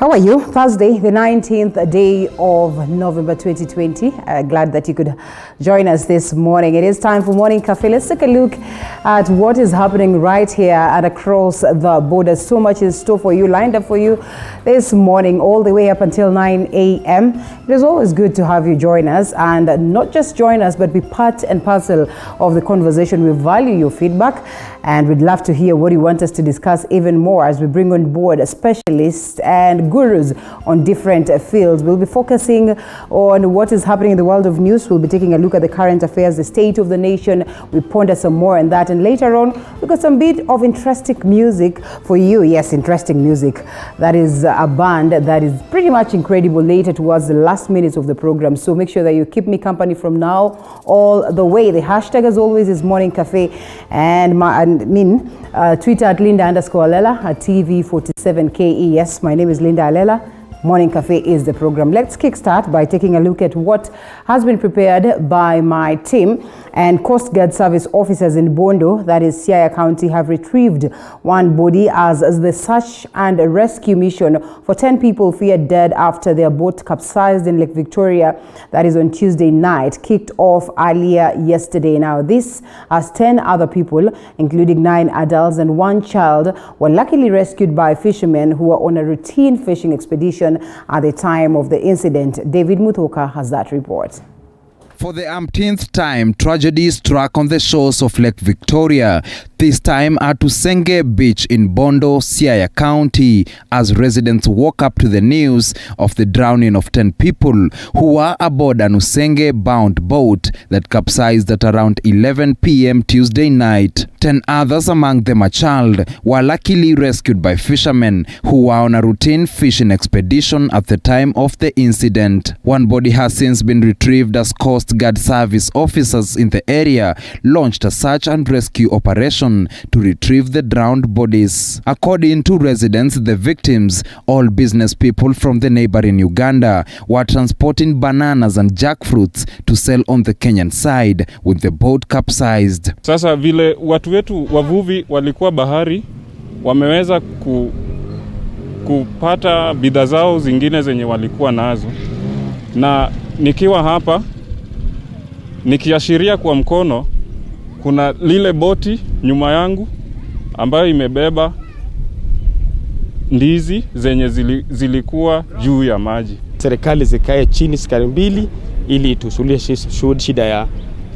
How are you? Thursday, the 19th day of November 2020. Glad that you could join us this morning. It is time for Morning Cafe. Let's take a look at what is happening right here and across the border. So much in store for you, lined up for you this morning, all the way up until 9 a.m. It is always good to have you join us, and not just join us, but be part and parcel of the conversation. We value your feedback, and we'd love to hear what you want us to discuss even more as we bring on board specialists and gurus on different fields. We'll be focusing on what is happening in the world of news. We'll be taking a look at the current affairs, the state of the nation. We ponder some more on that, and later on we've got some bit of interesting music for you. Yes, interesting music. That is a band that is pretty much incredible later towards the last minutes of the program. So make sure that you keep me company from now all the way. The hashtag as always is Morning Cafe, and Twitter at Linda_Alela, at TV47KE. Yes, my name is Linda Alela. Morning Cafe is the program. Let's kickstart by taking a look at what has been prepared by my team. And Coast Guard Service officers in Bondo, that is Siaya County, have retrieved one body as the search and rescue mission for 10 people feared dead after their boat capsized in Lake Victoria. That is on Tuesday night, kicked off earlier yesterday. Now, this as 10 other people, including 9 adults and 1 child, were luckily rescued by fishermen who were on a routine fishing expedition at the time of the incident. David Muthoka has that report. For the umpteenth time, tragedy struck on the shores of Lake Victoria, this time at Usenge Beach in Bondo, Siaya County, as residents woke up to the news of the drowning of 10 people who were aboard an Usenge-bound boat that capsized at around 11 p.m. Tuesday night. 10 others, among them a child, were luckily rescued by fishermen who were on a routine fishing expedition at the time of the incident. One body has since been retrieved as Coast Guard Service officers in the area launched a search and rescue operation to retrieve the drowned bodies. According to residents, the victims, all business people from the neighboring Uganda, were transporting bananas and jackfruits to sell on the Kenyan side when the boat capsized. Sasa vile watu wetu wavuvi walikuwa bahari, wameweza kupata bidhaa zao zingine zenye walikuwa nazo. Na nikiwa hapa nikiashiria kwa mkono, kuna lile boti nyuma yangu ambayo imebeba ndizi zenye zilikuwa juu ya maji. Serikali zikae chini sikari mbili ili tusuluhishe shida ya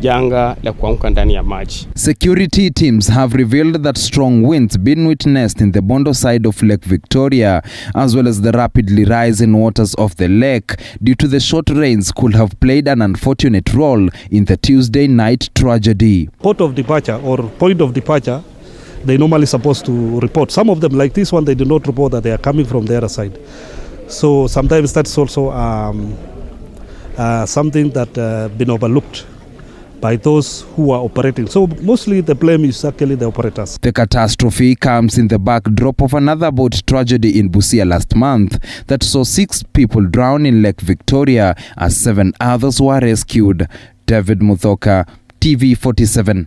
janga la kuanguka ndani ya maji. Security teams have revealed that strong winds been witnessed in the Bondo side of Lake Victoria, as well as the rapidly rising waters of the lake due to the short rains could have played an unfortunate role in the Tuesday night tragedy. Port of departure or point of departure, they normally supposed to report. Some of them, like this one, they do not report that they are coming from the other side. So sometimes that's also something that been overlooked by those who are operating. So mostly the blame is actually the operators. The catastrophe comes in the backdrop of another boat tragedy in Busia last month that saw 6 people drown in Lake Victoria as 7 others were rescued. David Muthoka, TV47.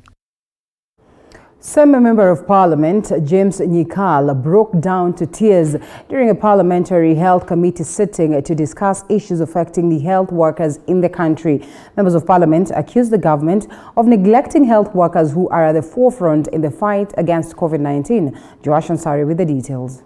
Semi Member of Parliament James Nyikal broke down to tears during a parliamentary health committee sitting to discuss issues affecting the health workers in the country. Members of Parliament accused the government of neglecting health workers who are at the forefront in the fight against COVID-19. Joash Ansari with the details.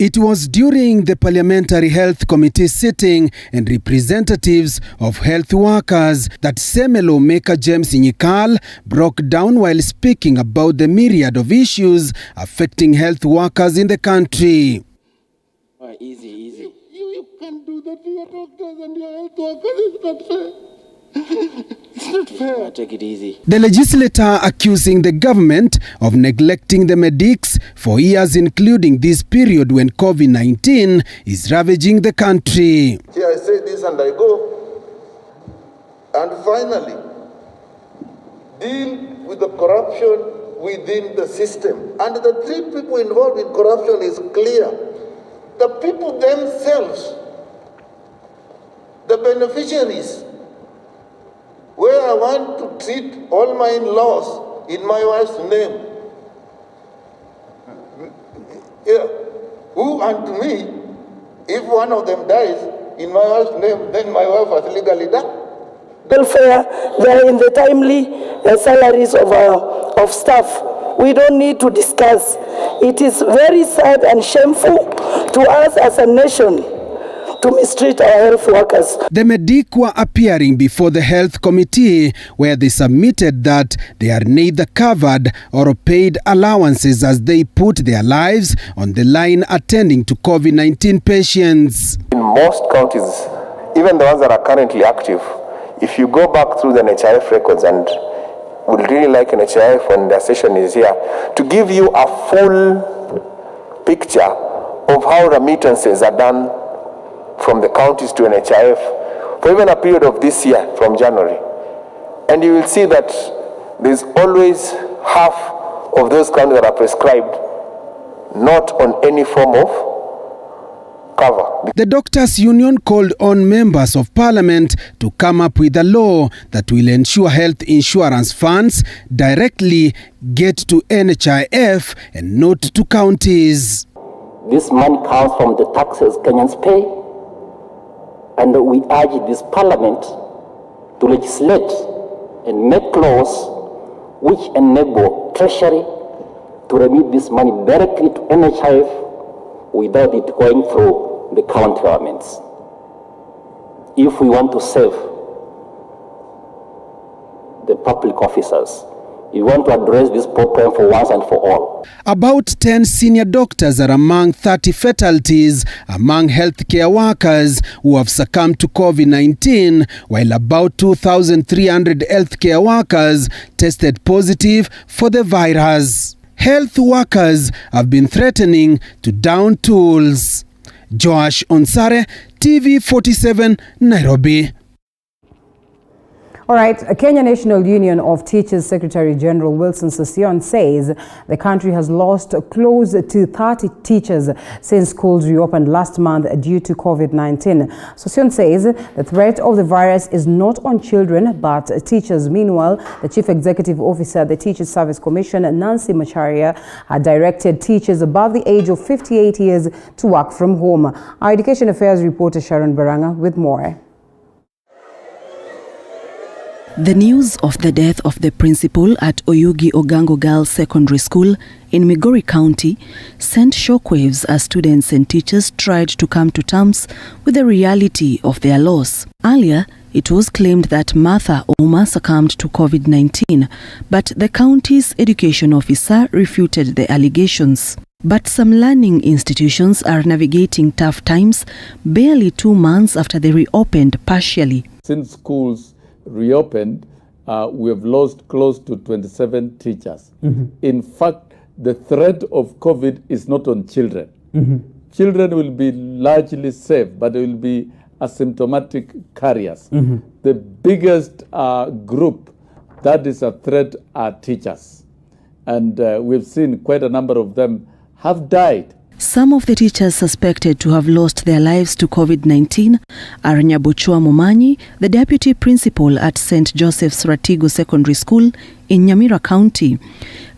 It was during the Parliamentary Health Committee sitting and representatives of health workers that Seme lawmaker James Nyikal broke down while speaking about the myriad of issues affecting health workers in the country. Easy. You can't do that to your doctors and your health workers. It's not fair. It's not fair. Take it easy. The legislator accusing the government of neglecting the medics for years, including this period when COVID-19 is ravaging the country. Here I say this and I go. And finally, deal with the corruption within the system. And the 3 people involved in corruption is clear. The people themselves, the beneficiaries, where I want to treat all my in-laws in my wife's name. Yeah. Who unto me, if one of them dies in my wife's name, then my wife has legally done. Welfare, they are in the timely salaries of staff. We don't need to discuss. It is very sad and shameful to us as a nation to mistreat our health workers. The Medic were appearing before the Health Committee, where they submitted that they are neither covered or paid allowances as they put their lives on the line attending to COVID-19 patients. In most counties, even the ones that are currently active, if you go back through the NHIF records, and would really like NHIF when their session is here, to give you a full picture of how remittances are done from the counties to NHIF for even a period of this year, from January. And you will see that there's always half of those counties that are prescribed not on any form of cover. The Doctors' Union called on members of Parliament to come up with a law that will ensure health insurance funds directly get to NHIF and not to counties. This money comes from the taxes Kenyans pay, and we urge this Parliament to legislate and make laws which enable Treasury to remit this money directly to NHIF without it going through the county governments. If we want to save the public officers, we want to address this problem for once and for all. About 10 senior doctors are among 30 fatalities among healthcare workers who have succumbed to COVID-19, while about 2,300 healthcare workers tested positive for the virus. Health workers have been threatening to down tools. Joash Onsare, TV47, Nairobi. All right, Kenya National Union of Teachers Secretary General Wilson Sossion says the country has lost close to 30 teachers since schools reopened last month due to COVID-19. Sossion says the threat of the virus is not on children but teachers. Meanwhile, the Chief Executive Officer of the Teachers Service Commission, Nancy Macharia, directed teachers above the age of 58 years to work from home. Our Education Affairs reporter Sharon Baranga with more. The news of the death of the principal at Oyugi Ogango Girls Secondary School in Migori County sent shockwaves as students and teachers tried to come to terms with the reality of their loss. Earlier, it was claimed that Martha Ouma succumbed to COVID-19, but the county's education officer refuted the allegations. But some learning institutions are navigating tough times barely 2 months after they reopened partially. Since schools reopened, we have lost close to 27 teachers. In fact, the threat of COVID is not on children. Children will be largely safe, but they will be asymptomatic carriers. The biggest group that is a threat are teachers. And we've seen quite a number of them have died. Some of the teachers suspected to have lost their lives to COVID-19 are Nyabuchua Momanyi, the deputy principal at St. Joseph's Ratigo Secondary School in Nyamira County,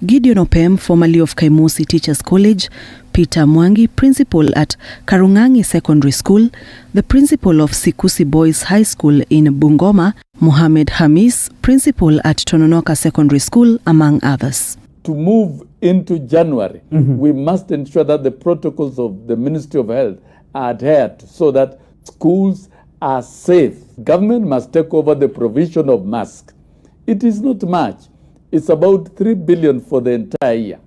Gideon Opem, formerly of Kaimusi Teachers College, Peter Mwangi, principal at Karungangi Secondary School, the principal of Sikusi Boys High School in Bungoma, Mohamed Hamis, principal at Tononoka Secondary School, among others. To move into January, we must ensure that the protocols of the Ministry of Health are adhered to so that schools are safe. Government must take over the provision of masks. It is not much. It's about 3 billion for the entire year.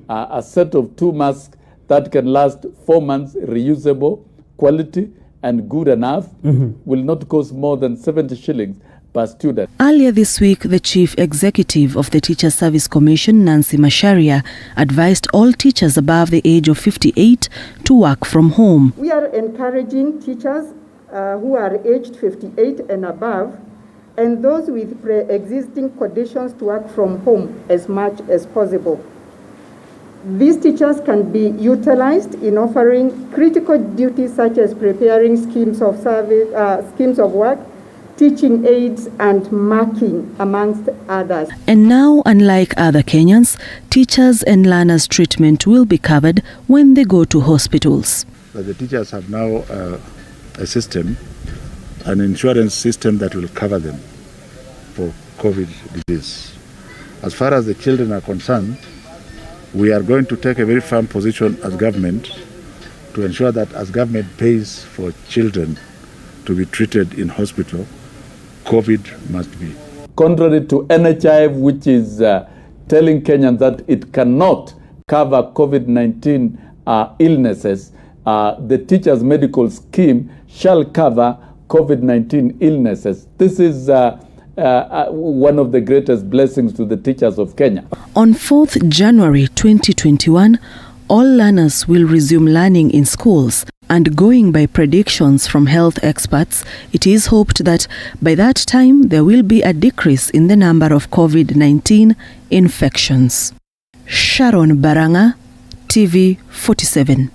A set of 2 masks that can last 4 months, reusable, quality, and good enough, will not cost more than 70 shillings per student. Earlier this week, the Chief Executive of the Teachers Service Commission, Nancy Macharia, advised all teachers above the age of 58 to work from home. We are encouraging teachers who are aged 58 and above, and those with pre-existing conditions to work from home as much as possible. These teachers can be utilized in offering critical duties such as preparing schemes of service, schemes of work, teaching aids, and marking, amongst others. And now, unlike other Kenyans, teachers and learners' treatment will be covered when they go to hospitals. But the teachers have now a system, an insurance system that will cover them for COVID disease. As far as the children are concerned, we are going to take a very firm position as government to ensure that as government pays for children to be treated in hospital, COVID must be. Contrary to NHIF, which is telling Kenyans that it cannot cover COVID-19 illnesses, the teachers' medical scheme shall cover COVID-19 illnesses. This is one of the greatest blessings to the teachers of Kenya. On 4th January 2021, all learners will resume learning in schools, and going by predictions from health experts, it is hoped that by that time there will be a decrease in the number of COVID-19 infections. Sharon Baranga, TV 47.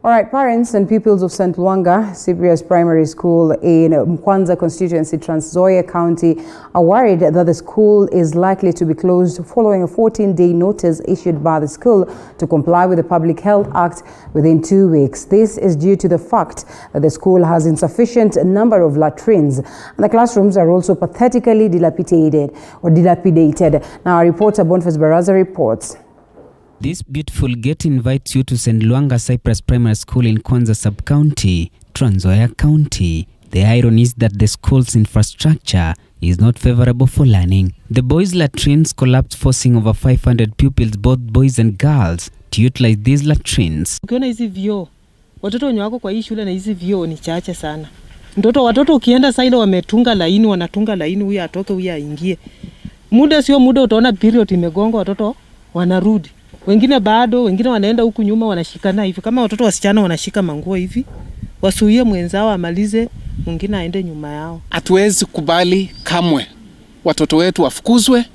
All right, parents and pupils of St. Luanga Cyprius Primary School in Mkwanza constituency, Trans Nzoia County, are worried that the school is likely to be closed following a 14-day notice issued by the school to comply with the Public Health Act within 2 weeks. This is due to the fact that the school has insufficient number of latrines, and the classrooms are also pathetically dilapidated. Now, our reporter Boniface Baraza reports. This beautiful gate invites you to St. Luanga Cyprius Primary School in Kwanza Sub-County, Trans Nzoia County. The irony is that the school's infrastructure is not favorable for learning. The boys' latrines collapsed, forcing over 500 pupils, both boys and girls, to utilize these latrines. Ukiona hizi vyoo, watoto wenye wako kwa hii shule na hizi vyoo ni chache sana. Watoto ukienda sasa ile wametunga laini, wanatunga laini, huyu atoke huyu aingie. Muda sio muda utaona period imegonga, watoto wanarudi. Wengine bado, wengine wanaenda huku nyuma wanashikana hivi. Kama watoto wasichana wanashika manguo hivi, wasuie mwenzao amalize, mwingine aende nyuma yao. Hatuwezi kubali kamwe watoto wetu wafukuzwe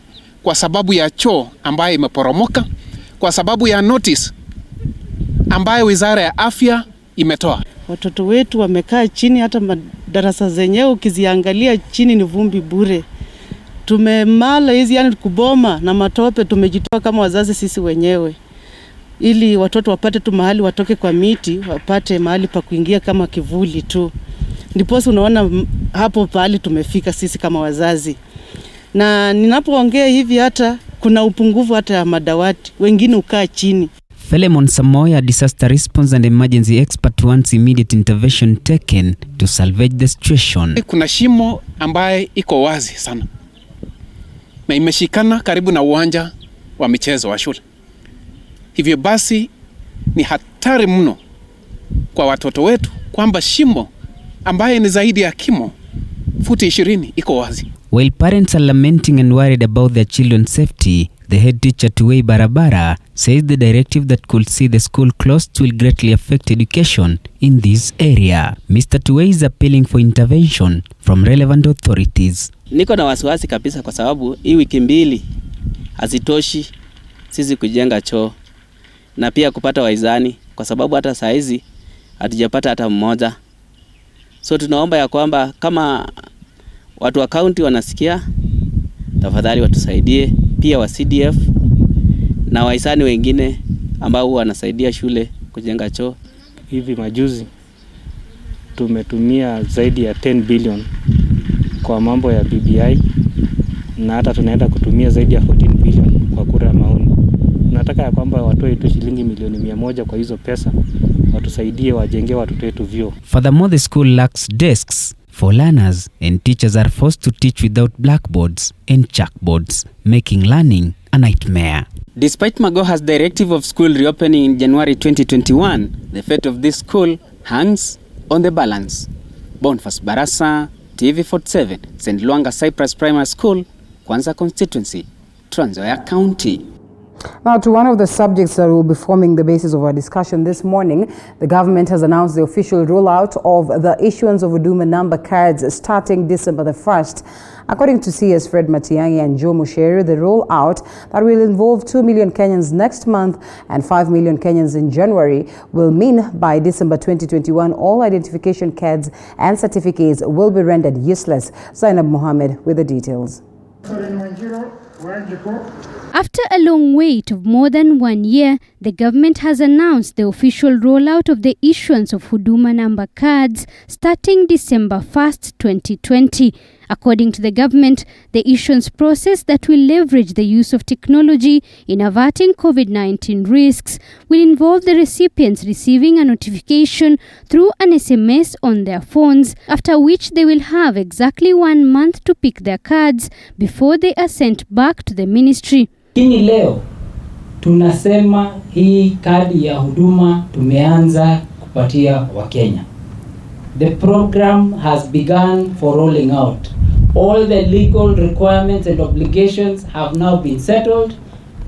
kwa sababu ya choo ambayo imeporomoka, kwa sababu ya notice ambayo Wizara ya Afya imetoa. Watoto wetu wamekaa chini, hata madarasa zenyewe ukiziangalia chini ni vumbi bure. Tumemala hizi yani kuboma na matope, tumejitoa kama wazazi sisi wenyewe. Ili watoto wapate tu mahali watoke kwa miti, wapate mahali pa kuingia kama kivuli tu. Ndiposa unaona hapo pahali tumefika sisi kama wazazi. Na ninapoongea hivi hata kuna upungufu hata ya madawati, wengine ukaa chini. Philemon Samoya, disaster response and emergency expert, wants immediate intervention taken to salvage the situation. Kuna shimo ambaye iko wazi sana na imeshikana karibu na uwanja wa michezo wa shule. Hivyo basi ni hatari mno kwa watoto wetu kwamba shimo ambaye ni zaidi ya kimo futi 20 iko wazi. While parents are lamenting and worried about their children's safety, the head teacher Tuwei Barabara says the directive that could see the school closed will greatly affect education in this area. Mr. Tuwei is appealing for intervention from relevant authorities. Niko na wasiwasi kabisa kwa sababu hii wiki mbili hazitoshi sisi kujenga choo na pia kupata waizani, kwa sababu hata saa hizi hatujapata hata mmoja. So tunaomba ya kwamba kama watu wa county wanasikia, tafadhali watusaidie, pia wa CDF na wahisani wengine ambao wanasaidia shule kujenga choo. Hivi majuzi tumetumia zaidi ya 10 billion kwa mambo ya BBI, na hata tunaenda kutumia zaidi ya 14 billion kwa kura ya maoni. Tunataka ya kwamba watoe tu shilingi milioni 100 kwa hizo pesa, watusaidie wajenge watoto wetu vyoo. Furthermore, the school lacks desks for learners and teachers are forced to teach without blackboards and chalkboards, making learning a nightmare. Despite Magoha's directive of school reopening in January 2021, the fate of this school hangs on the balance. Boniface Barasa, TV47, St. Luanga Cyprius Primary School, Kwanza constituency, Trans Nzoia County. Now, to one of the subjects that will be forming the basis of our discussion this morning, the government has announced the official rollout of the issuance of Huduma number cards starting December the 1st. According to CS Fred Matiang'i and Joe Musheru, the rollout that will involve 2 million Kenyans next month and 5 million Kenyans in January will mean by December 2021, all identification cards and certificates will be rendered useless. Zainab Mohammed with the details. After a long wait of more than 1 year, the government has announced the official rollout of the issuance of Huduma number cards starting December 1st, 2020. According to the government, the issuance process that will leverage the use of technology in averting COVID-19 risks will involve the recipients receiving a notification through an SMS on their phones, after which they will have exactly 1 month to pick their cards before they are sent back to the ministry. Lakini leo tunasema hii kadi ya huduma tumeanza kupatia Wakenya. The program has begun for rolling out. All the legal requirements and obligations have now been settled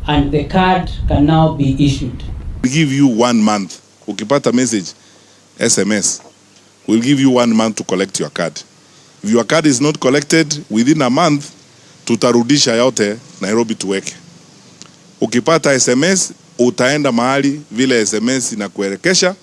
and the card can now be issued. We give you 1 month. Ukipata message, SMS, we'll give you 1 month to collect your card. If your card is not collected within a month, tutarudisha yote Nairobi tuweke. Ukipata SMS, utaenda mahali vile SMS inakuelekesha,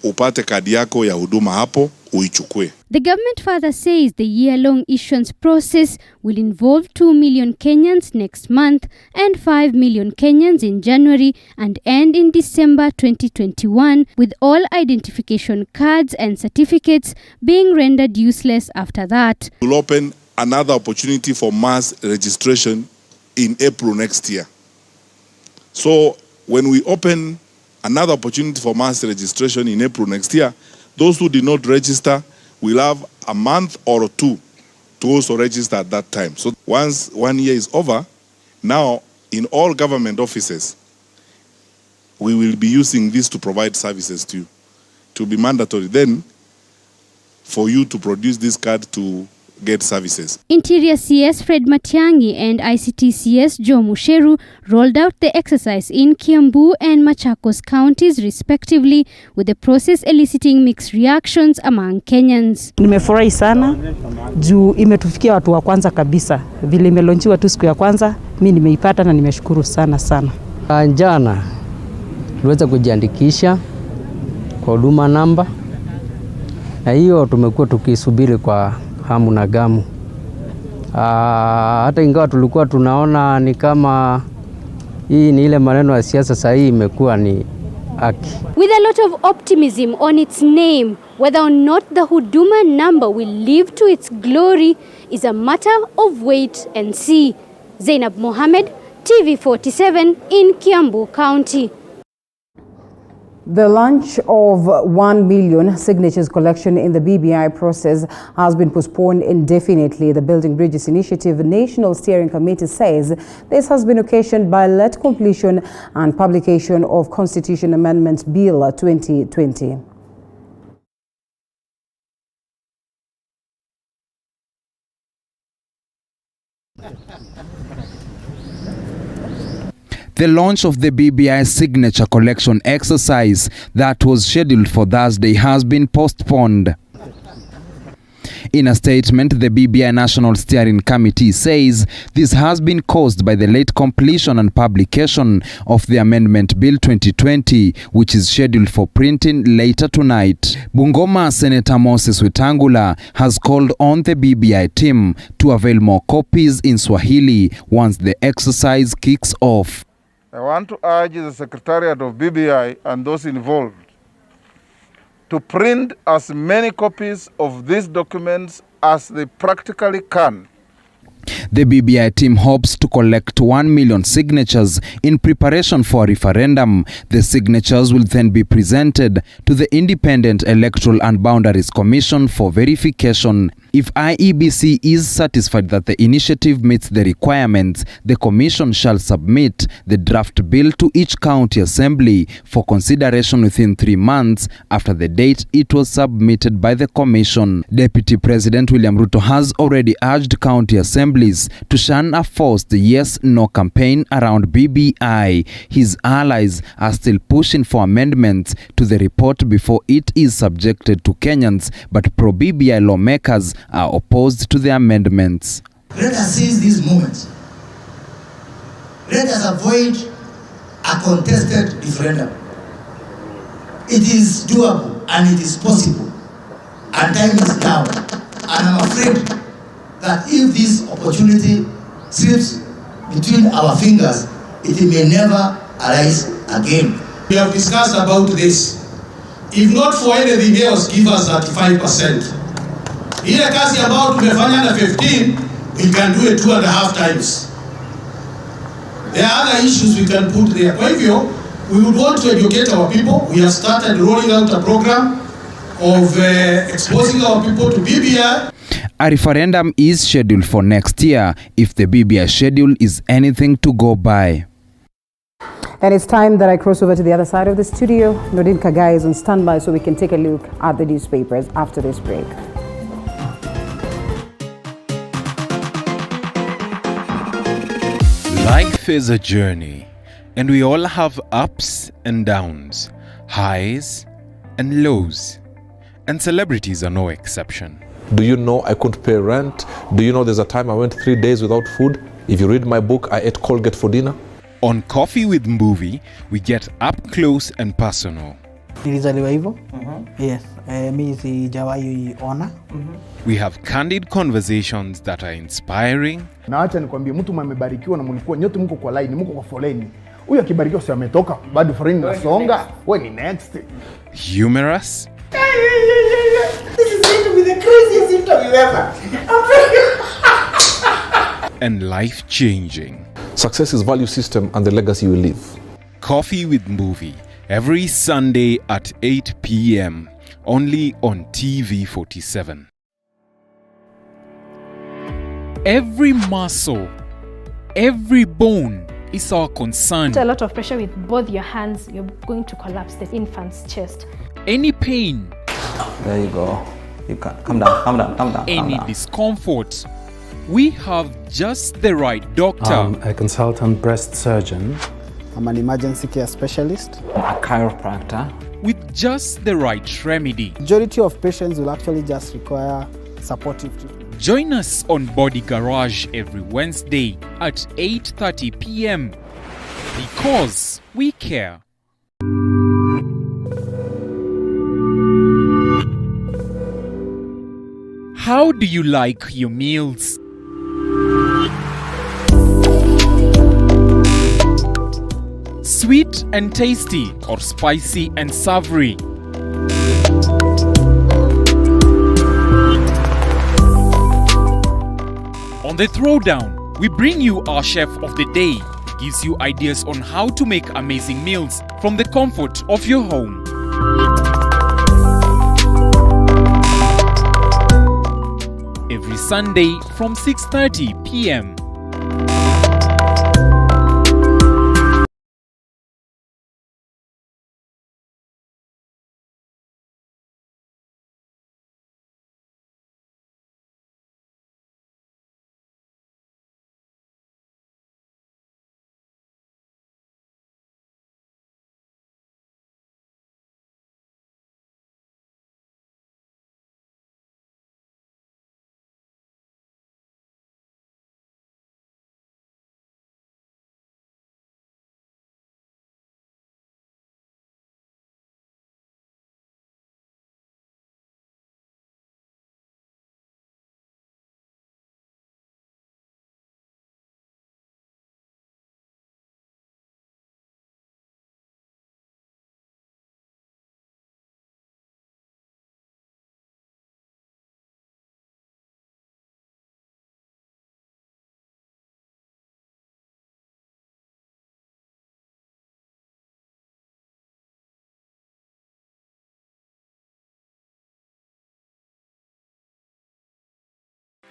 upate kadi yako ya huduma hapo, uichukue. The government further says the year-long issuance process will involve 2 million Kenyans next month and 5 million Kenyans in January and end in December 2021, with all identification cards and certificates being rendered useless after that. We'll open another opportunity for mass registration in April next year. So when we open another opportunity for mass registration in April next year, those who did not register will have a month or 2 to also register at that time. So once 1 year is over, now in all government offices, we will be using this to provide services to you. It will be mandatory then for you to produce this card to get services. Interior CS Fred Matiang'i and ICT CS Joe Musheru rolled out the exercise in Kiambu and Machakos counties respectively, with the process eliciting mixed reactions among Kenyans. Nimefurahi sana juu imetufikia watu wa kwanza kabisa. Vile imelonchiwa tu siku ya kwanza, mimi nimeipata na nimeshukuru sana sana. Jana tuliweza kujiandikisha kwa huduma namba, na hiyo tumekuwa tukisubiri kwa hamu na gamu. Hata ingawa tulikuwa tunaona ni kama hii ni ile maneno ya siasa, sasa hii imekuwa ni haki. With a lot of optimism on its name, whether or not the Huduma number will live to its glory is a matter of wait and see. Zainab Mohammed, TV47 in Kiambu County. The launch of 1 million signatures collection in the BBI process has been postponed indefinitely. The Building Bridges Initiative National Steering Committee says this has been occasioned by late completion and publication of Constitution Amendment Bill 2020. The launch of the BBI signature collection exercise that was scheduled for Thursday has been postponed. In a statement, the BBI National Steering Committee says this has been caused by the late completion and publication of the Amendment Bill 2020, which is scheduled for printing later tonight. Bungoma Senator Moses Wetangula has called on the BBI team to avail more copies in Swahili once the exercise kicks off. I want to urge the Secretariat of BBI and those involved to print as many copies of these documents as they practically can. The BBI team hopes to collect 1 million signatures in preparation for a referendum. The signatures will then be presented to the Independent Electoral and Boundaries Commission for verification. If IEBC is satisfied that the initiative meets the requirements, the commission shall submit the draft bill to each county assembly for consideration within 3 months after the date it was submitted by the commission. Deputy President William Ruto has already urged county assemblies to shun a forced yes-no campaign around BBI. His allies are still pushing for amendments to the report before it is subjected to Kenyans, but pro-BBI lawmakers are opposed to the amendments. Let us seize this moment. Let us avoid a contested referendum. It is doable and it is possible. And time is now. And I'm afraid that if this opportunity slips between our fingers, it may never arise again. We have discussed about this. If not for anything else, give us 35%. Ile kazi ambayo tumefanya na 15, we can do it 2.5 times. There are other issues we can put there. Kwa hivyo, we would want to educate our people. We have started rolling out a program of exposing our people to BBI. A referendum is scheduled for next year if the BBI schedule is anything to go by. And it's time that I cross over to the other side of the studio. Nordin Kagai is on standby so we can take a look at the newspapers after this break. Life is a journey, and we all have ups and downs, highs and lows, and celebrities are no exception. Do you know I couldn't pay rent? Do you know there's a time I went 3 days without food? If you read my book, I ate Colgate for dinner. On Coffee with Mbuvi, we get up close and personal. Nilizaliwa hivyo. Yes. Mimi sijawahi ona. We have candid conversations that are inspiring. Na acha nikwambie mtu amebarikiwa na mlikuwa nyote mko kwa line, mko kwa foleni. Huyu akibarikiwa sio ametoka, bado foleni nasonga. Wewe ni next. Humorous. This is going to be the craziest interview ever. And life-changing. Success is value system and the legacy you leave. Coffee with Mbuvi, every Sunday at 8 p.m. only on TV47. Every muscle, every bone is our concern. A lot of pressure with both your hands, you're going to collapse the infant's chest. Any pain. There you go. You can calm down. Any discomfort. We have just the right doctor. I'm a consultant breast surgeon. I'm an emergency care specialist. A chiropractor. With just the right remedy. Majority of patients will actually just require supportive treatment. Join us on Body Garage every Wednesday at 8:30 p.m. because we care. How do you like your meals? Sweet and tasty or spicy and savory? On the Throwdown, we bring you our chef of the day. He gives you ideas on how to make amazing meals from the comfort of your home. Every Sunday from 6:30 p.m.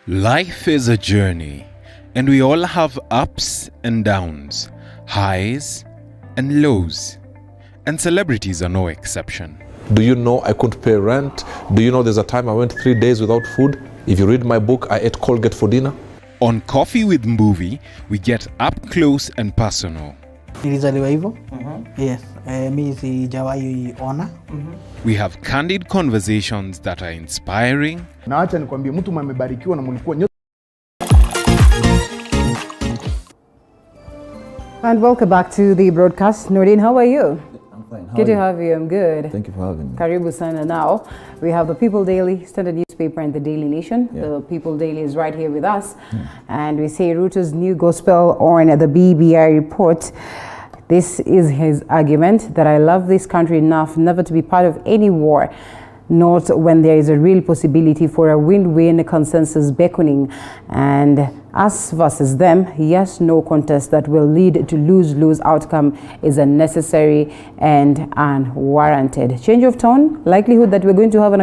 Life is a journey, and we all have ups and downs, highs and lows, and celebrities are no exception. Do you know I couldn't pay rent? Do you know there's a time I went 3 days without food? If you read my book, I ate Colgate for dinner. On Coffee with Mbuvi, we get up close and personal. Nilizaliwa hivyo. Yes. Mi sijawahi ona. We have candid conversations that are inspiring. Na acha nikwambie mtu amebarikiwa na mlikuwa nyote. And welcome back to the broadcast. Nordin, how are you? I'm fine. How Good are to you? have you. I'm good. Thank you for having me. Karibu sana. Now, we have the People Daily, Standard Newspaper, and the Daily Nation. Yeah. The People Daily is right here with us. And we say Ruto's new gospel on the BBI report. This is his argument that I love this country enough never to be part of any war, not when there is a real possibility for a win-win consensus beckoning, and us versus them, yes, no contest that will lead to lose-lose outcome is unnecessary and unwarranted. Change of tone, likelihood that we're going to have a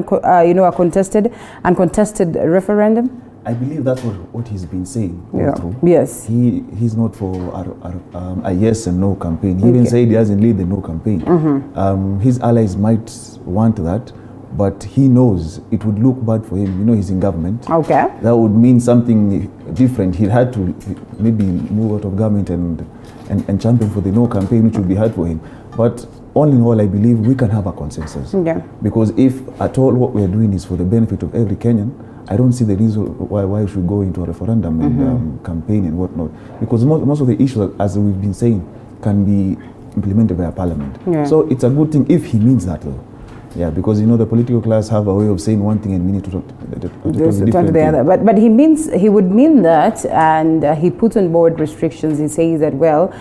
uncontested referendum. I believe that's what he's been saying. Yeah. Through. Yes. He's not for a yes and no campaign. He even said he doesn't lead the no campaign. His allies might want that, but he knows it would look bad for him. You know, he's in government. Okay. That would mean something different. He'd had to maybe move out of government and champion for the no campaign, which would be hard for him. But all in all, I believe we can have a consensus. Yeah. Because if at all what we're doing is for the benefit of every Kenyan, I don't see the reason why we should go into a referendum and campaign and whatnot. Because most of the issues, as we've been saying, can be implemented by a parliament. Yeah. So it's a good thing if he means that, though. Yeah, because you know the political class have a way of saying one thing and meaning to the other. But he would mean that, and he puts on board restrictions. He says that, well,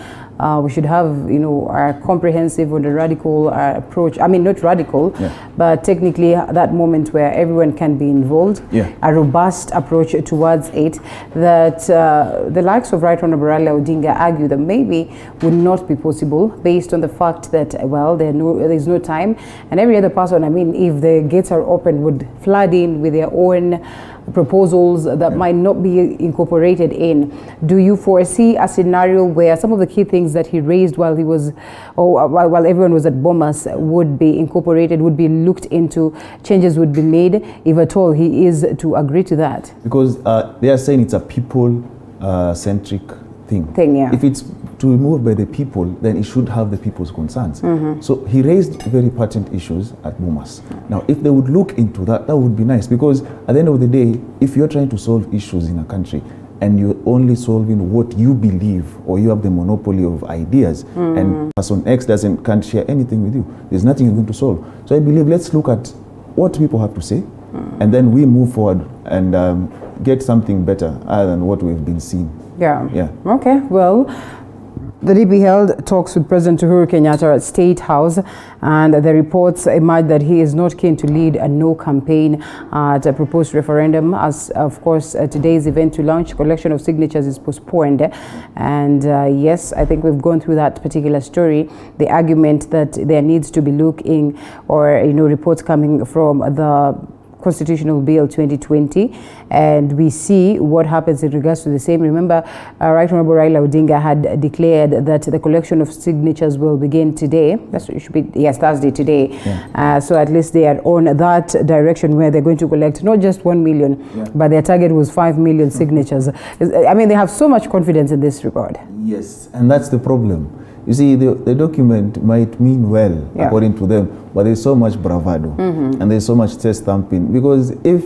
we should have, a comprehensive or a radical approach. I mean, not radical, but technically that moment where everyone can be involved, a robust approach towards it, that the likes of Right Honorable Raila Odinga argue that maybe would not be possible based on the fact that, well, there's no time, and every other person, if the gates are open, would flood in with their own proposals that might not be incorporated in. Do you foresee a scenario where some of the key things that he raised while while everyone was at Bomas would be incorporated, would be looked into, changes would be made, if at all he is to agree to that? Because they are saying it's a people-centric thing. Yeah. If it's to be moved by the people, then it should have the people's concerns. So he raised very pertinent issues at Bomas. Now, if they would look into that, that would be nice, because at the end of the day, if you're trying to solve issues in a country and you're only solving what you believe, or you have the monopoly of ideas, and person X can't share anything with you, there's nothing you're going to solve. So I believe let's look at what people have to say, and then we move forward and get something better other than what we've been seeing. Yeah. Okay. Well, the DP held talks with President Uhuru Kenyatta at State House, and the reports emerged that he is not keen to lead a no campaign at a proposed referendum, as of course today's event to launch collection of signatures is postponed. And yes, I think we've gone through that particular story, the argument that there needs to be looking or reports coming from the Constitutional Bill 2020, and we see what happens in regards to the same. Remember, Right Honorable Raila Odinga had declared that the collection of signatures will begin today. It should be, Thursday today. So at least they are on that direction where they're going to collect not just 1 million, but their target was 5 million signatures. They have so much confidence in this regard. Yes, and that's the problem. You see, the document might mean well, according to them, but there's so much bravado and there's so much chest thumping, because if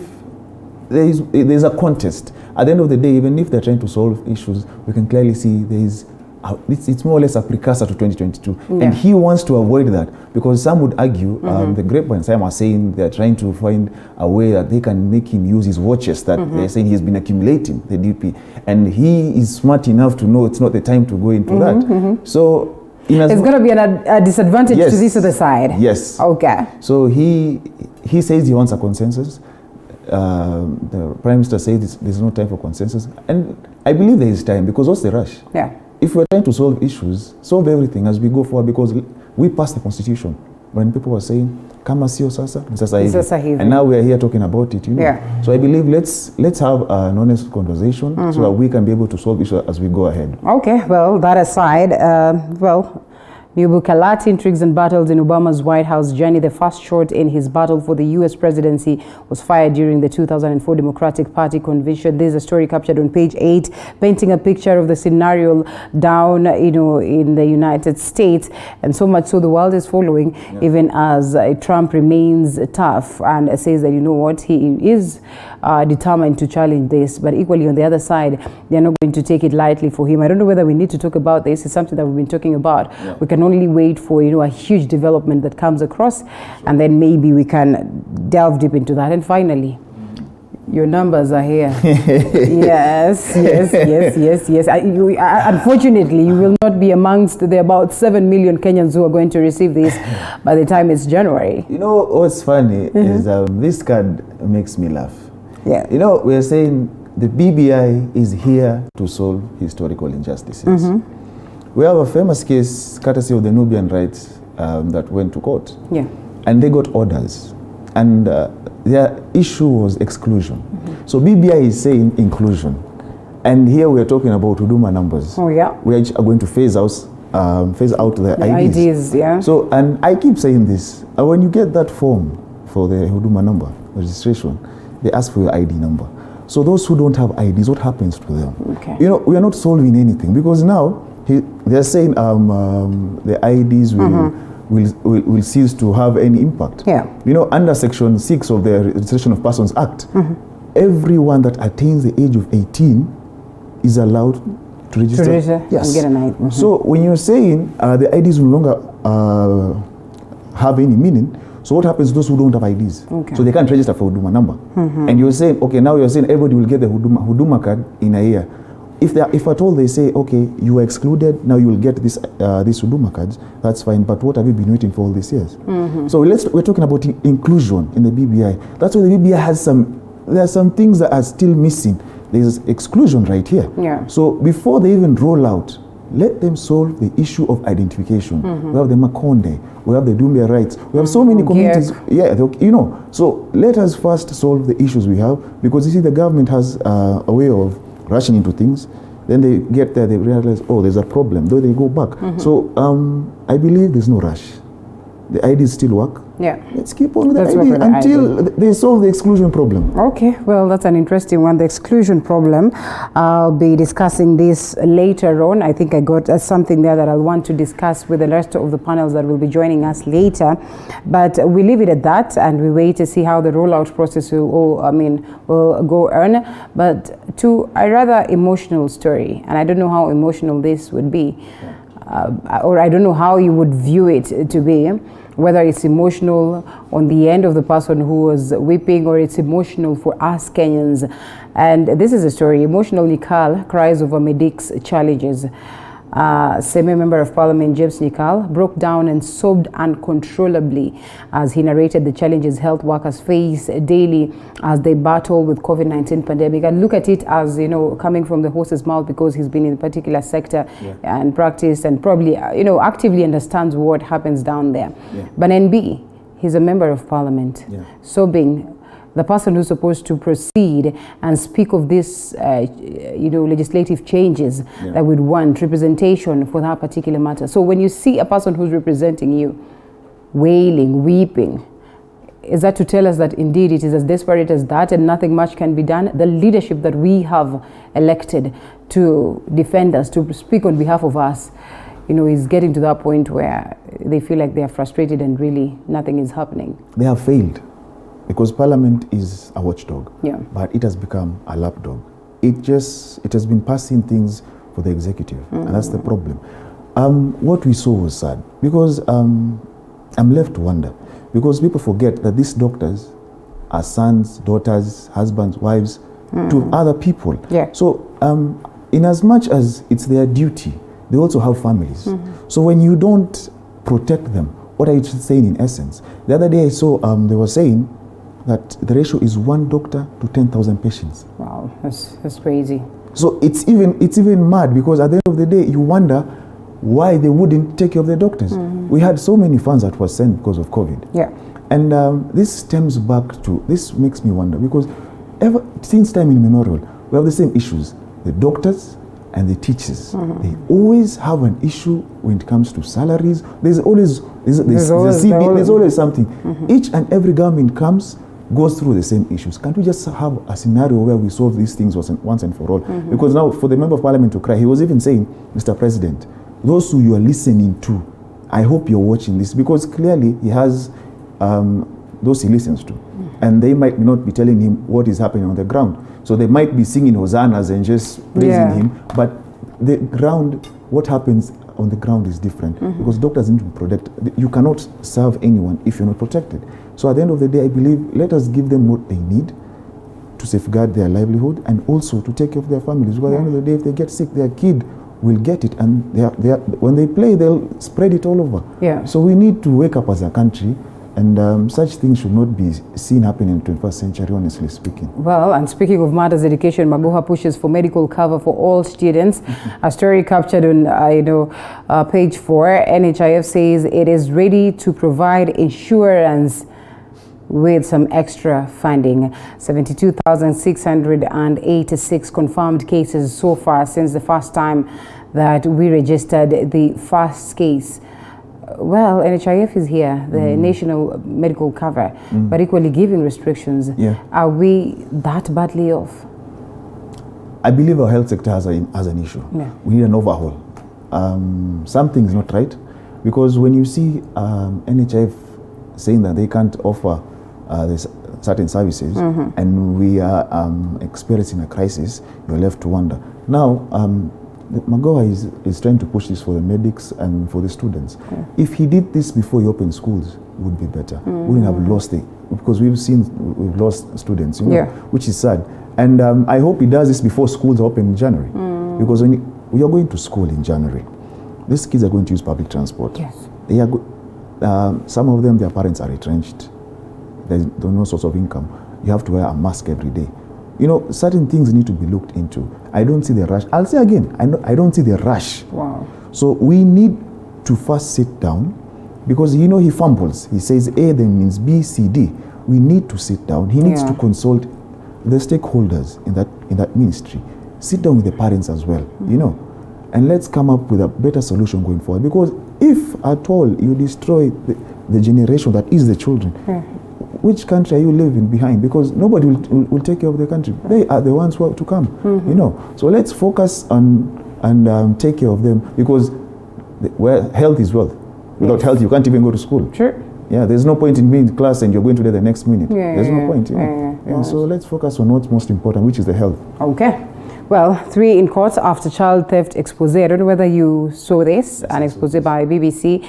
there's a contest, at the end of the day, even if they're trying to solve issues, we can clearly see it's more or less a precursor to 2022. And he wants to avoid that, because some would argue, the grapevine, some are saying they're trying to find a way that they can make him use his watches that they're saying he's been accumulating, the DP. And he is smart enough to know it's not the time to go into that. So it's going to be a disadvantage to this other side. Yes. Okay. So he says he wants a consensus. The Prime Minister says there's no time for consensus. And I believe there is time, because what's the rush? If we're trying to solve issues, solve everything as we go forward, because we passed the Constitution. When people were saying, kama sio sasa, sasa hivi. And now we're here talking about it, So I believe let's have an honest conversation so that we can be able to solve issues as we go ahead. Okay, well, that aside, New book, Alert Intrigues and Battles in Obama's White House Journey. The first shot in his battle for the U.S. presidency was fired during the 2004 Democratic Party convention. There's a story captured on page 8, painting a picture of the scenario down, in the United States. And so much so the world is following, even as Trump remains tough and says that, he is determined to challenge this. But equally on the other side, they're not going to take it lightly for him. I don't know whether we need to talk about this. It's something that we've been talking about. We can only wait for a huge development that comes across, and then maybe we can delve deep into that. And finally, your numbers are here. yes. Unfortunately, you will not be amongst the about 7 million Kenyans who are going to receive this by the time it's January. What's funny is this card makes me laugh. Yeah. We're saying the BBI is here to solve historical injustices. We have a famous case, courtesy of the Nubian rights, that went to court. Yeah. And they got orders. And their issue was exclusion. So BBI is saying inclusion. And here we are talking about Huduma numbers. Oh, yeah. We are going to phase out the IDs. IDs, yeah. So, and I keep saying this, when you get that form for the Huduma number registration, they ask for your ID number. So those who don't have IDs, what happens to them? Okay. We are not solving anything, because now they're saying the IDs will cease to have any impact. Yeah. Under Section 6 of the Registration of Persons Act, everyone that attains the age of 18 is allowed to register. Yes. And get an ID. So when you're saying the IDs no longer have any meaning, so what happens to those who don't have IDs? Okay. So they can't register for Huduma number. And you're saying, okay, now you're saying everybody will get the Huduma card in a year. If at all they say, okay, you are excluded, now you will get this Huduma cards, that's fine, but what have you been waiting for all these years? So we're talking about inclusion in the BBI. That's why the BBI has there are some things that are still missing. There's exclusion right here. Yeah. So before they even roll out, let them solve the issue of identification. We have the Makonde, we have the Dumbia rights, we have so many communities. Yeah, so let us first solve the issues we have, because you see the government has a way of rushing into things. Then they get there, they realize, oh, there's a problem, though they go back. So I believe there's no rush. The IDs still work. Yeah. Let's keep on with the ID until they solve the exclusion problem. Okay, well, that's an interesting one, the exclusion problem. I'll be discussing this later on. I think I got something there that I'll want to discuss with the rest of the panels that will be joining us later. But we leave it at that, and we wait to see how the rollout process will go on. But to a rather emotional story, and I don't know how emotional this would be, or I don't know how you would view it to be, whether it's emotional on the end of the person who was weeping, or it's emotional for us Kenyans. And this is a story. Emotional Nikal cries over Medic's challenges. Semi Member of Parliament James Nikal broke down and sobbed uncontrollably as he narrated the challenges health workers face daily as they battle with COVID-19 pandemic. And look at it as, coming from the horse's mouth, because he's been in a particular sector and practiced and probably, actively understands what happens down there. But NB, he's a Member of Parliament, sobbing, the person who's supposed to proceed and speak of this, legislative changes that would want representation for that particular matter. So when you see a person who's representing you wailing, weeping, is that to tell us that indeed it is as desperate as that and nothing much can be done? The leadership that we have elected to defend us, to speak on behalf of us, is getting to that point where they feel like they are frustrated and really nothing is happening. They have failed. Because Parliament is a watchdog, but it has become a lapdog. It has been passing things for the executive, and that's the problem. What we saw was sad, because I'm left to wonder, because people forget that these doctors are sons, daughters, husbands, wives to other people. So in as much as it's their duty, they also have families. So when you don't protect them, what are you saying in essence? The other day I saw they were saying that the ratio is 1 doctor to 10,000 patients. Wow, that's crazy. So it's even mad, because at the end of the day, you wonder why they wouldn't take care of the doctors. We had so many funds that were sent because of COVID. And this stems back to, this makes me wonder, because since time immemorial, we have the same issues. The doctors and the teachers. They always have an issue when it comes to salaries. There's always something. Each and every government goes through the same issues. Can't we just have a scenario where we solve these things once and for all? Because now, for the member of parliament to cry, he was even saying, Mr. President, those who you are listening to, I hope you're watching this, because clearly he has those he listens to. And they might not be telling him what is happening on the ground. So they might be singing hosannas and just praising him, but the ground, what happens on the ground is different, because doctors need to be protected. You cannot serve anyone if you're not protected. So at the end of the day, I believe, let us give them what they need to safeguard their livelihood and also to take care of their families. Because at the end of the day, if they get sick, their kid will get it, and when they play, they'll spread it all over. Yeah. So we need to wake up as a country, and such things should not be seen happening in the 21st century, honestly speaking. Well, and speaking of matters education, Magoha pushes for medical cover for all students. A story captured on page 4. NHIF says it is ready to provide insurance with some extra funding. 72,686 confirmed cases so far since the first time that we registered the first case. Well, NHIF is here, the national medical cover, but equally giving restrictions. Are we that badly off? I believe our health sector has an issue. We need an overhaul. Something's not right, because when you see NHIF saying that they can't offer certain services, and we are experiencing a crisis, you're left to wonder. Now, Magoha is trying to push this for the medics and for the students. If he did this before he opened schools, it would be better. We wouldn't have lost it, because we've lost students, which is sad. And I hope he does this before schools open in January, because when we are going to school in January, these kids are going to use public transport. They are some of them, their parents are retrenched. There's no source of income. You have to wear a mask every day. Certain things need to be looked into. I don't see the rush. I'll say again, I don't see the rush. Wow. So we need to first sit down, because he fumbles. He says A then means B, C, D. We need to sit down. He needs to consult the stakeholders in that ministry. Sit down with the parents as well, and let's come up with a better solution going forward. Because if at all you destroy the generation that is the children, which country are you leaving behind? Because nobody will take care of the country. They are the ones who have to come, So let's focus on and take care of them, because health is wealth. Without health, you can't even go to school. Sure. Yeah, there's no point in being in class and you're going to there the next minute. There's no point. So let's focus on what's most important, which is the health. Okay. Well, 3 in court after child theft expose. I don't know whether you saw this, an expose by BBC.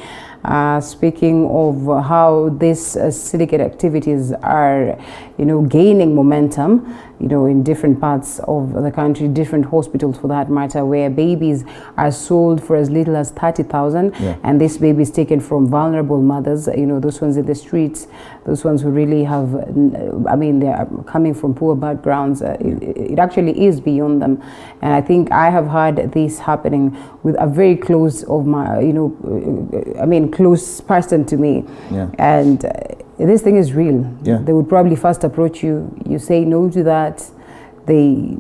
Speaking of how these syndicate activities are, gaining momentum, in different parts of the country, different hospitals for that matter, where babies are sold for as little as 30,000, and this baby is taken from vulnerable mothers, those ones in the streets, those ones who really have, they are coming from poor backgrounds. It actually is beyond them, and I think I have heard this happening with a very close of my, close person to me, and this thing is real. They would probably first approach you. You say no to that. They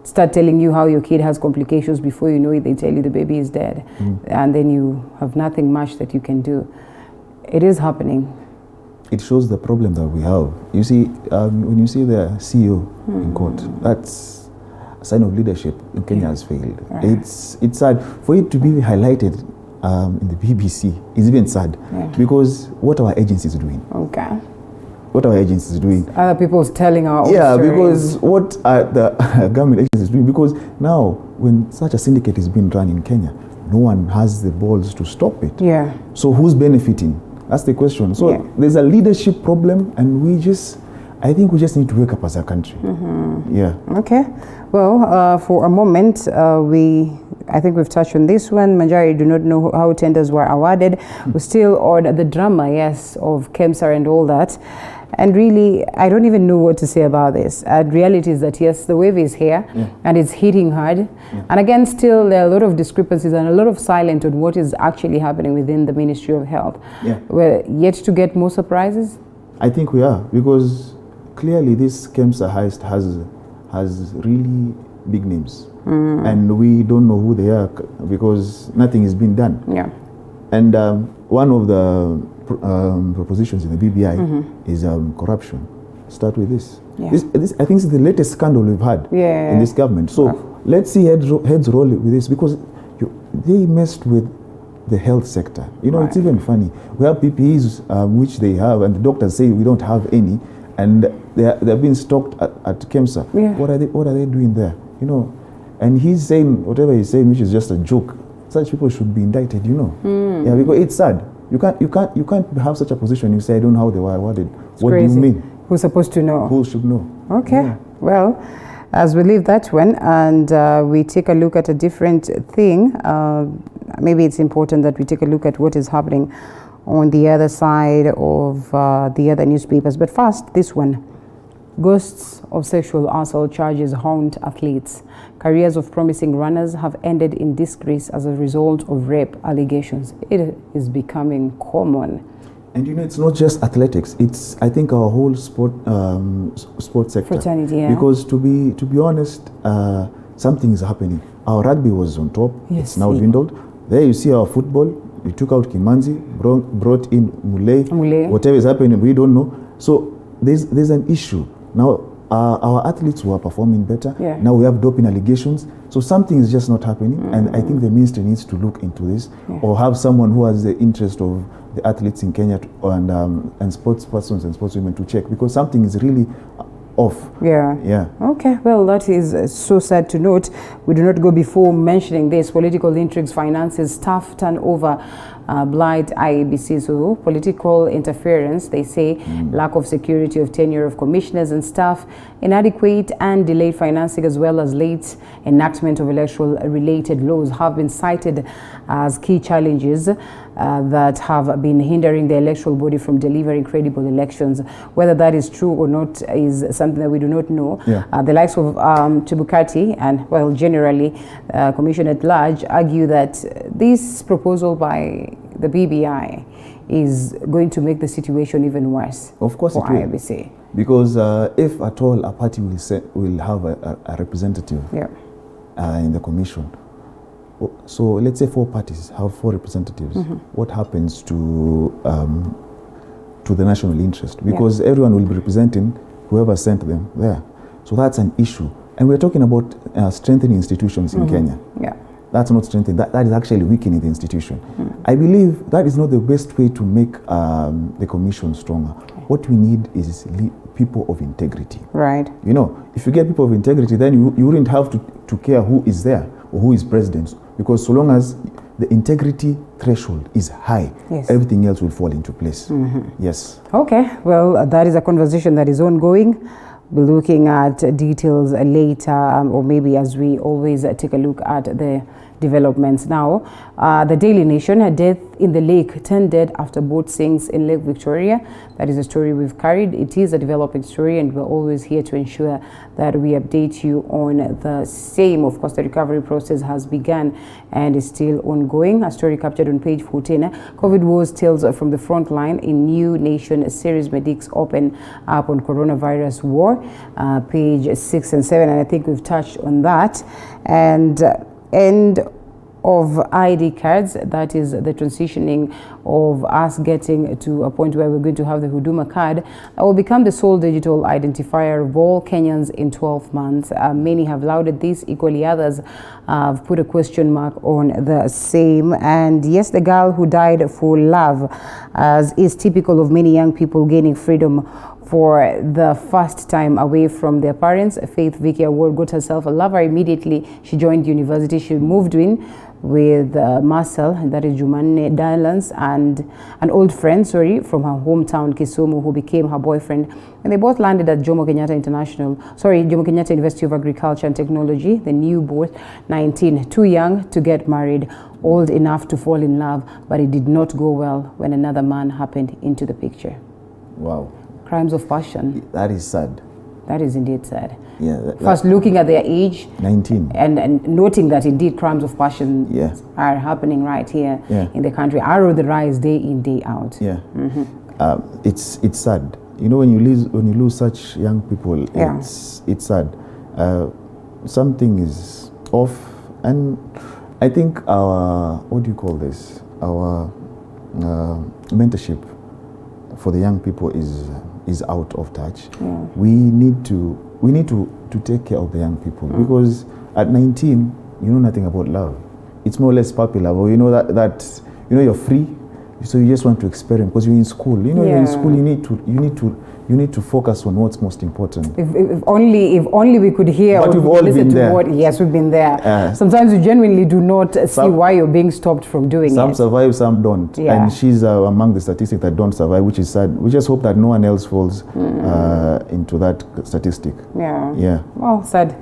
start telling you how your kid has complications. Before you know it, they tell you the baby is dead, and then you have nothing much that you can do. It is happening. It shows the problem that we have. You see, when you see the CEO in court, that's a sign of leadership in Kenya has failed. It's sad for it to be highlighted in the BBC. It's even sad because what our agencies are doing. What our agencies are doing. Other people's telling our own stories. Because what are the government agencies doing? Because now, when such a syndicate is being run in Kenya, no one has the balls to stop it. So who's benefiting? That's the question. So there's a leadership problem, and I think we just need to wake up as a country. Okay. Well, for a moment, I think we've touched on this one. Majority do not know how tenders were awarded. We still order the drama, of KEMSA and all that. And really, I don't even know what to say about this. Reality is that, yes, the wave is here and it's hitting hard. And again, still, there are a lot of discrepancies and a lot of silence on what is actually happening within the Ministry of Health. We're yet to get more surprises? I think we are, because clearly this KEMSA heist has really big names, and we don't know who they are because nothing is being done. Yeah. And one of the propositions in the BBI is corruption. Start with this. Yeah. This I think is the latest scandal we've had in this government. So let's see heads roll with this, because they messed with the health sector. You know, it's even funny. We have PPEs which they have, and the doctors say we don't have any, and they're being stocked at KEMSA. Yeah. What are they doing there? You know, and he's saying whatever he's saying, which is just a joke. Such people should be indicted. You know, yeah, because it's sad. You can't have such a position. You say I don't know how they were awarded. What do you mean? Who's supposed to know? Who should know? Okay. Yeah. Well, as we leave that one and we take a look at a different thing, maybe it's important that we take a look at what is happening on the other side of the other newspapers. But first, this one. Ghosts of sexual assault charges haunt athletes. Careers of promising runners have ended in disgrace as a result of rape allegations. It is becoming common. And you know, it's not just athletics. It's, I think, our whole sport sector. Fraternity, yeah. Because to be honest, something is happening. Our rugby was on top. Yes, it's now dwindled. There you see our football. We took out Kimanzi, brought in Mule. Whatever is happening, we don't know. So there's an issue. Now, our athletes were performing better. Yeah. Now we have doping allegations. So something is just not happening. And I think the ministry needs to look into this, or have someone who has the interest of the athletes in Kenya and sports persons and sportswomen to check, because something is really off. Yeah. Yeah. Okay. Well, that is so sad to note. We do not go before mentioning this. Political intrigues, finances, staff turnover, blight IEBC. So political interference, they say, lack of security of tenure of commissioners and staff, inadequate and delayed financing, as well as late enactment of electoral related laws have been cited as key challenges that have been hindering the electoral body from delivering credible elections. Whether that is true or not is something that we do not know. Yeah. The likes of Chebukati and, well, generally Commission at large argue that this proposal by the BBI is going to make the situation even worse. Of course, for it will. IEBC. Because if at all a party will have a representative in the commission. So let's say 4 parties have 4 representatives. What happens to the national interest? Because everyone will be representing whoever sent them there. So that's an issue. And we're talking about strengthening institutions in Kenya. Yeah. That's not strengthening. That is actually weakening the institution. I believe that is not the best way to make the commission stronger. What we need is people of integrity. Right. You know, if you get people of integrity, then you wouldn't have to care who is there or who is president. Because so long as the integrity threshold is high, everything else will fall into place. Yes. Okay. Well, that is a conversation that is ongoing. We're looking at details later, or maybe as we always take a look at the developments now. The Daily Nation, a death in the lake, 10 dead after boat sinks in Lake Victoria. That is a story we've carried. It is a developing story, and we're always here to ensure that we update you on the same. Of course, the recovery process has begun and is still ongoing. A story captured on page 14. COVID Wars Tales from the Front Line in New Nation series. Medics open up on coronavirus war. Page 6 and 7, and I think we've touched on that. And end of ID cards, that is the transitioning of us getting to a point where we're going to have the Huduma card that will become the sole digital identifier of all Kenyans in 12 months. Many have lauded this, equally others have put a question mark on the same. And yes, the girl who died for love, as is typical of many young people gaining freedom for the first time away from their parents. Faith Vicky Award got herself a lover immediately. She joined university. She moved in with Marcel, and that is Jumanne Dylan's, and an old friend, from her hometown Kisumu, who became her boyfriend. And they both landed at Jomo Kenyatta University of Agriculture and Technology. The new both 19, too young to get married, old enough to fall in love, but it did not go well when another man happened into the picture. Wow. Crimes of passion. That is sad. That is indeed sad. Yeah. First, looking at their age, 19, and noting that indeed crimes of passion are happening right here in the country, are on the rise day in, day out. Yeah. It's sad. You know, when you lose such young people, it's sad. something is off, and I think our, what do you call this? Our mentorship for the young people is out of touch. Yeah. We need to take care of the young people, because at 19 you know nothing about love. It's more or less puppy love, or you know that you know you're free, so you just want to experiment because you're in school. You know, you're in school. You need to focus on what's most important. If only we could hear. But we've all been there. Yes, we've been there. Sometimes you genuinely do not see why you're being stopped from doing it. Some survive, some don't. Yeah. And she's among the statistics that don't survive, which is sad. We just hope that no one else falls into that statistic. Yeah. Yeah. Well, sad,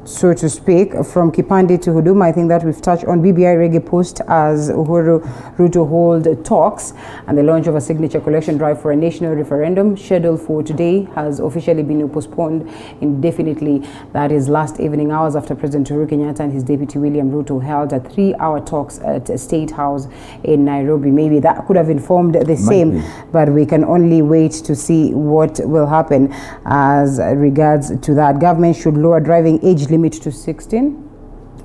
so to speak. From Kipande to Huduma, I think that we've touched on. BBI Reggae Post as Uhuru Ruto hold talks, and the launch of a signature collection drive for a national referendum scheduled for today has officially been postponed indefinitely. That is last evening hours after President Uhuru Kenyatta and his deputy William Ruto held a 3-hour talks at State House in Nairobi. Maybe that could have informed the same, but we can only wait to see what will happen as regards to that. Government should lower driving age limit to 16.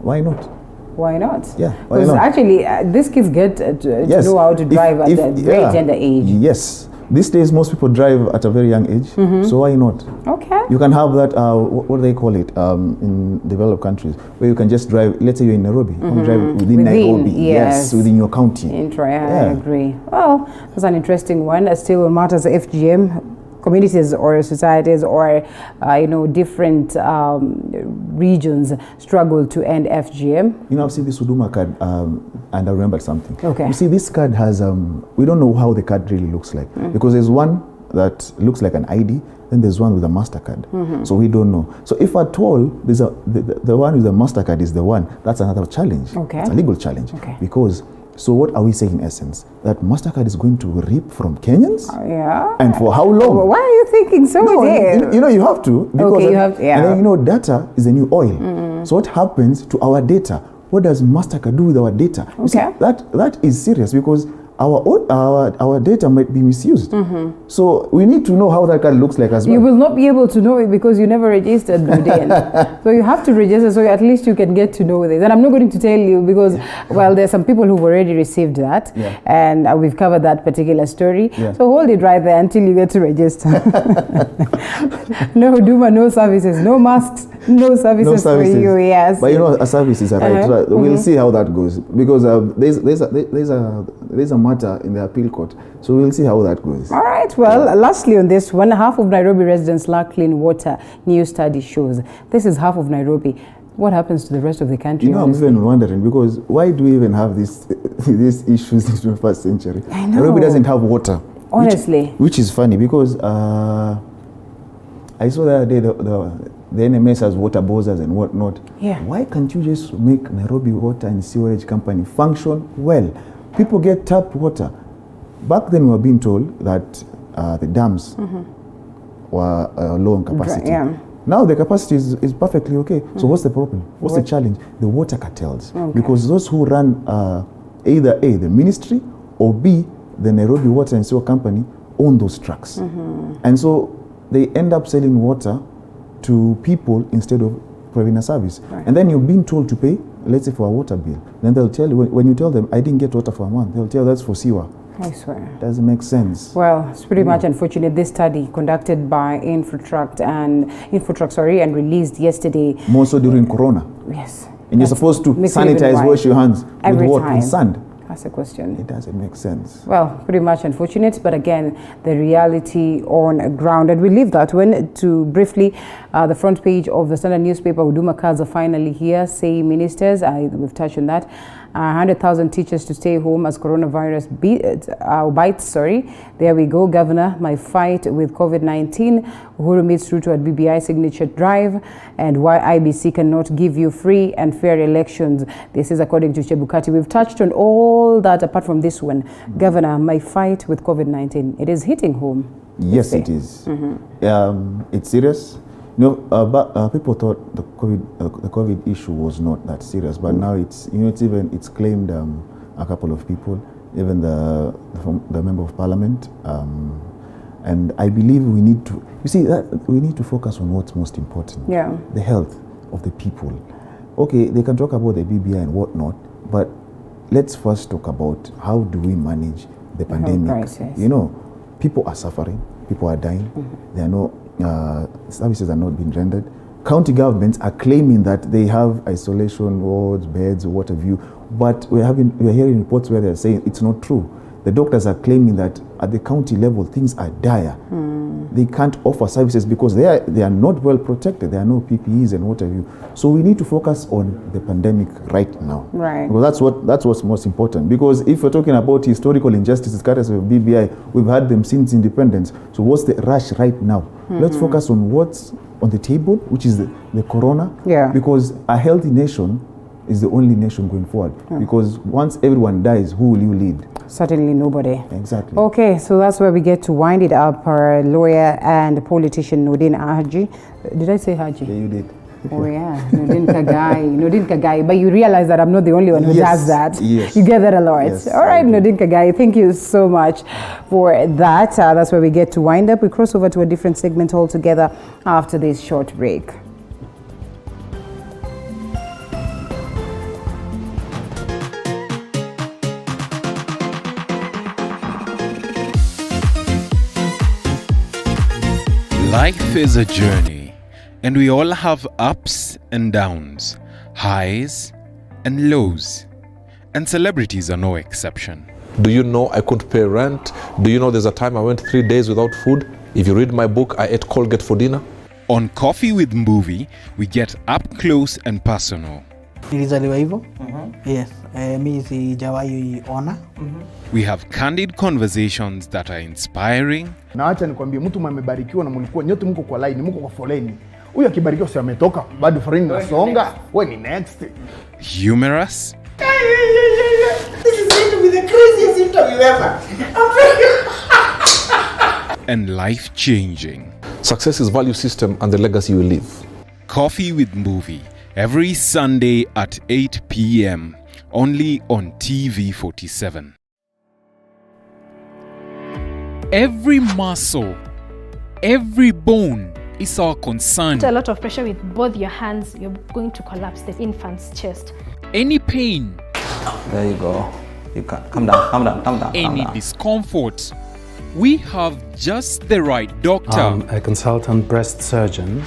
Why not? Why not? Yeah, why because not? actually these kids get to know how to drive at a very tender age. Yes. These days most people drive at a very young age, so why not? Okay. You can have that, what do they call it, in developed countries, where you can just drive, let's say you're in Nairobi, you can drive within Nairobi. Yes, within your county. I agree. Well, that's an interesting one. Still matters FGM. Communities or societies or different regions struggle to end FGM. You know, I've seen this Huduma card and I remembered something. Okay. You see, this card has, we don't know how the card really looks like, because there's one that looks like an ID, then there's one with a MasterCard. So we don't know. So if at all, there's the one with the MasterCard is the one, that's another challenge. Okay. It's a legal challenge. Okay. Because, so what are we saying in essence? That MasterCard is going to reap from Kenyans? Yeah. And for how long? Well, why are you thinking so? No, you have to. Because okay, you have, yeah. And then data is the new oil. So what happens to our data? What does MasterCard do with our data? Okay. You see, that is serious, because our data might be misused. So we need to know how that card looks like as well. You will not be able to know it because you never registered, Bruden. So you have to register so at least you can get to know this. And I'm not going to tell you because, well, there's some people who've already received that. Yeah. And we've covered that particular story. Yeah. So hold it right there until you get to register. No Huduma, no services, no masks, no services for you, yes. But you know, a service is a right. So we'll see how that goes, because there's a matter in the appeal court. So we'll see how that goes. All right. Well, lastly on this one, half of Nairobi residents lack clean water. New study shows. This is half of Nairobi. What happens to the rest of the country? You know, honestly? I'm even wondering, because why do we even have these issues in the 21st century? I know. Nairobi doesn't have water. Honestly. Which is funny, because I saw the other day the NMS has water bowsers and whatnot. Yeah. Why can't you just make Nairobi Water and Sewerage Company function well? People get tap water. Back then we were being told that the dams were low in capacity. Now the capacity is perfectly okay. So what's the problem? What's the challenge? The water cartels. Because those who run either A, the ministry, or B, the Nairobi Water and Sewer Company, own those trucks. And so they end up selling water to people instead of providing a service. And then you're being told to pay, let's say for a water bill. Then they'll tell you, when you tell them, I didn't get water for a month, they'll tell you that's for sewer. I swear. Doesn't make sense. Well, it's pretty much unfortunate. This study conducted by Infotruck and released yesterday. More so during Corona. Yes. And you're supposed to sanitize, wash your hands every with what? time. With sand. That's a question. It doesn't make sense. Well, pretty much unfortunate, but again, the reality on ground. And we leave that one to briefly, the front page of the Standard newspaper, Huduma cards are finally here, say ministers. We've touched on that. 100,000 teachers to stay home as coronavirus bites. There we go. Governor, my fight with COVID-19. Uhuru meets Ruto at BBI signature drive, and why IBC cannot give you free and fair elections. This is according to Chebukati. We've touched on all that apart from this one. Governor, my fight with COVID-19. It is hitting home. Yes, it is. It's serious. But people thought the COVID issue was not that serious, but now it's claimed a couple of people, even the member of parliament, and I believe we need to focus on what's most important. Yeah. The health. of the people. Okay, they can talk about the BBI and whatnot, but let's first talk about how do we manage the pandemic. Crisis. You know, people are suffering, people are dying, there are no services are not being rendered. County governments are claiming that they have isolation wards, beds, or what have you, but we're hearing reports where they're saying it's not true. The doctors are claiming that at the county level, things are dire. They can't offer services because they are not well protected. There are no PPEs and what have you. So we need to focus on the pandemic right now. Right. Because that's what's most important. Because if we're talking about historical injustices, cases of BBI, we've had them since independence. So what's the rush right now? Let's focus on what's on the table, which is the corona. Yeah. Because a healthy nation is the only nation going forward. Because once everyone dies, who will you lead? Certainly nobody. Exactly. Okay, so that's where we get to wind it up. Our lawyer and politician Nordin Haji. Did I say Haji? Yeah, you did. Oh yeah, Nordin Kagai. But you realize that I'm not the only one who does that. Yes. You get that a lot. Yes, all right, Nordin Kagai, thank you so much for that. That's where we get to wind up. We cross over to a different segment altogether after this short break. Life is a journey, and we all have ups and downs, highs and lows, and celebrities are no exception. Do you know I couldn't pay rent? Do you know there's a time I went 3 days without food? If you read my book, I ate Colgate for dinner. On Coffee with Mbuvi, we get up close and personal. Nilizaliwa hivyo. Yes. Mi sijawahi ona. We have candid conversations that are inspiring. Na acha nikwambie, mtu mmebarikiwa na mlikuwa nyote mko kwa line, mko kwa foleni. Huyu akibarikiwa si ametoka, bado foleni inasonga. Wewe ni next. Humorous. This is going to be the craziest interview ever. And life-changing. Success is value system and the legacy you leave. Coffee with Mbuvi, every Sunday at 8 p.m. only on TV47. Every muscle, every bone is our concern. A lot of pressure with both your hands, you're going to collapse the infant's chest. Any pain, There you go. You can calm down. any discomfort, we have just the right doctor. A consultant breast surgeon.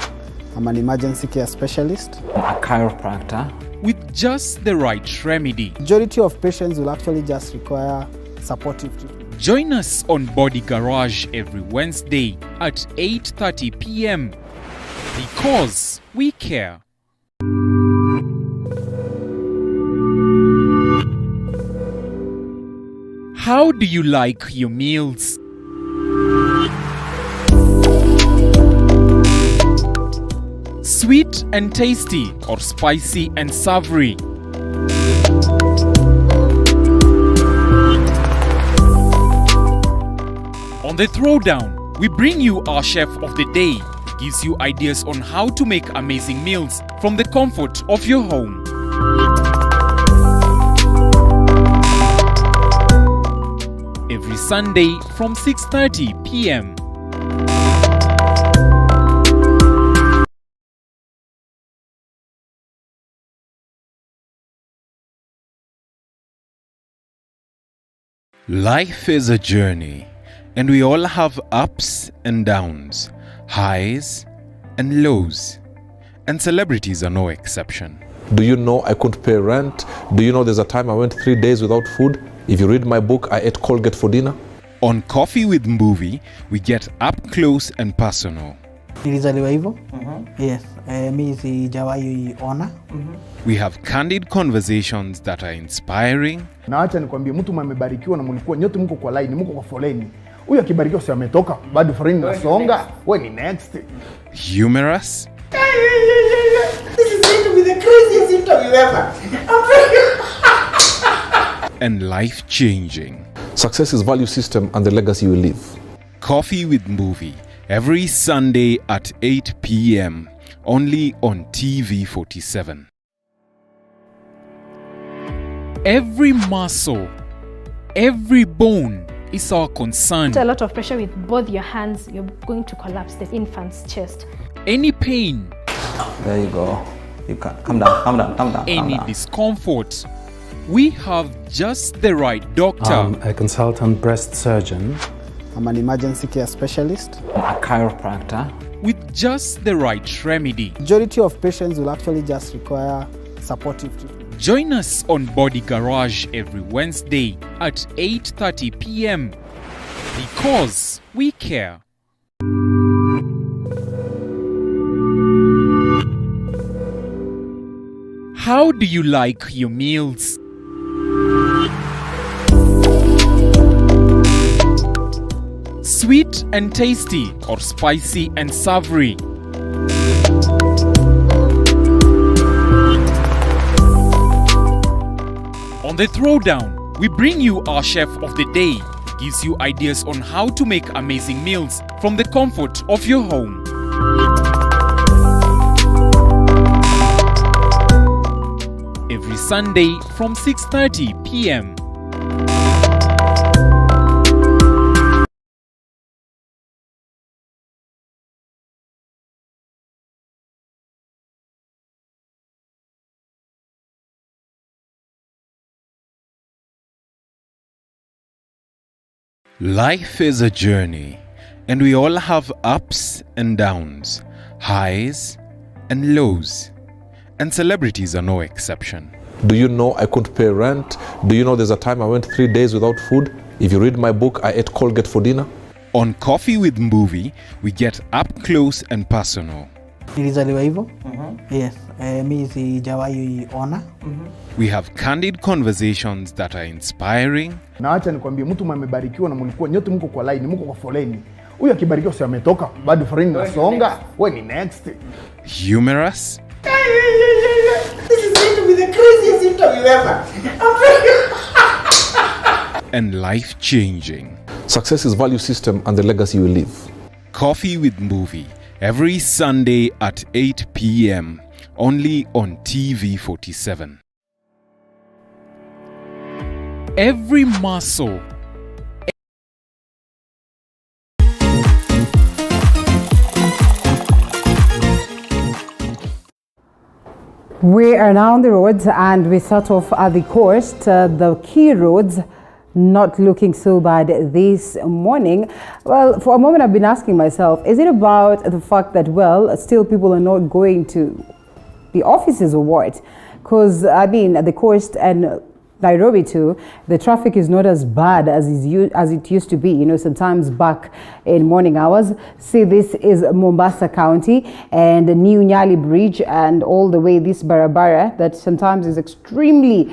I'm an emergency care specialist. A chiropractor. With just the right remedy. Majority of patients will actually just require supportive treatment. Join us on Body Garage every Wednesday at 8:30 p.m. because we care. How do you like your meals? Sweet and tasty or spicy and savory? On the Throwdown, we bring you our chef of the day. Gives you ideas on how to make amazing meals from the comfort of your home. Every Sunday from 6:30 p.m. Life is a journey, and we all have ups and downs, highs and lows, and celebrities are no exception. Do you know I couldn't pay rent? Do you know there's a time I went 3 days without food? If you read my book, I ate Colgate for dinner. On Coffee with Mbuvi, we get up close and personal. Nilizaliwa hivyo. Yes. Mi sijawahi ona. We have candid conversations that are inspiring. Na acha nikwambie, mtu mmebarikiwa na mlikuwa nyote mko kwa line, mko kwa foleni. Huyu akibarikiwa si ametoka, bado foleni inasonga. Wewe ni next. Humorous. This is going to be the craziest interview ever. And life-changing. Success is value system and the legacy you leave. Coffee with Mbuvi, every Sunday at 8 p.m. only on TV47. Every muscle, every bone is our concern. A lot of pressure with both your hands, you're going to collapse the infant's chest. Any pain, There you go. You can't. Calm down, calm down, calm down. Any discomfort, we have just the right doctor. I'm a consultant breast surgeon. I'm an emergency care specialist. A chiropractor. With just the right remedy. Majority of patients will actually just require supportive treatment. Join us on Body Garage every Wednesday at 8:30 p.m. because we care. How do you like your meals? Sweet and tasty or spicy and savory? On the Throwdown, we bring you our chef of the day. Gives you ideas on how to make amazing meals from the comfort of your home. Every Sunday from 6:30 p.m. Life is a journey, and we all have ups and downs, highs and lows, and celebrities are no exception. Do you know I couldn't pay rent? Do you know there's a time I went 3 days without food? If you read my book, I ate Colgate for dinner. On Coffee with Movie, we get up close and personal. Nilizaliwa hivyo. Yes. Mi sijawahi ona. We have candid conversations that are inspiring. Na acha nikwambie, mtu amebarikiwa na mlikuwa nyote mko kwa line, mko kwa foleni. Huyu akibarikiwa si ametoka, bado foleni nasonga. Wewe ni next. Humorous. This is going to be the craziest interview ever. And life-changing. Success is value system and the legacy you leave. Coffee with Movie, every Sunday at 8 p.m. only on TV47. Every muscle, We are now on the roads, and we start off at the coast. The key roads not looking so bad this morning. Well, for a moment I've been asking myself, is it about the fact that, well, still people are not going to the offices or what? Because, I mean, at the coast and Nairobi too, the traffic is not as bad as it used to be, you know, sometimes back in morning hours. See, this is Mombasa County and the new Nyali Bridge and all the way this Barabara that sometimes is extremely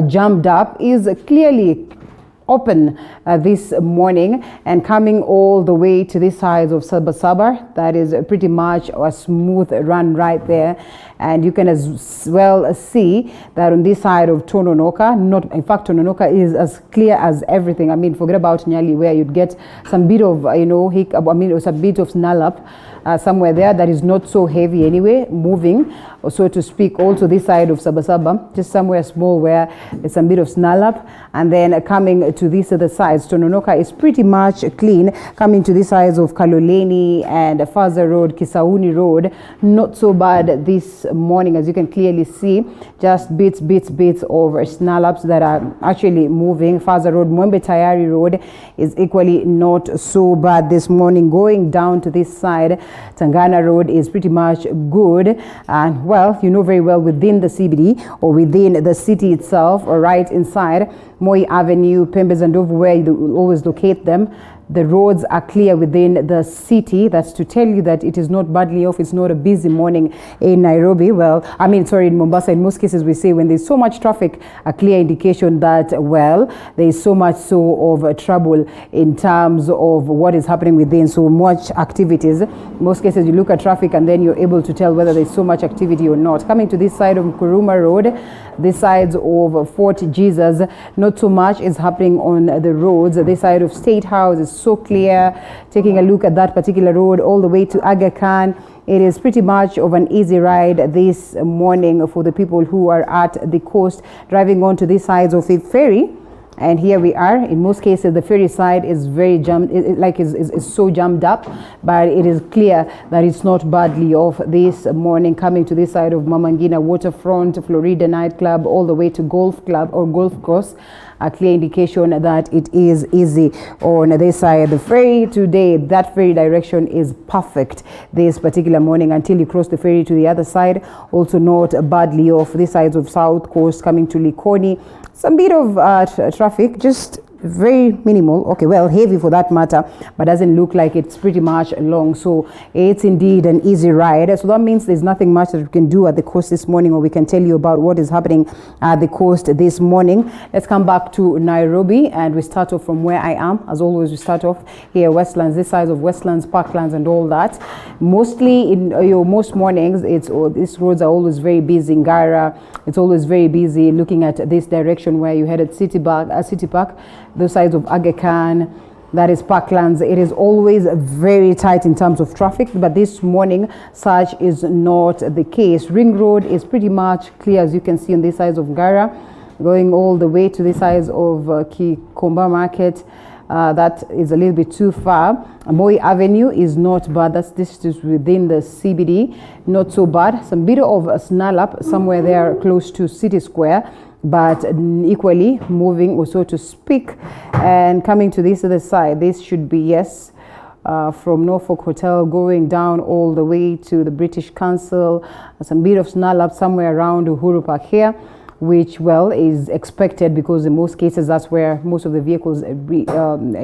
jammed up is clearly open this morning and coming all the way to this side of Sabasaba. That is pretty much a smooth run right there. And you can as well see that on this side of Tononoka, in fact, Tononoka is as clear as everything. I mean, forget about Nyali where you'd get some bit of, some bit of snarl-up somewhere there that is not so heavy anyway, moving, or so to speak. Also this side of Sabasaba, just somewhere small where there's some bit of snarl-up. And then coming to this other side, Tononoka is pretty much clean. Coming to this side of Kaloleni and Faza Road, Kisauni Road, not so bad this morning, as you can clearly see. Just bits of snarl-ups that are actually moving. Faza Road, Mwembe Tayari Road is equally not so bad this morning. Going down to this side, Tangana Road is pretty much good. And well, you know very well, within the CBD or within the city itself or right inside Moi Avenue, Pembes and Ndovu, where you will always locate them, the roads are clear within the city. That's to tell you that it is not badly off. It's not a busy morning in Nairobi. Well, I mean, sorry, in Mombasa. In most cases, we say when there's so much traffic, a clear indication that, well, there is so much so of trouble in terms of what is happening within, so much activities. In most cases, you look at traffic and then you're able to tell whether there's so much activity or not. Coming to this side of Nkuruma Road, this side of Fort Jesus, not so much is happening on the roads. This side of State House is so clear. Taking a look at that particular road all the way to Aga Khan, it is pretty much of an easy ride this morning for the people who are at the coast driving on to this side of the ferry. And here we are. In most cases, the ferry side is very jammed, is so jammed up, but it is clear that it's not badly off this morning. Coming to this side of Mama Ngina waterfront, Florida nightclub, all the way to golf club or golf course, a clear indication that it is easy on this side. The ferry today, that ferry direction is perfect this particular morning until you cross the ferry to the other side. Also not badly off this side of South Coast coming to Likoni. Some bit of traffic, just very minimal, okay, well, heavy for that matter, but doesn't look like it's pretty much long. So it's indeed an easy ride. So that means there's nothing much that we can do at the coast this morning, or we can tell you about what is happening at the coast this morning. Let's come back to Nairobi, and we start off from where I am. As always, we start off here, Westlands, this side of Westlands, Parklands and all that. Mostly in most mornings, these roads are always very busy. Ngara, it's always very busy. Looking at this direction where you headed City Park, those sides of Aga Khan, that is Parklands, it is always very tight in terms of traffic, but this morning such is not the case. Ring Road is pretty much clear, as you can see on this side of Ngara, going all the way to the sides of Kikomba Market. That is a little bit too far. Moi Avenue is not bad. This is within the CBD, not so bad. Some bit of a snarl up somewhere there close to City Square, but equally moving, or so to speak. And coming to this other side, this should be, yes, from Norfolk Hotel going down all the way to the British Council. Some bit of snarl up somewhere around Uhuru Park here, which, well, is expected because in most cases that's where most of the vehicles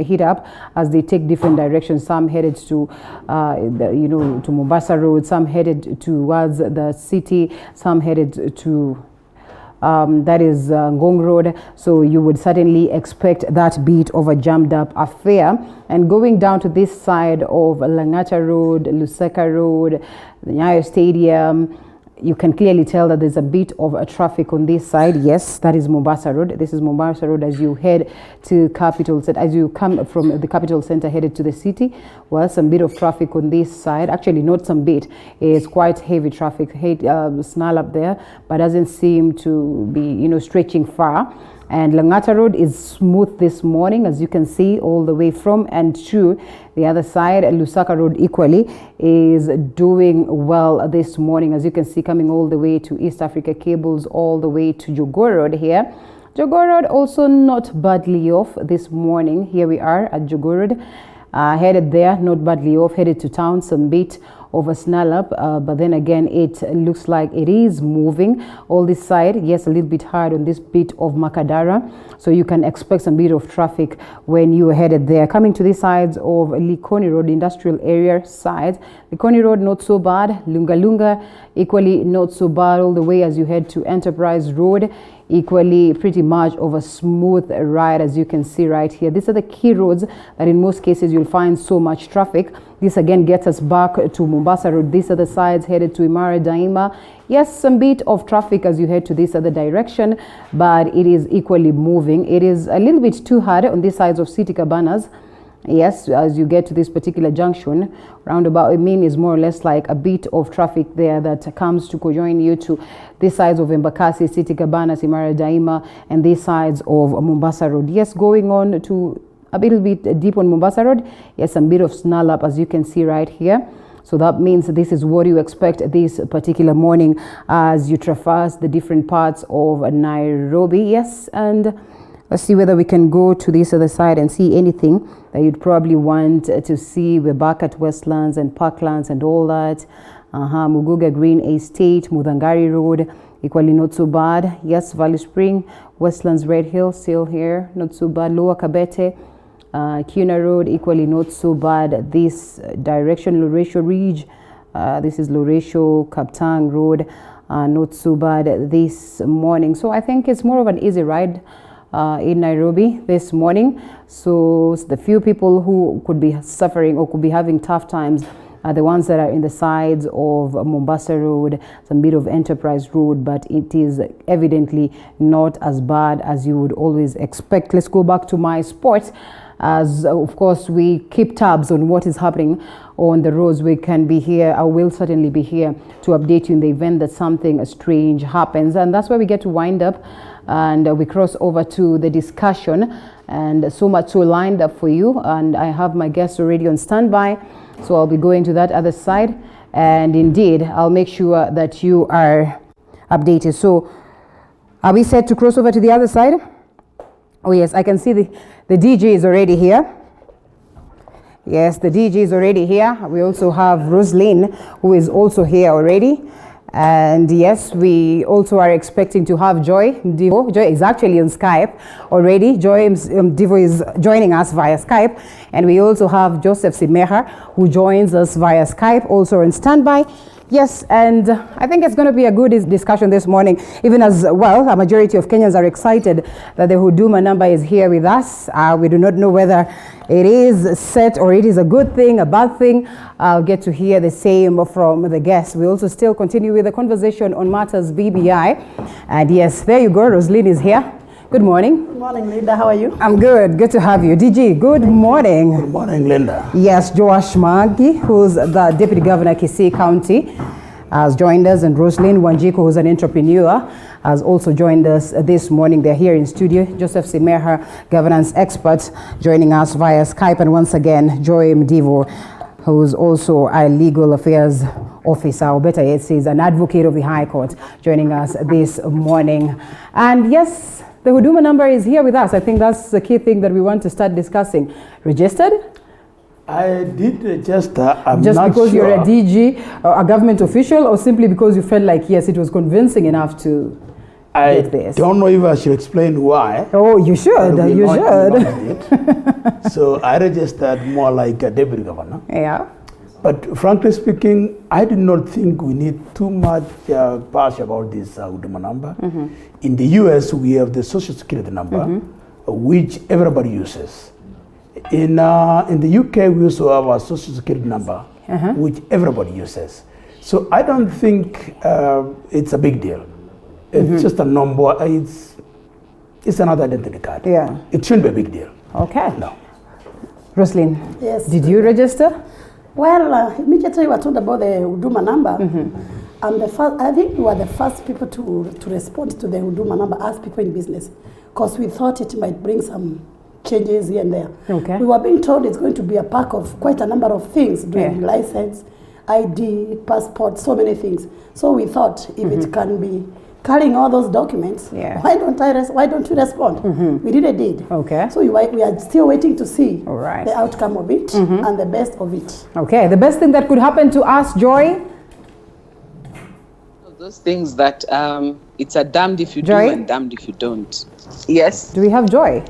heat up as they take different directions. Some headed to to Mombasa Road, some headed towards the city, some headed to that is Ngong Road. So you would certainly expect that bit of a jammed up affair. And going down to this side of Langata Road, Lusaka Road, the Nyayo Stadium, you can clearly tell that there's a bit of a traffic on this side. Yes, that is Mombasa Road. This is Mombasa Road as you head to Capital Center, as you come from the Capital Center headed to the city. Well, some bit of traffic on this side. Actually, not some bit. It's quite heavy traffic. Snarl up there, but doesn't seem to be, stretching far. And Langata Road is smooth this morning, as you can see, all the way from and to the other side. Lusaka Road equally is doing well this morning, as you can see, coming all the way to East Africa Cables, all the way to Jogoo Road here. Jogoo Road also not badly off this morning. Here we are at Jogoo Road. Headed there, not badly off, headed to town, some bit of a snarl up, but then again it looks like it is moving all this side. Yes, a little bit hard on this bit of Makadara, so you can expect some bit of traffic when you are headed there. Coming to the sides of Likoni Road, industrial area side, Likoni Road not so bad. Lunga Lunga equally not so bad, all the way as you head to Enterprise Road. Equally pretty much of a smooth ride, as you can see right here. These are the key roads that in most cases you'll find so much traffic. This again gets us back to Mombasa Road. These are the sides headed to Imara Daima. Yes, some bit of traffic as you head to this other direction, but it is equally moving. It is a little bit too hard on these sides of City Cabanas. Yes, as you get to this particular junction, roundabout, is more or less like a bit of traffic there that comes to join you to these sides of Embakasi, City Cabanas, Imara Daima, and these sides of Mombasa Road. Yes, going on to a little bit deep on Mombasa Road. Yes, some bit of snarl up, as you can see right here. So that means this is what you expect this particular morning as you traverse the different parts of Nairobi. Yes, and let's see whether we can go to this other side and see anything that you'd probably want to see. We're back at Westlands and Parklands and all that. Muguga Green Estate, Mudangari Road, equally not so bad. Yes, Valley Spring, Westlands Red Hill, still here, not so bad. Lower Kabete, Kuna Road, equally not so bad. This direction, Loresho Ridge, this is Loresho Kaptang Road, not so bad this morning. So I think it's more of an easy ride in Nairobi this morning. So the few people who could be suffering or could be having tough times are the ones that are in the sides of Mombasa Road, some bit of Enterprise Road, but it is evidently not as bad as you would always expect. Let's go back to my sports, as of course we keep tabs on what is happening on the roads. We can be here, I will certainly be here to update you in the event that something strange happens, and that's where we get to wind up and we cross over to the discussion, and so much so lined up for you, and I have my guests already on standby, so I'll be going to that other side, and indeed I'll make sure that you are updated. So are we set to cross over to the other side? Oh yes, I can see the DJ is already here. Yes, the DJ is already here. We also have Roslyn, who is also here already. And yes, we also are expecting to have Joy Divo. Joy is actually on Skype already. Joy Divo is joining us via Skype. And we also have Joseph Simeha, who joins us via Skype, also on standby. Yes, and I think it's going to be a good discussion this morning, even as well. A majority of Kenyans are excited that the Huduma number is here with us. We do not know whether it is set or it is a good thing, a bad thing. I'll get to hear the same from the guests. We also still continue with the conversation on matters BBI. And yes, there you go. Roslyn is here. Good morning. Good morning, Linda. How are you? I'm good. Good to have you. DG, good morning. Good morning, Linda. Yes, Joash Magi, who's the Deputy Governor, Kisii County, has joined us, and Roslyn Wanjiku, who's an entrepreneur, has also joined us this morning. They're here in studio. Joseph Simeha, governance expert, joining us via Skype, and once again, Joy Mdivo, who's also a legal affairs officer, or better yet, is an advocate of the High Court, joining us this morning. And yes, the Huduma number is here with us. I think that's the key thing that we want to start discussing. Registered? I did register. I'm just not because sure. You're a DG, a government official, or simply because you felt like, yes, it was convincing enough to get this? I don't know if I should explain why. Oh, you should. You should. So I registered more like a deputy governor. Yeah. But frankly speaking, I did not think we need too much fuss about this Huduma number. In the US, we have the Social Security number, which everybody uses. In the UK, we also have a Social Security number, which everybody uses. So I don't think it's a big deal. It's just a number. It's another identity card. Yeah. It shouldn't be a big deal. Okay. No. Roslyn. Yes. Did you register? Well, immediately we were told about the Huduma number. I'm the first. I think we were the first people to respond to the Huduma number as people in business, because we thought it might bring some changes here and there. Okay. We were being told it's going to be a pack of quite a number of things, doing license, ID, passport, so many things. So we thought if it can be carrying all those documents, why don't you respond? We really did. Okay. So we are still waiting to see the outcome of it and the best of it. Okay. The best thing that could happen to us, Joy? Those things that it's a damned if you Joy? do and damned if you don't. Yes. Do we have Joy?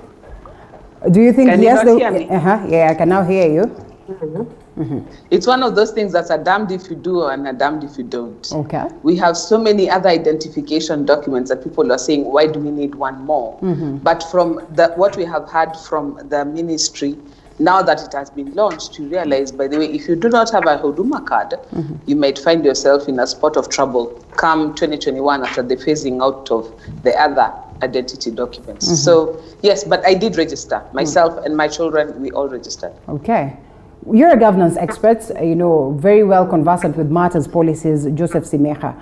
Do you think Can you not hear me? Yeah, I can now hear you. It's one of those things that's a damned if you do and a damned if you don't. Okay. We have so many other identification documents that people are saying, why do we need one more? But from what we have heard from the ministry, now that it has been launched, you realize, by the way, if you do not have a Huduma card, you might find yourself in a spot of trouble come 2021 after the phasing out of the other identity documents. So yes, but I did register. Myself and my children, we all registered. Okay. You're a governance expert, very well conversant with matters policies, Joseph Simeha.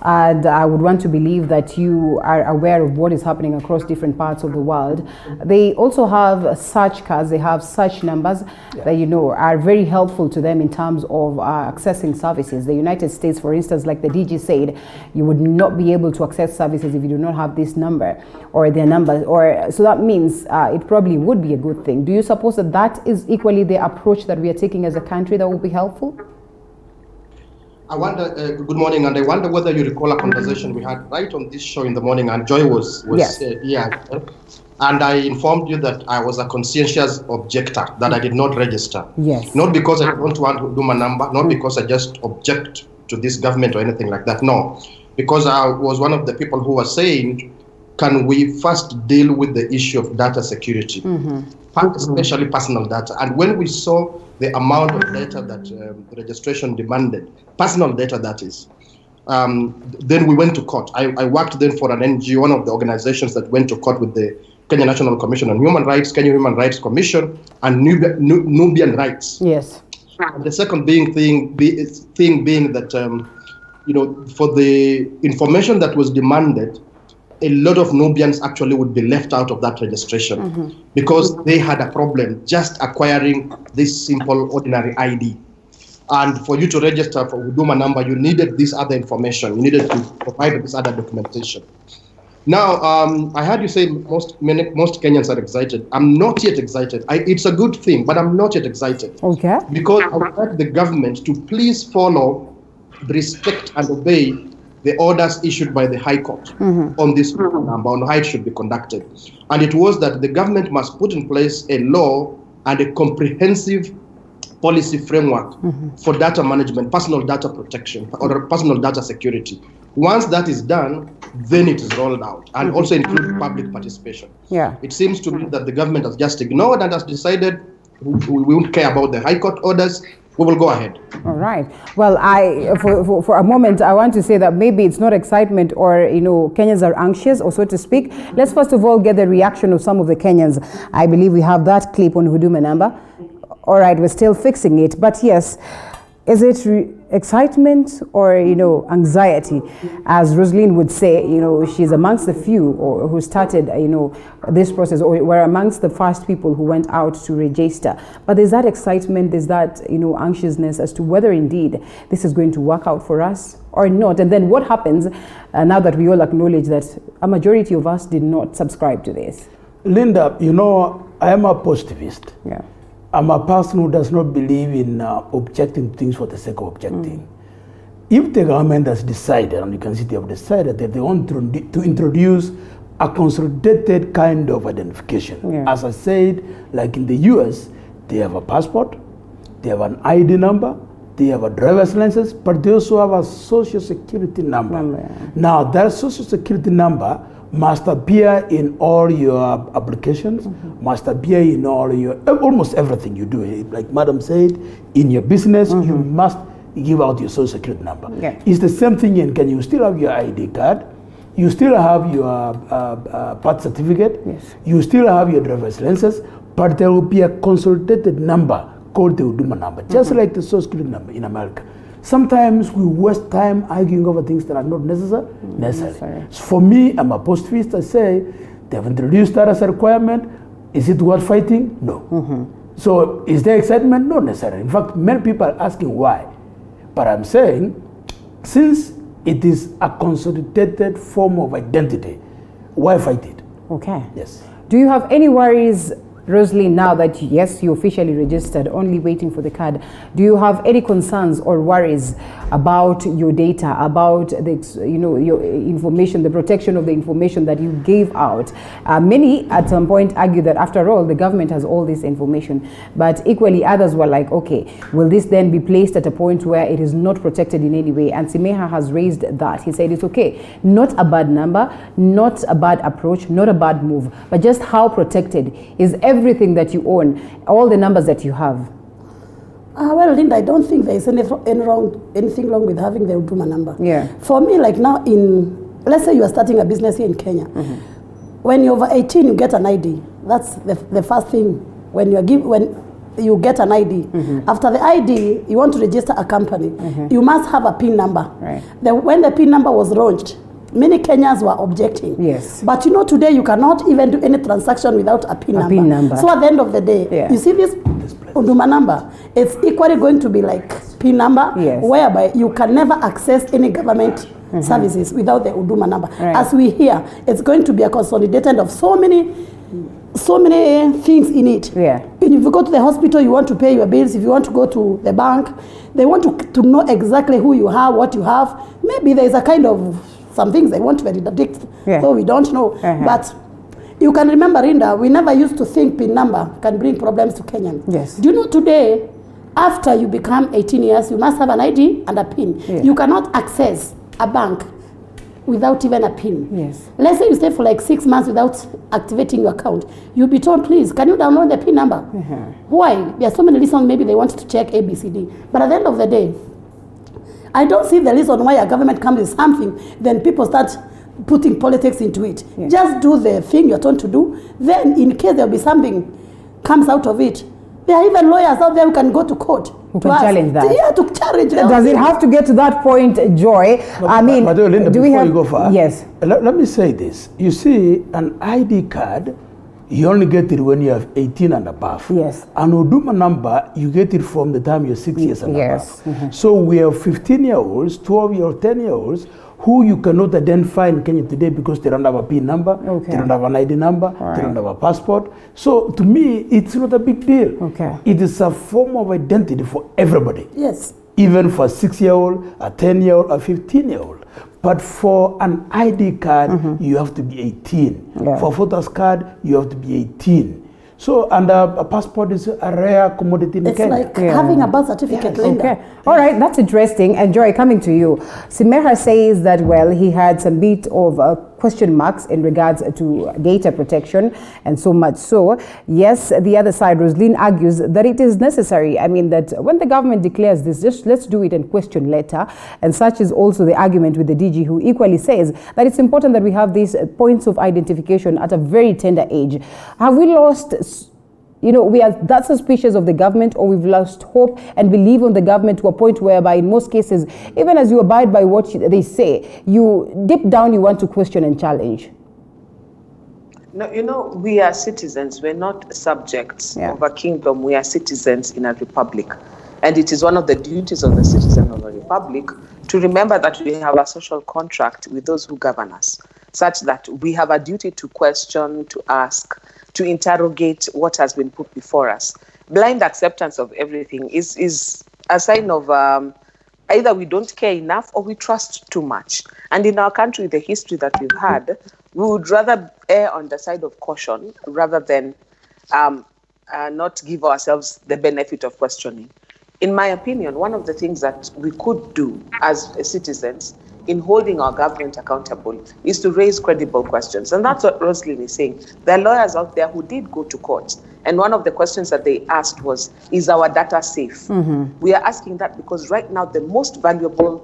And I would want to believe that you are aware of what is happening across different parts of the world. They also have such cards, they have such numbers that are very helpful to them in terms of accessing services. The United States, for instance, like the DG said, you would not be able to access services if you do not have this number or their numbers. So that means it probably would be a good thing. Do you suppose that is equally the approach that we are taking as a country that will be helpful? I wonder, good morning, and I wonder whether you recall a conversation we had right on this show in the morning, and Joy was here, and I informed you that I was a conscientious objector, that I did not register. Yes. Not because I don't want to do my number, not because I just object to this government or anything like that, no. Because I was one of the people who was saying, can we first deal with the issue of data security, especially personal data. And when we saw the amount of data that the registration demanded, personal data that is, then we went to court. I worked then for an NGO, one of the organizations that went to court with the Kenya National Commission on Human Rights, Kenya Human Rights Commission, and Nubian Rights. Yes. The second thing being that, for the information that was demanded, a lot of Nubians actually would be left out of that registration because they had a problem just acquiring this simple ordinary ID. And for you to register for Huduma number, you needed this other information. You needed to provide this other documentation. Now, I heard you say most Kenyans are excited. I'm not yet excited. It's a good thing, but I'm not yet excited. Okay. Because I would like the government to please follow, respect, and obey the orders issued by the High Court on this number, on how it should be conducted. And it was that the government must put in place a law and a comprehensive policy framework for data management, personal data protection, or personal data security. Once that is done, then it is rolled out, and also include public participation. Yeah. It seems to me that the government has just ignored and has decided we won't care about the High Court orders. We will go ahead. All right. Well, for a moment, I want to say that maybe it's not excitement or, Kenyans are anxious, or so to speak. Let's first of all get the reaction of some of the Kenyans. I believe we have that clip on Huduma number. All right, we're still fixing it. But yes, is it excitement or, anxiety? As Rosaline would say, she's amongst the few who started, this process, or were amongst the first people who went out to register. But there's that excitement, there's that, anxiousness as to whether indeed this is going to work out for us or not. And then what happens now that we all acknowledge that a majority of us did not subscribe to this? Linda, I am a positivist. Yeah. I'm a person who does not believe in objecting to things for the sake of objecting. If the government has decided, and you can see they have decided that they want to introduce a consolidated kind of identification. As I said, like in the US, they have a passport, they have an ID number, they have a driver's license, but they also have a social security number. Now, that social security number must appear in all your applications, must appear in all your, almost everything you do. Like Madam said, in your business, you must give out your social security number. It's the same thing in Kenya. You still have your ID card, you still have your birth certificate, you still have your driver's license, but there will be a consolidated number called the Huduma number, just like the social security number in America. Sometimes we waste time arguing over things that are not necessary. So for me, I'm a positivist. I say they have introduced that as a requirement. Is it worth fighting? No. So is there excitement? Not necessarily. In fact, many people are asking why. But I'm saying, since it is a consolidated form of identity, why fight it? Okay. Yes. Do you have any worries, Rosaline, now that yes, you officially registered, only waiting for the card? Do you have any concerns or worries about your data, about the, your information, the protection of the information that you gave out? Many at some point argue that after all, the government has all this information, but equally others were like, okay, will this then be placed at a point where it is not protected in any way? And Simeha has raised that. He said it's okay, not a bad number, not a bad approach, not a bad move, but just how protected is everything that you own, all the numbers that you have? Well, Linda, I don't think there is anything wrong with having the Huduma number. Yeah. For me, like now, let's say you are starting a business here in Kenya. When you're over 18, you get an ID. That's the first thing. When you get an ID. After the ID, you want to register a company. You must have a PIN number. Right. When the PIN number was launched, many Kenyans were objecting. Yes. But today you cannot even do any transaction without a PIN number. PIN number. So at the end of the day, you see this Huduma number, it's equally going to be like PIN number, whereby you can never access any government services without the Huduma number. Right. As we hear, it's going to be a consolidated of so many things in it. Yeah. If you go to the hospital, you want to pay your bills. If you want to go to the bank, they want to know exactly who you have, what you have. Maybe there is a kind of some things they want to interdict, so we don't know. But you can remember, Linda, we never used to think PIN number can bring problems to Kenyans. Yes. Do you know today, after you become 18 years, you must have an ID and a PIN. Yeah. You cannot access a bank without even a PIN. Yes. Let's say you stay for like 6 months without activating your account. You'll be told, please, can you download the PIN number? Why? There are so many reasons. Maybe they want to check ABCD. But at the end of the day, I don't see the reason why a government comes with something, then people start putting politics into it. Just do the thing you're told to do. Then in case there'll be something comes out of it, there are even lawyers out there who can go to court Who can challenge that? Yeah, to challenge. Does it have to get to that point, Joy? I mean, but Linda, do we before have? You go far, yes. Let me say this. You see, an ID card, you only get it when you have 18 and above. Yes. An Huduma number, you get it from the time you're 6 years and yes. above. So we have 15-year-olds, 12-year-olds, 10-year-olds, who you cannot identify in Kenya today because they don't have a PIN number, they don't have an ID number, they don't have a passport. So to me, it's not a big deal. Okay. It is a form of identity for everybody. Yes. Even for a 6-year-old, a 10-year-old, a 15-year-old. But for an ID card, you have to be 18. Yeah. For a voters card, you have to be 18. So, and a passport is a rare commodity in Kenya. It's like having a birth certificate, Linda. Okay. All right, that's interesting. And Joy, coming to you. Simeha says that, well, he had some bit of question marks in regards to data protection and so much so. Yes, the other side, Roslyn argues that it is necessary. I mean, that when the government declares this, just let's do it and question later. And such is also the argument with the DG, who equally says that it's important that we have these points of identification at a very tender age. Have we lost, you know, we are that suspicious of the government, or we've lost hope and believe on the government to a point whereby in most cases, even as you abide by what they say, you deep down you want to question and challenge? No, you know, we are citizens. We're not subjects of a kingdom. We are citizens in a republic. And it is one of the duties of the citizen of a republic to remember that we have a social contract with those who govern us, such that we have a duty to question, to ask, to interrogate what has been put before us. Blind acceptance of everything is a sign of either we don't care enough or we trust too much. And in our country, the history that we've had, we would rather err on the side of caution rather than not give ourselves the benefit of questioning. In my opinion, one of the things that we could do as citizens in holding our government accountable is to raise credible questions. And that's what Roslyn is saying. There are lawyers out there who did go to court. And one of the questions that they asked was, is our data safe? We are asking that because right now, the most valuable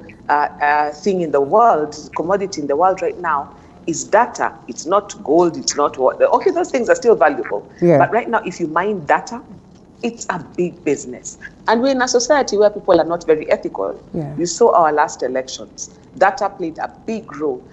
thing in the world, commodity in the world right now, is data. It's not gold, it's not what. Okay, those things are still valuable. Yeah. But right now, if you mine data, it's a big business. And we're in a society where people are not very ethical. Yeah. You saw our last elections. Data played a big role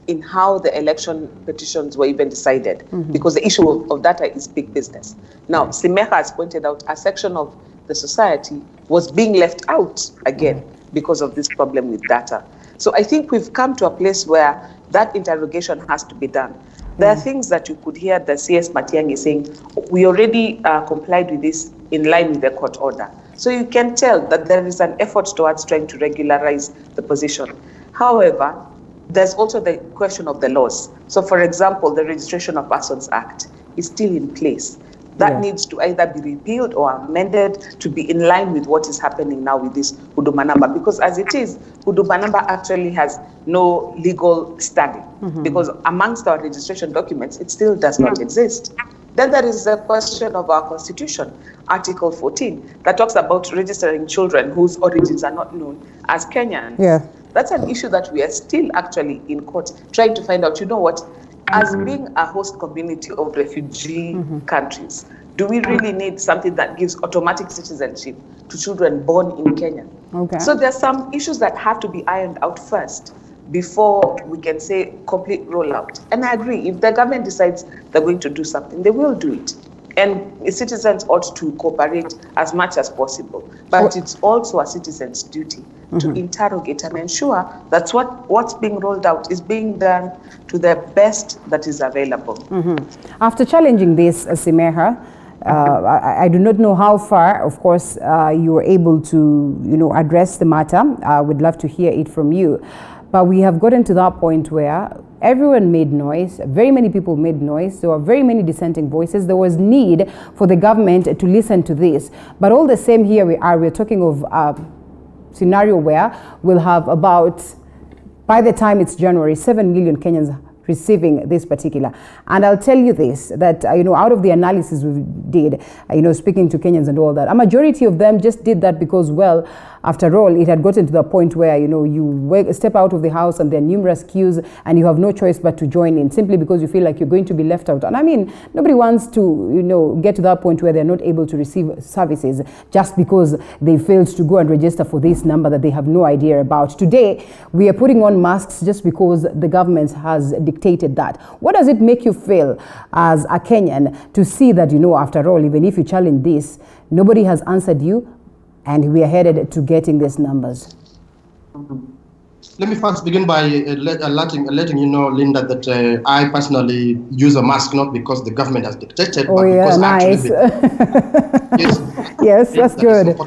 in how the election petitions were even decided, because the issue of data is big business. Now, Simeha has pointed out a section of the society was being left out again because of this problem with data. So I think we've come to a place where that interrogation has to be done. There are things that you could hear the CS Matiang'i saying, we already complied with this in line with the court order. So you can tell that there is an effort towards trying to regularize the position. However, there's also the question of the laws. So for example, the Registration of Persons Act is still in place. That needs to either be repealed or amended to be in line with what is happening now with this Huduma number. Because as it is, Huduma number actually has no legal standing. Because amongst our registration documents, it still does not exist. Then there is the question of our constitution, Article 14, that talks about registering children whose origins are not known as Kenyans. Yeah. That's an issue that we are still actually in court trying to find out, you know what, as being a host community of refugee countries, do we really need something that gives automatic citizenship to children born in Kenya? Okay. So there's some issues that have to be ironed out first before we can say complete rollout. And I agree, if the government decides they're going to do something, they will do it. And citizens ought to cooperate as much as possible. But it's also a citizen's duty to interrogate and ensure that what's being rolled out is being done to the best that is available. After challenging this, Simeha, I do not know how far, of course, you were able to, address the matter. I would love to hear it from you. But we have gotten to that point where everyone made noise, very many people made noise, there were very many dissenting voices, there was need for the government to listen to this. But all the same, here we're talking of a scenario where we'll have about, by the time it's January, 7 million Kenyans receiving this particular. And I'll tell you this, that, out of the analysis we did, speaking to Kenyans and all that, a majority of them just did that because, well, After all, it had gotten to the point where, you know, you step out of the house and there are numerous queues and you have no choice but to join in simply because you feel like you're going to be left out. And I mean, nobody wants to, you know, get to that point where they're not able to receive services just because they failed to go and register for this number that they have no idea about. Today, we are putting on masks just because the government has dictated that. What does it make you feel as a Kenyan to see that, you know, after all, even if you challenge this, nobody has answered you, and we are headed to getting these numbers? Let me first begin by letting you know, Linda, that I personally use a mask not because the government has dictated, but because nice. Yes, that's good.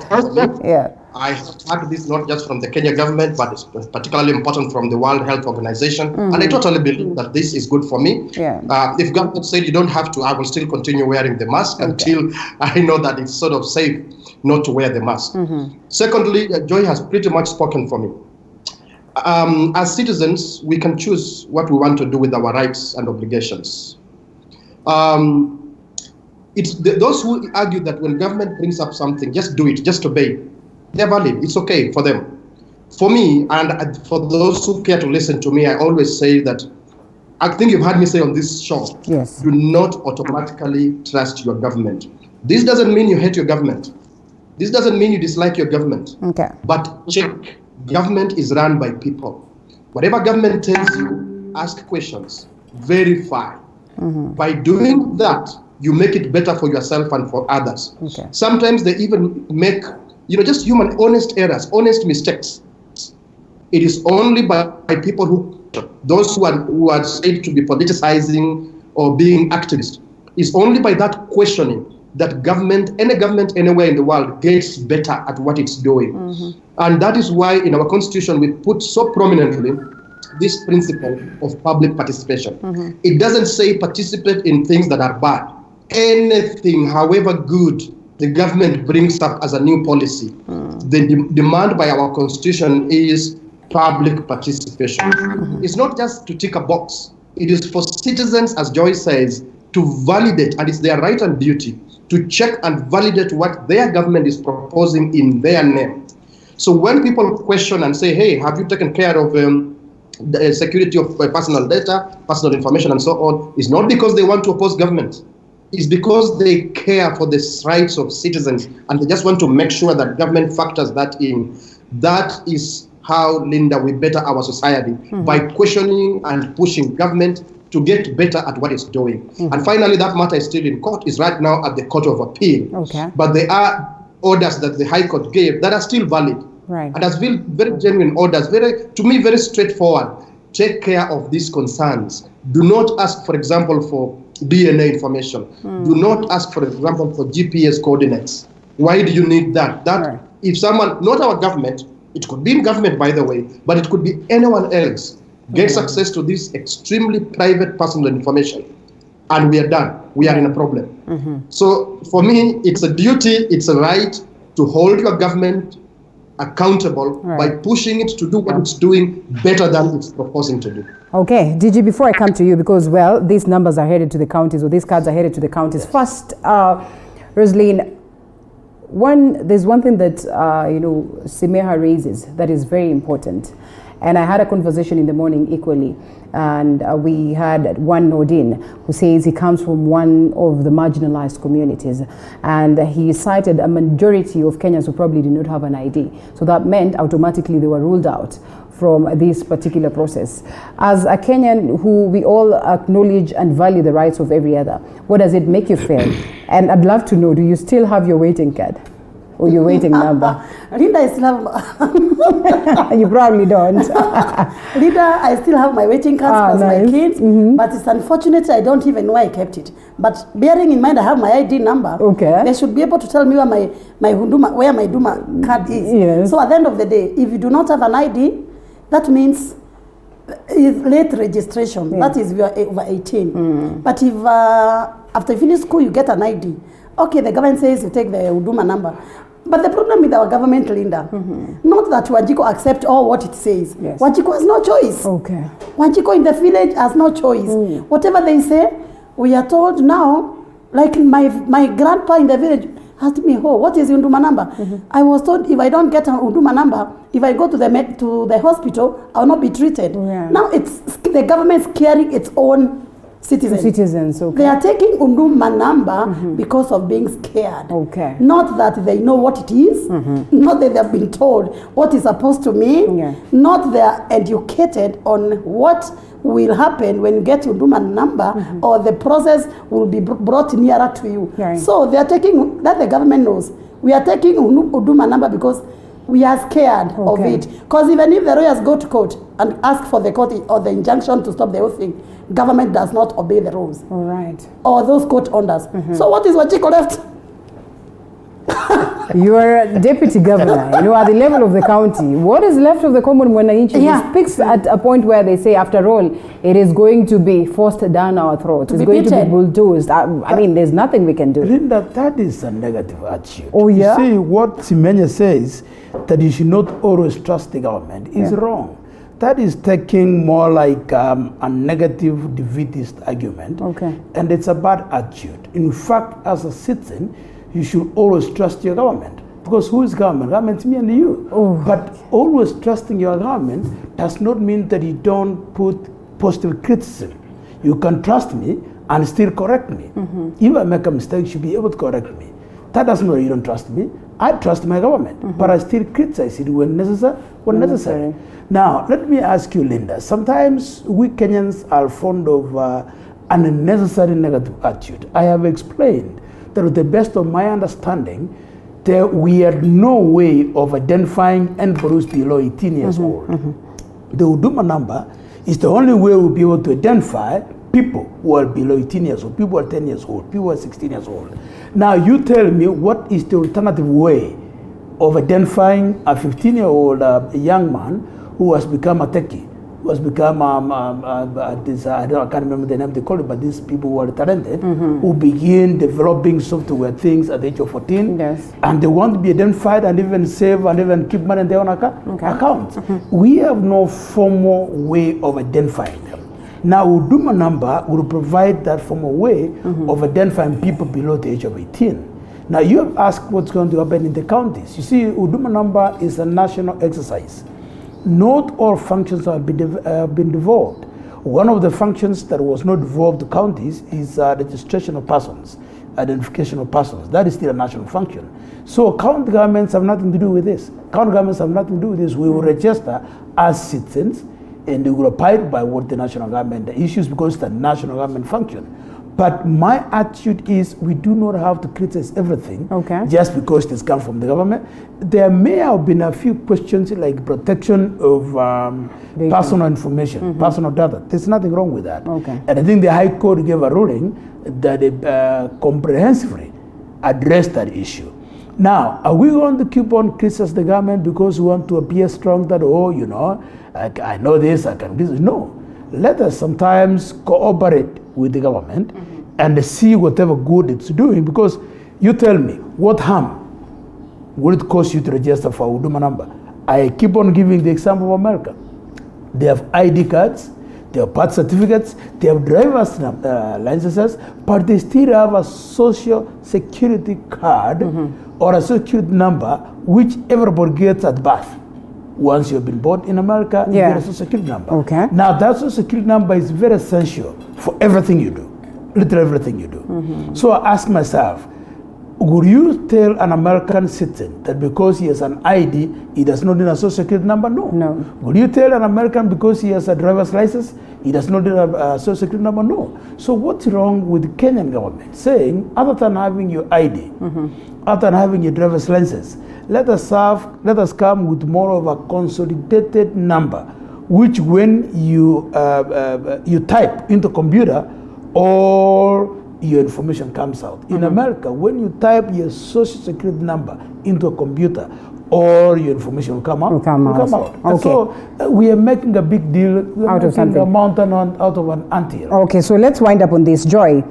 Yeah. I have this not just from the Kenya government, but it's particularly important from the World Health Organization. And I totally believe that this is good for me. Yeah. If government said you don't have to, I will still continue wearing the mask until I know that it's sort of safe not to wear the mask. Secondly, Joy has pretty much spoken for me. As citizens, we can choose what we want to do with our rights and obligations. It's those who argue that when government brings up something, just do it, just obey. They're valid. It's okay for them. For me, and for those who care to listen to me, I always say that, I think you've heard me say on this show, yes, do not automatically trust your government. This doesn't mean you hate your government. This doesn't mean you dislike your government. Okay. But check. Government is run by people. Whatever government tells you, ask questions, verify. By doing that, you make it better for yourself and for others. Okay. Sometimes they even make, you know, just human honest errors, honest mistakes. It is only by people those who are said to be politicizing or being activists, it's only by that questioning that any government anywhere in the world gets better at what it's doing. And that is why in our constitution we put so prominently this principle of public participation. It doesn't say participate in things that are bad. Anything, however good, the government brings up as a new policy, the demand by our constitution is public participation. It's not just to tick a box. It is for citizens, as Joy says, to validate, and it's their right and duty to check and validate what their government is proposing in their name. So when people question and say, hey, have you taken care of the security of personal data, personal information, and so on, it's not because they want to oppose government. It's because they care for the rights of citizens, and they just want to make sure that government factors that in. That is how, Linda, we better our society, by questioning and pushing government to get better at what it's doing. And finally, that matter is still in court, is right now at the Court of Appeal. Okay. But there are orders that the High Court gave that are still valid. Right. And as very genuine orders, to me, very straightforward. Take care of these concerns. Do not ask, for example, for DNA information. Do not ask, for example, for GPS coordinates. Why do you need that? If someone, not our government, it could be in government, by the way, but it could be anyone else, gets access to this extremely private personal information, and we are done. We are in a problem. So for me, it's a duty, it's a right to hold your government accountable by pushing it to do what it's doing better than it's proposing to do. Okay, DG, before I come to you, because, well, these numbers are headed to the counties, or these cards are headed to the counties. First, Rosaline, there's one thing that, Simeha raises that is very important. And I had a conversation in the morning equally, and we had one Nordin who says he comes from one of the marginalized communities, and he cited a majority of Kenyans who probably did not have an ID. So that meant automatically they were ruled out from this particular process. As a Kenyan who we all acknowledge and value the rights of every other, what does it make you feel? And I'd love to know, do you still have your waiting card? Or your waiting number? Linda, I still have. You probably don't. Linda, I still have my waiting cards for my kids, but it's unfortunate I don't even know I kept it. But bearing in mind I have my ID number, they should be able to tell me where my Huduma card is. Yes. So at the end of the day, if you do not have an ID, that means it's late registration. That is, we are over 18. But if after you finish school you get an ID, okay, the government says you take the Huduma number. But the problem with our government, Linda, not that Wanjiko accept all what it says. Yes. Wanjiko has no choice. Okay. Wanjiko in the village has no choice. Whatever they say, we are told now, like my grandpa in the village asked me, oh, what is Huduma number? I was told if I don't get a Huduma number, if I go to the hospital, I will not be treated. Now it's the government is caring its own citizens. Okay. They are taking Huduma number because of being scared. Okay. Not that they know what it is, not that they have been told what is supposed to mean, not they are educated on what will happen when you get Huduma number, or the process will be brought nearer to you. So they are taking, that the government knows, we are taking Huduma number because we are scared of it. Because even if the lawyers go to court and ask for the court or the injunction to stop the whole thing, government does not obey the rules. All right. Or those court orders. So what is Wachiko left? You are deputy governor, you know, at the level of the county. What is left of the common mwananchi? He speaks at a point where they say, after all, it is going to be forced down our throats. It's going to be bulldozed. I mean, there's nothing we can do. Linda, that is a negative attitude. Oh, yeah? You see, what Semenya says, that you should not always trust the government, is wrong. That is taking more like a negative defeatist argument. And it's a bad attitude. In fact, as a citizen, you should always trust your government. Because who is government? Government's me and you. But always trusting your government does not mean that you don't put positive criticism. You can trust me and still correct me. If I make a mistake, you should be able to correct me. That doesn't mean you don't trust me. I trust my government, but I still criticize it when necessary. Now, let me ask you, Linda, sometimes we Kenyans are fond of an unnecessary negative attitude. I have explained that to the best of my understanding, we had no way of identifying anybody who's below 18 years old. The Huduma number is the only way we'll be able to identify people who are below 18 years old, people who are 10 years old, people who are 16 years old. Now you tell me, what is the alternative way of identifying a 15-year-old young man who has become a techie, who has become I can't remember the name they call it, but these people who are talented, who begin developing software things at the age of 14, and they want to be identified and even save and even keep money in their own accounts. We have no formal way of identifying them. Now, Huduma number will provide that formal way of identifying people below the age of 18. Now, you have asked what's going to happen in the counties. You see, Huduma number is a national exercise. Not all functions have been devolved. One of the functions that was not devolved to counties is registration of persons, identification of persons. That is still a national function. So county governments have nothing to do with this. County governments have nothing to do with this. We will register as citizens, and they will abide by what the national government issues because it's a national government function. But my attitude is we do not have to criticize everything just because it comes from the government. There may have been a few questions like protection of personal information, personal data. There's nothing wrong with that. And I think the High Court gave a ruling that comprehensively addressed that issue. Now, are we going to keep on criticizing the government because we want to appear strong that, oh, you know, I know this, I can do this? No. Let us sometimes cooperate with the government and see whatever good it's doing, because you tell me, what harm will it cost you to register for a Huduma number? I keep on giving the example of America. They have ID cards, they have birth certificates, they have driver's licenses, but they still have a social security card or a social security number which everybody gets at birth. Once you've been born in America, you get a social security number. Now that social security number is very essential for everything you do, literally everything you do. So I ask myself, would you tell an American citizen that because he has an ID, he does not need a social security number? No. Would you tell an American because he has a driver's license, he does not need a social security number? No. So what's wrong with the Kenyan government saying, other than having your ID, other than having your driver's license, let us come with more of a consolidated number, which when you type into computer, all your information comes out. In America, when you type your social security number into a computer, all your information will come out. So we are making a big deal out of something, a mountain out of an anthill. Okay, so let's wind up on this. Joy,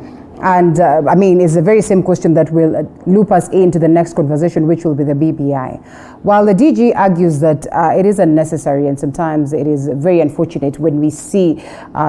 And I mean, it's the very same question that will loop us into the next conversation, which will be the BBI. While the DG argues that it is unnecessary and sometimes it is very unfortunate when we see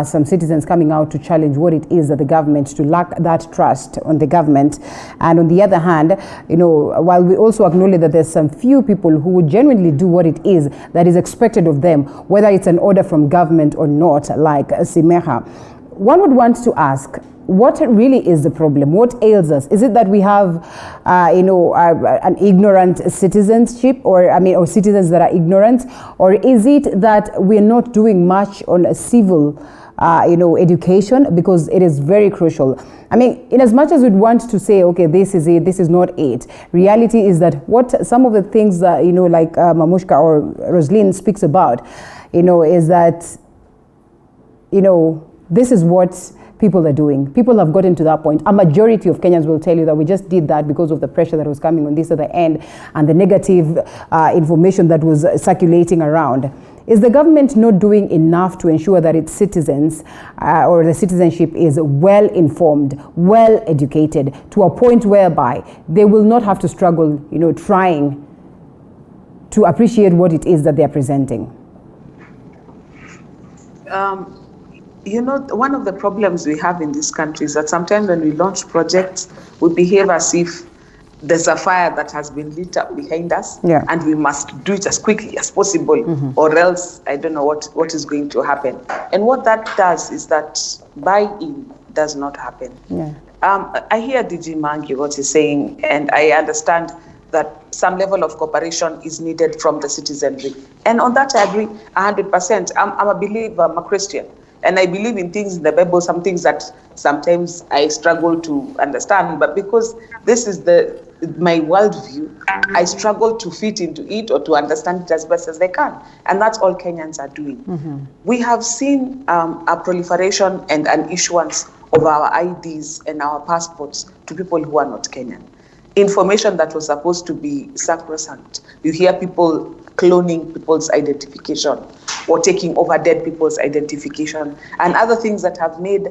some citizens coming out to challenge what it is that the government, to lack that trust on the government. And on the other hand, you know, while we also acknowledge that there's some few people who would genuinely do what it is that is expected of them, whether it's an order from government or not, like Simeha, one would want to ask, what really is the problem? What ails us? Is it that we have, an ignorant citizenship, or citizens that are ignorant, or is it that we're not doing much on a civil, education, because it is very crucial? I mean, in as much as we'd want to say, okay, this is it, this is not it, reality is that what some of the things that, like Mamushka or Roslyn speaks about, is that, this is what people are doing. People have gotten to that point. A majority of Kenyans will tell you that we just did that because of the pressure that was coming on this other end and the negative information that was circulating around. Is the government not doing enough to ensure that its citizens or the citizenship is well informed, well educated, to a point whereby they will not have to struggle, trying to appreciate what it is that they are presenting? One of the problems we have in this country is that sometimes when we launch projects, we behave as if there's a fire that has been lit up behind us, and we must do it as quickly as possible, or else I don't know what is going to happen. And what that does is that buy-in does not happen. I hear DG Mangi what he's saying, and I understand that some level of cooperation is needed from the citizenry. And on that I agree 100%. I'm a believer, I'm a Christian. And I believe in things in the Bible, some things that sometimes I struggle to understand, but because this is my worldview, I struggle to fit into it or to understand it as best as I can. And that's all Kenyans are doing. We have seen a proliferation and an issuance of our IDs and our passports to people who are not Kenyan. Information that was supposed to be sacrosanct. You hear people cloning people's identification or taking over dead people's identification and other things that have made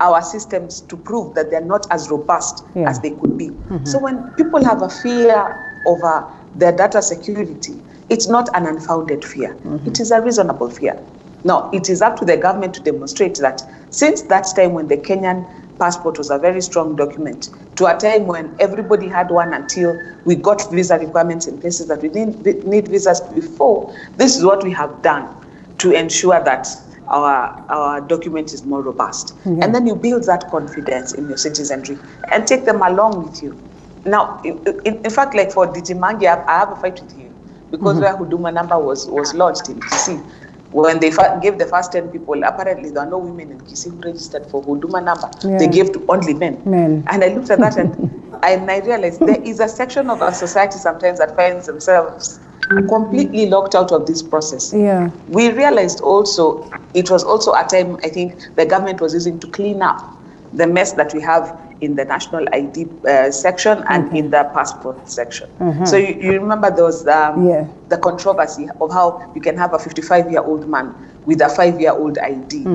our systems to prove that they're not as robust as they could be. So when people have a fear over their data security, it's not an unfounded fear. It is a reasonable fear. Now, it is up to the government to demonstrate that since that time when the Kenyan passport was a very strong document, to a time when everybody had one until we got visa requirements in places that we didn't need visas before, this is what we have done to ensure that our document is more robust. And then you build that confidence in your citizenry and take them along with you. Now, in fact, like for DG Mangi, I have a fight with you because where Huduma number was launched in Kisii, when they gave the first 10 people, apparently there are no women in Kisii who registered for Huduma number. They gave to only men. And I looked at that and I realized there is a section of our society sometimes that finds themselves completely locked out of this process. We realized also, it was also a time I think the government was using to clean up the mess that we have in the national ID section and in the passport section. So you remember there was the controversy of how you can have a 55-year-old man with a 5-year-old ID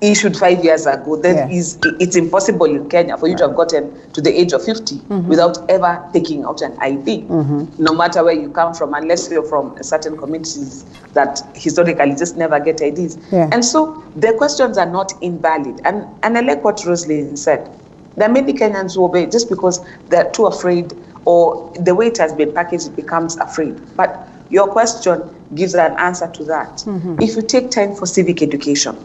issued 5 years ago. It's impossible in Kenya for you to have gotten to the age of 50 without ever taking out an ID, no matter where you come from, unless you're from certain communities that historically just never get IDs. And so the questions are not invalid. And I like what Roslyn said. There are many Kenyans who obey just because they're too afraid, or the way it has been packaged, it becomes afraid. But your question gives an answer to that. If you take time for civic education,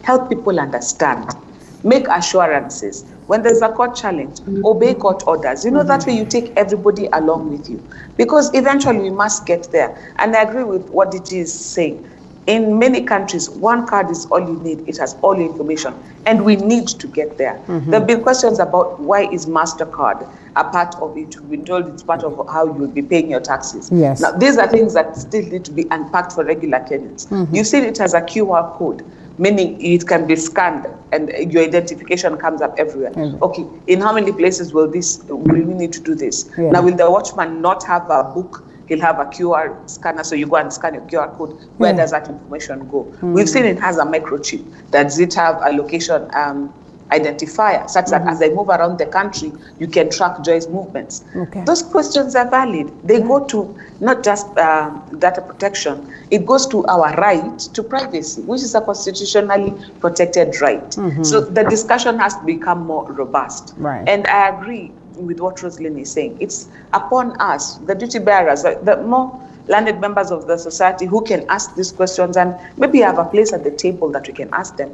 help people understand, make assurances. When there's a court challenge, obey court orders. That way you take everybody along with you. Because eventually we must get there. And I agree with what DG is saying. In many countries, one card is all you need. It has all the information. And we need to get there. There have been questions about why is MasterCard a part of it. We've been told it's part of how you'll be paying your taxes. Now, these are things that still need to be unpacked for regular Kenyans. You've seen it as a QR code, meaning it can be scanned and your identification comes up everywhere. Okay, in how many places will we need to do this? Now, will the watchman not have a book? He'll have a QR scanner, so you go and scan your QR code. Where does that information go? We've seen it has a microchip. Does it have a location identifier, such that as I move around the country, you can track Joy's movements. Okay. Those questions are valid. They go to not just data protection, it goes to our right to privacy, which is a constitutionally protected right. So the discussion has to become more robust. Right. And I agree with what Roslyn is saying. It's upon us, the duty bearers, the more learned members of the society who can ask these questions and maybe have a place at the table that we can ask them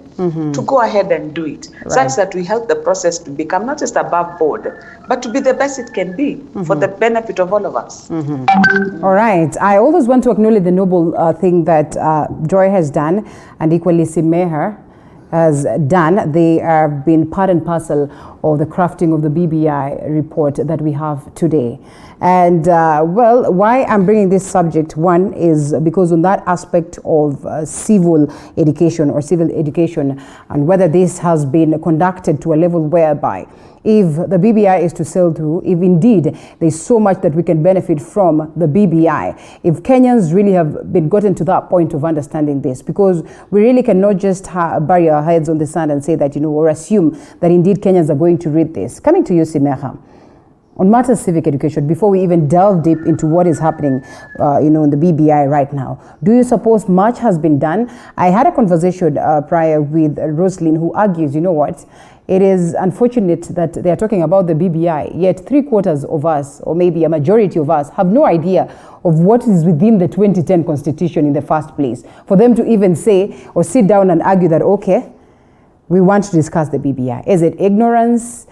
to go ahead and do it, such that we help the process to become not just above board, but to be the best it can be for the benefit of all of us. All right. I always want to acknowledge the noble thing that Joy has done, and equally Simeher has done. They have been part and parcel of the crafting of the BBI report that we have today. And well, why I'm bringing this subject, one is because on that aspect of civil education and whether this has been conducted to a level whereby if the BBI is to sail through, if indeed there's so much that we can benefit from the BBI, if Kenyans really have been gotten to that point of understanding this, because we really cannot just bury our heads on the sand and say that, or assume that indeed Kenyans are going to read this. Coming to you, Simeher, on matters civic education, before we even delve deep into what is happening, in the BBI right now, do you suppose much has been done? I had a conversation prior with Roslyn, who argues, it is unfortunate that they are talking about the BBI, yet 3/4 of us, or maybe a majority of us, have no idea of what is within the 2010 Constitution in the first place. For them to even say or sit down and argue that, okay, we want to discuss the BBI. Is it ignorance?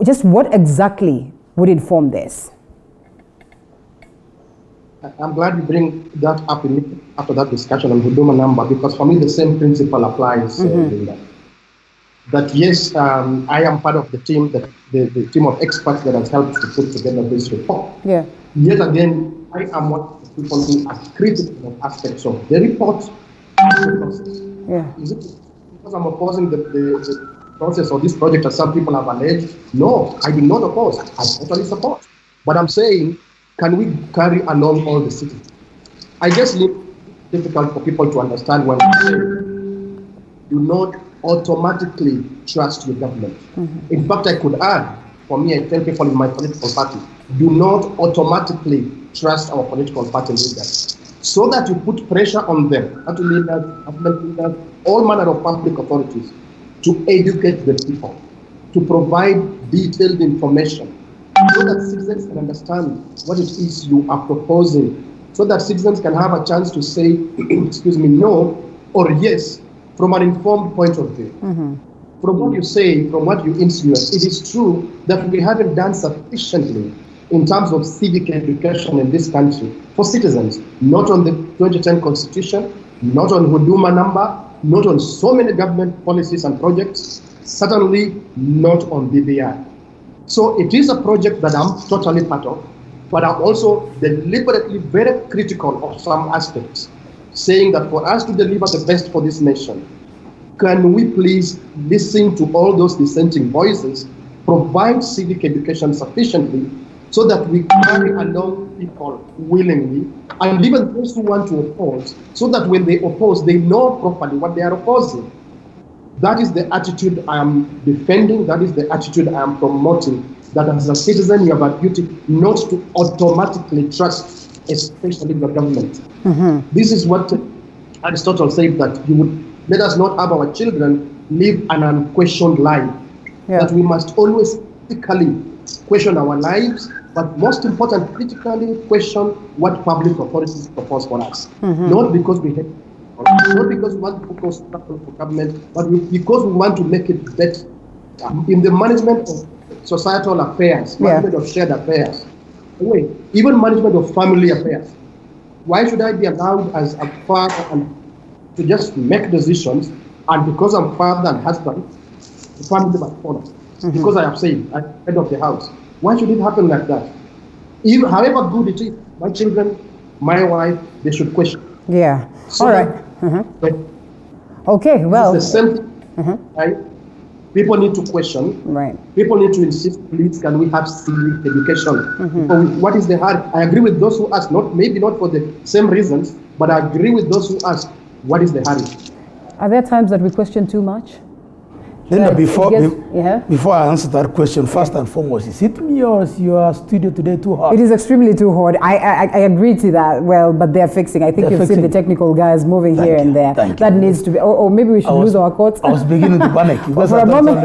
Just what exactly would inform this? I'm glad you bring that up after that discussion on Huduma number, because for me the same principle applies. That yes, I am part of the team, the team of experts that has helped to put together this report. Yeah. Yet again, I am one of the people who are critical of aspects of the report and the process. Yeah. Is it because I'm opposing the process of this project, as some people have alleged? No, I do not oppose. I totally support. But I'm saying, can we carry along all the citizens? I guess it's difficult for people to understand when I say, do not automatically trust your government. In fact, I could add, for me, I tell people in my political party, do not automatically trust our political party leaders, so that you put pressure on them, party leaders, government leaders, all manner of public authorities, to educate the people, to provide detailed information, so that citizens can understand what it is you are proposing, so that citizens can have a chance to say, excuse me, no or yes, from an informed point of view. From what you say, from what you insinuate, it is true that we haven't done sufficiently in terms of civic education in this country for citizens, not on the 2010 Constitution, not on Huduma number, not on so many government policies and projects, certainly not on BBI. So it is a project that I'm totally part of, but I'm also deliberately very critical of some aspects, saying that for us to deliver the best for this nation, can we please listen to all those dissenting voices, provide civic education sufficiently so that we carry along people willingly, and even those who want to oppose, so that when they oppose, they know properly what they are opposing. That is the attitude I am defending, that is the attitude I am promoting, that as a citizen you have a duty not to automatically trust, especially the government. This is what Aristotle said, that you would let us not have our children live an unquestioned life. That we must always critically question our lives, but most important, critically question what public authorities propose for us. Not because we hate, not because we want to focus for government, but because we want to make it better in the management of societal affairs, management of shared affairs, even management of family affairs. Why should I be allowed as a father and to just make decisions, and because I'm father and husband, the family must follow? Because I have said, I'm head of the house. Why should it happen like that? Even, however good it is, my children, my wife, they should question. Yeah. So all right. Okay, well. It's the same thing, right? People need to question. Right. People need to insist, please, can we have civic education? What is the hurry? I agree with those who ask, maybe not for the same reasons, but I agree with those who ask, what is the hurry? Are there times that we question too much? Linda, before I answer that question, first and foremost, is it me or is your studio today too hot? It is extremely too hot. I agree to that. Well, but they're fixing. I think you've seen the technical guys moving here and there. That needs to be. Or maybe we should lose our coats. I was beginning to panic. For a moment,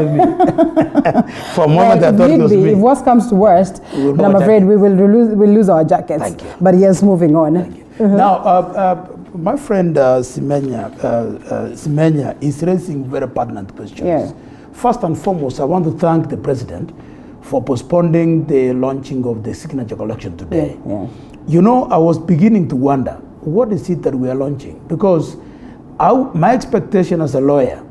for a moment, I thought it was me. If worst comes to worst, then I'm afraid we'll lose our jackets. Thank you. But yes, moving on. Now, my friend Semenya is raising very pertinent questions. Yeah. First and foremost, I want to thank the president for postponing the launching of the signature collection today. Yeah. You know, I was beginning to wonder, what is it that we are launching? Because my expectation as a lawyer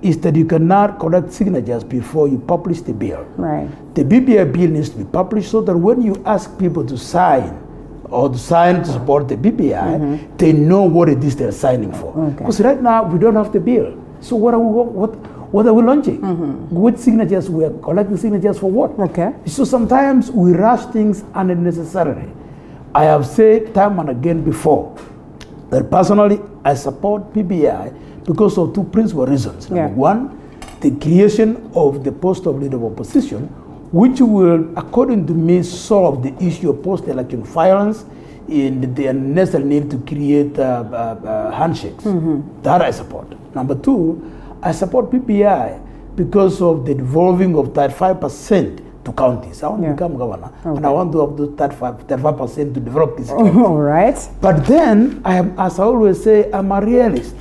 is that you cannot collect signatures before you publish the bill. Right. The BBI bill needs to be published so that when you ask people to sign to support the BBI, they know what it is they're signing for. Because right now we don't have the bill. So what are we launching? Which signatures we are collecting signatures for what? Okay. So sometimes we rush things unnecessarily. I have said time and again before that personally I support BBI because of two principal reasons. Number one, the creation of the post of leader of opposition, which will, according to me, solve the issue of post-election violence in the unnecessary need to create handshakes. That I support. Number two, I support PPI because of the devolving of that 5% to counties. I want to become governor, and I want to have that 5% to develop this county. All right. But then, as I always say, I'm a realist.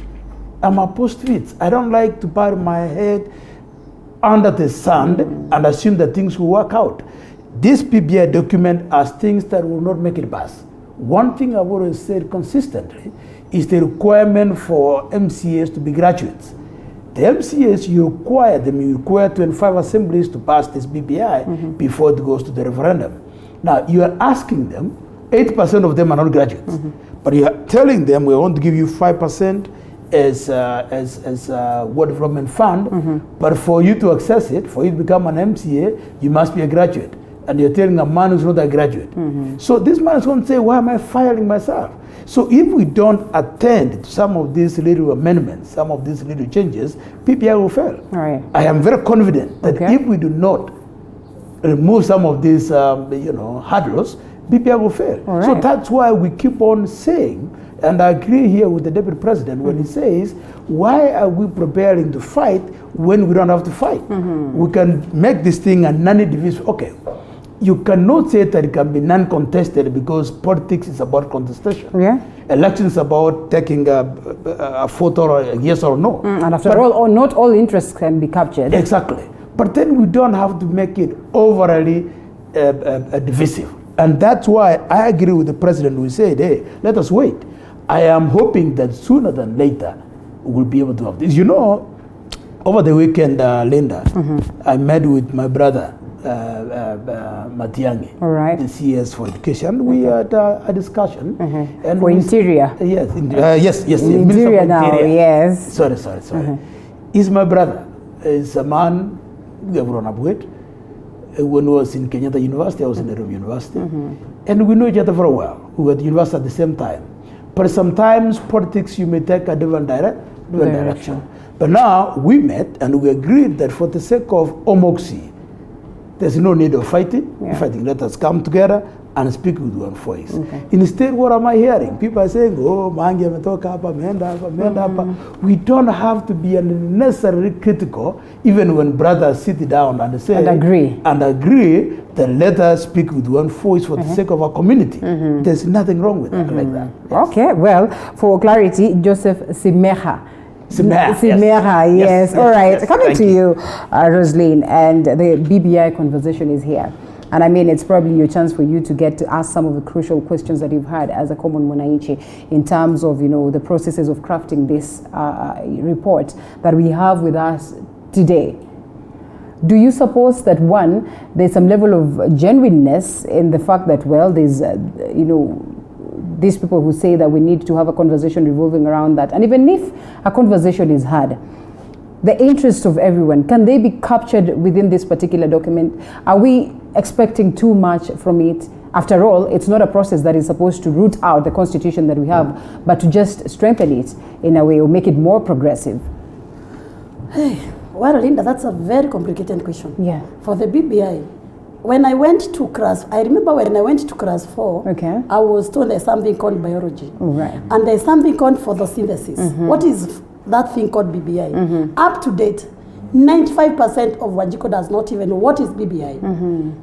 I'm a post-fit. I don't like to bury my head under the sand and assume that things will work out. This PBI document has things that will not make it pass. One thing I've always said consistently is the requirement for MCAs to be graduates. The MCAs, you require 25 assemblies to pass this BBI before it goes to the referendum. Now, you are asking them, 80% of them are not graduates, but you are telling them we want to give you 5% as World Development Fund, but for you to access it, for you to become an MCA, you must be a graduate. And you're telling a man who's not a graduate. So this man is going to say, why am I filing myself? So if we don't attend to some of these little amendments, some of these little changes, PPI will fail. Right. I am very confident that if we do not remove some of these hurdles, PPI will fail. Right. So that's why we keep on saying, and I agree here with the Deputy President when he says, why are we preparing to fight when we don't have to fight? We can make this thing a non-divisible. Okay, you cannot say that it can be non-contested because politics is about contestation. Elections is about taking a photo or a yes or no. And after all, not all interests can be captured. Exactly. But then we don't have to make it overly divisive. And that's why I agree with the president who said, hey, let us wait. I am hoping that sooner than later we'll be able to have this. You know, over the weekend, Linda, I met with my brother, Matiang'i, the CS for Education. We had a discussion. And for Interior. Yes. Interior now, yes. Sorry. He's my brother. He's a man we have grown up with. When I was in Kenyatta University, I was in Nairobi University. And we know each other for a while. We were at the university at the same time. But sometimes politics, you may take a different direction. But now we met and we agreed that for the sake of Omoxi, there's no need of fighting. Let us come together and speak with one voice. Instead, what am I hearing? People are saying, oh, Mangi ametoka hapa, ameenda hapa. We don't have to be unnecessarily critical, even when brothers sit down and say and agree that let us speak with one voice for the sake of our community. There's nothing wrong with that like that. Yes. Okay, well, for clarity, Joseph Simeha. Yes. All right. Coming to you, Roslyn, and the BBI conversation is here. And I mean, it's probably your chance for you to get to ask some of the crucial questions that you've had as a common Mwananchi in terms of, the processes of crafting this report that we have with us today. Do you suppose that, one, there's some level of genuineness in the fact that, well, there's, these people who say that we need to have a conversation revolving around that, and even if a conversation is had, the interest of everyone, can they be captured within this particular document? Are we expecting too much from it? After all, it's not a process that is supposed to root out the constitution that we have, but to just strengthen it in a way or make it more progressive. Well, Linda, that's a very complicated question. Yeah. For the BBI, when I went to class, I remember when I went to class 4, okay, I was told there's something called biology. Right. And there's something called photosynthesis. What is that thing called BBI? Up to date, 95% of Wanjiko does not even know what is BBI.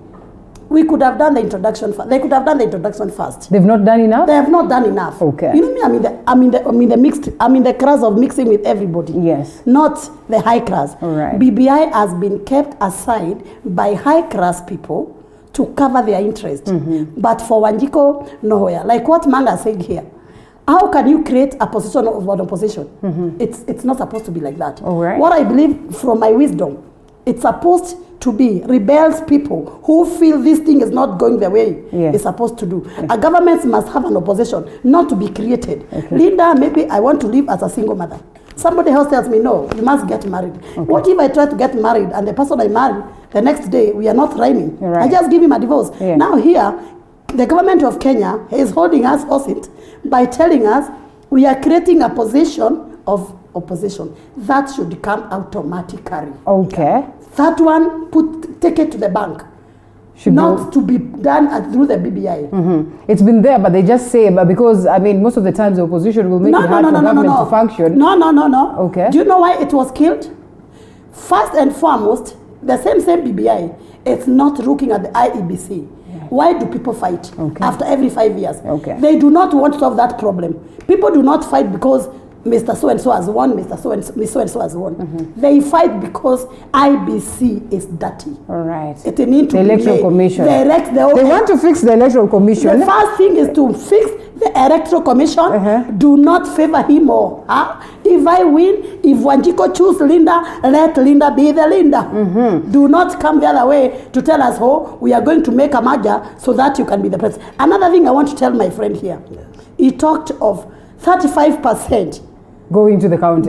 We could have done the introduction first. They could have done the introduction first. They've not done enough? They have not done enough. Okay. You know me, I'm in the class of mixing with everybody. Yes. Not the high class. All right. BBI has been kept aside by high class people to cover their interest. But for Wanjiko, nowhere. Like what Manga said here. How can you create a position of an opposition? It's not supposed to be like that. All right. What I believe from my wisdom, it's supposed to be rebels people who feel this thing is not going the way it's supposed to do. A government must have an opposition, not to be created. Linda, maybe I want to live as a single mother. Somebody else tells me, no, you must get married. What if I try to get married and the person I marry, the next day, we are not rhyming? I just give him a divorce. Now here, the government of Kenya is holding us hostage by telling us we are creating a position of opposition. That should come automatically. Okay. That one, take it to the bank. Should not to be done through the BBI. It's been there, but they just say, but because, I mean, most of the times the opposition will make it hard for government to function. No. Okay. Do you know why it was killed? First and foremost, the same BBI, it's not looking at the IEBC. Why do people fight after every 5 years? They do not want to solve that problem. People do not fight because Mr. So-and-so has won, Mr. So-and-so has won. They fight because IBC is dirty. All right. It needs to the Electoral Commission. They want to fix the Electoral Commission. The first thing is to fix the Electoral Commission. Do not favor him or her. If I win, if Wanjiko choose Linda, let Linda be the Linda. Do not come the other way to tell us, oh, we are going to make a merger so that you can be the president. Another thing I want to tell my friend here. He talked of 35% going to the county.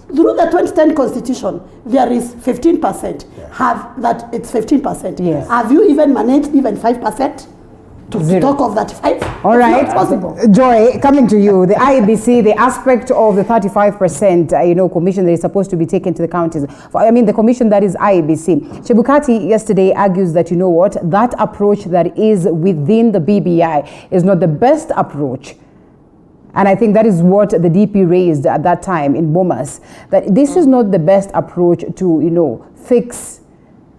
Through the 2010 constitution, there is 15%. It's 15%. Yes. Have you even managed even 5%? To talk of that 5? All right. It's not possible. Joy, coming to you, the IEBC, the aspect of the 35%, commission that is supposed to be taken to the counties. I mean, the commission that is IEBC. Chebukati yesterday argues that, that approach that is within the BBI is not the best approach. And I think that is what the DP raised at that time in Bomas, that this is not the best approach to, fix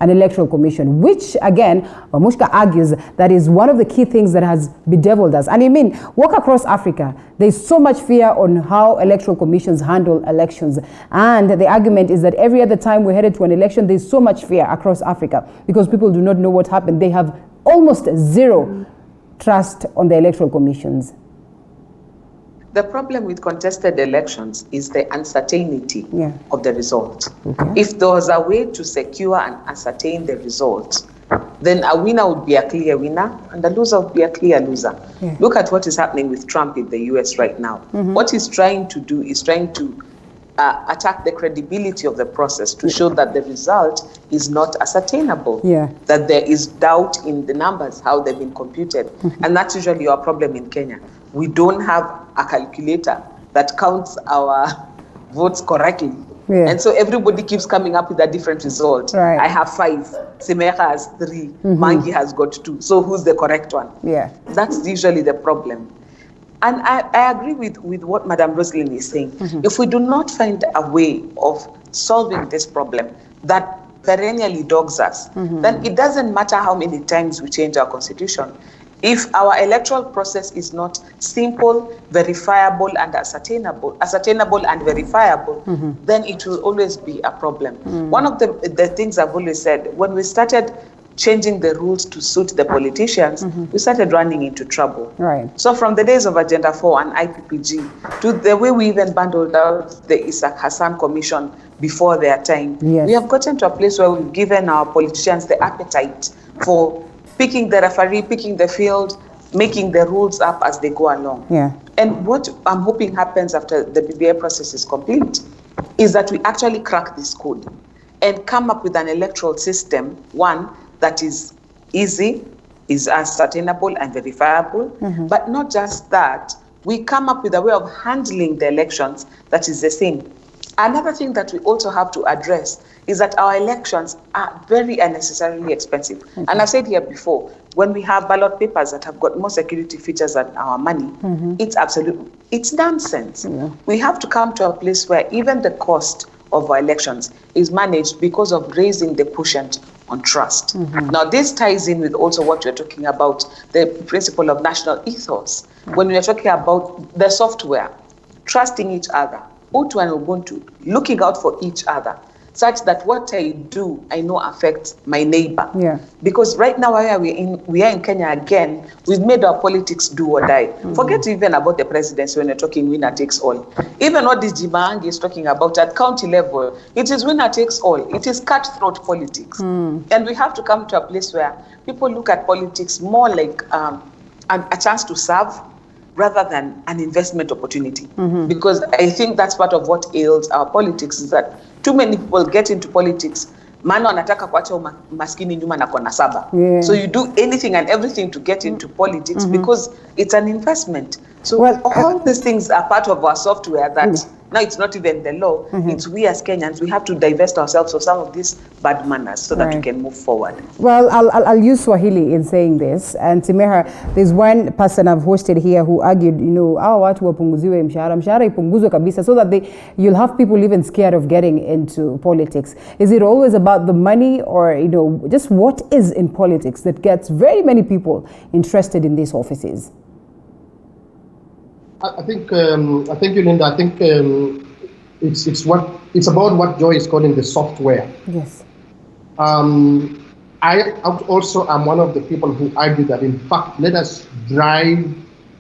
an electoral commission, which again, Wamushka argues that is one of the key things that has bedeviled us. And I mean, walk across Africa, there's so much fear on how electoral commissions handle elections. And the argument is that every other time we're headed to an election, there's so much fear across Africa because people do not know what happened. They have almost zero trust on the electoral commissions. The problem with contested elections is the uncertainty of the result. If there was a way to secure and ascertain the result, then a winner would be a clear winner and a loser would be a clear loser. Look at what is happening with Trump in the US right now. What he's trying to do is trying to attack the credibility of the process to show that the result is not ascertainable, that there is doubt in the numbers, how they've been computed. And that's usually our problem in Kenya. We don't have a calculator that counts our votes correctly. And so everybody keeps coming up with a different result. I have 5, Simeha has 3, Mangi has got 2. So who's the correct one? That's usually the problem. And I agree with what Madam Roslyn is saying. If we do not find a way of solving this problem that perennially dogs us, then it doesn't matter how many times we change our constitution. If our electoral process is not simple, verifiable, and ascertainable and verifiable, then it will always be a problem. One of the things I've always said, when we started changing the rules to suit the politicians, we started running into trouble. So from the days of Agenda 4 and IPPG to the way we even bundled out the Isaac Hassan Commission before their time, we have gotten to a place where we've given our politicians the appetite for picking the referee, picking the field, making the rules up as they go along. And what I'm hoping happens after the BBI process is complete is that we actually crack this code and come up with an electoral system, one that is easy, is ascertainable and verifiable, but not just that, we come up with a way of handling the elections that is the same. Another thing that we also have to address is that our elections are very unnecessarily expensive. Okay. And I've said here before, when we have ballot papers that have got more security features than our money, it's nonsense. Yeah. We have to come to a place where even the cost of our elections is managed because of raising the quotient on trust. Now, this ties in with also what you're talking about, the principle of national ethos. When we're talking about the software, trusting each other, Utu and Ubuntu, looking out for each other, such that what I do, I know affects my neighbor. Yeah. Because right now we are in Kenya again, we've made our politics do or die. Forget even about the presidency when you're talking winner takes all. Even what this Jimaangi is talking about at county level, it is winner takes all. It is cutthroat politics. And we have to come to a place where people look at politics more like a chance to serve rather than an investment opportunity. Because I think that's part of what ails our politics, is that too many people get into politics, maana wanataka kuacha maskini nyuma na kona saba. Yeah. So you do anything and everything to get into politics because it's an investment. So all these things are part of our software that now it's not even the law, it's we as Kenyans, we have to divest ourselves of some of these bad manners so that we can move forward. Well, I'll use Swahili in saying this. And Timeha, there's one person I've hosted here who argued, watu wapunguziwe mshahara ipunguzwe kabisa, so that you'll have people even scared of getting into politics. Is it always about the money, or just what is in politics that gets very many people interested in these offices? I think Linda, I think it's about what Joy is calling the software. Yes. I also am one of the people who argue that, in fact, let us drive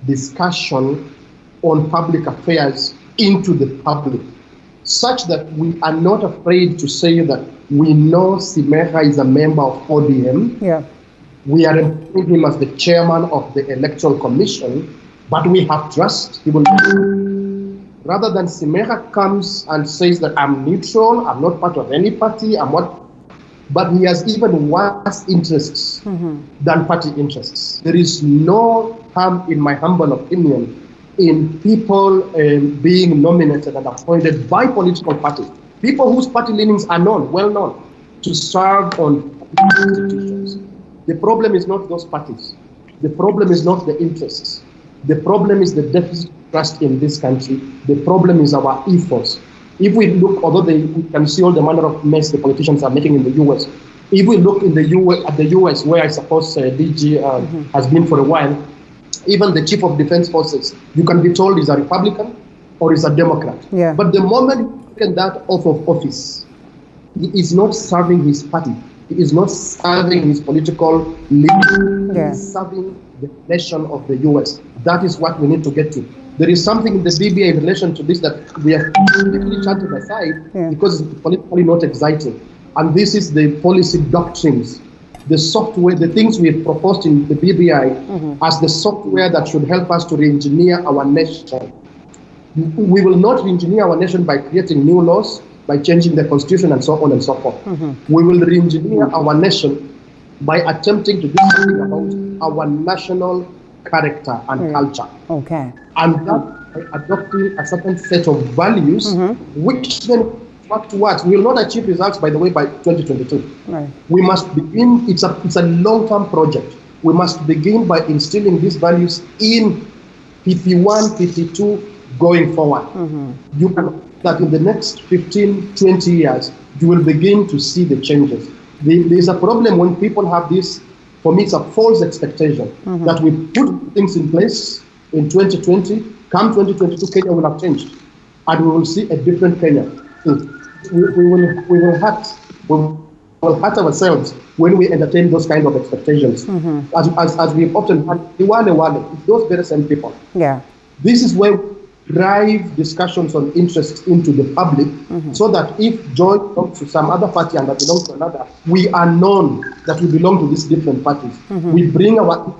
discussion on public affairs into the public, such that we are not afraid to say that we know Simeha is a member of ODM. Yeah. We are appointing him as the chairman of the Electoral Commission, but we have trust. He will, rather than Simeha comes and says that I'm neutral, I'm not part of any party, but he has even worse interests than party interests. There is no harm, in my humble opinion, in people being nominated and appointed by political parties, people whose party leanings are well known, to serve on institutions. The problem is not those parties. The problem is not the interests. The problem is the deficit of trust in this country. The problem is our ethos. If we look, although we can see all the manner of mess the politicians are making in the US, if we look in the US, where I suppose DG has been for a while, even the chief of defense forces, you can be told he's a Republican or he's a Democrat. Yeah. But the moment you get that off of office, he is not serving his party. He is not serving his political leader. Yeah. He is serving the nation of the US. That is what we need to get to. There is something in the BBI in relation to this that we have completely chanted aside because it's politically not exciting. And this is the policy doctrines, the software, the things we have proposed in the BBI as the software that should help us to re-engineer our nation. We will not re-engineer our nation by creating new laws, by changing the constitution and so on and so forth. We will re-engineer our nation by attempting to do something about our national character and culture. Okay. And that by adopting a certain set of values, which then work towards. We will not achieve results, by the way, by 2022. Right. We must begin, it's a long-term project. We must begin by instilling these values in PP1, PP2, going forward. You can, that in the next 15, 20 years, you will begin to see the changes. There's a problem when people have this, for me, it's a false expectation that we put things in place in 2020, come 2022, Kenya will have changed. And we will see a different Kenya. We will hurt ourselves when we entertain those kind of expectations. As we've often had, those very same people. Yeah. This is where we drive discussions on interests into the public, so that if Joy belongs to some other party and I belong to another, we are known that we belong to these different parties. We bring our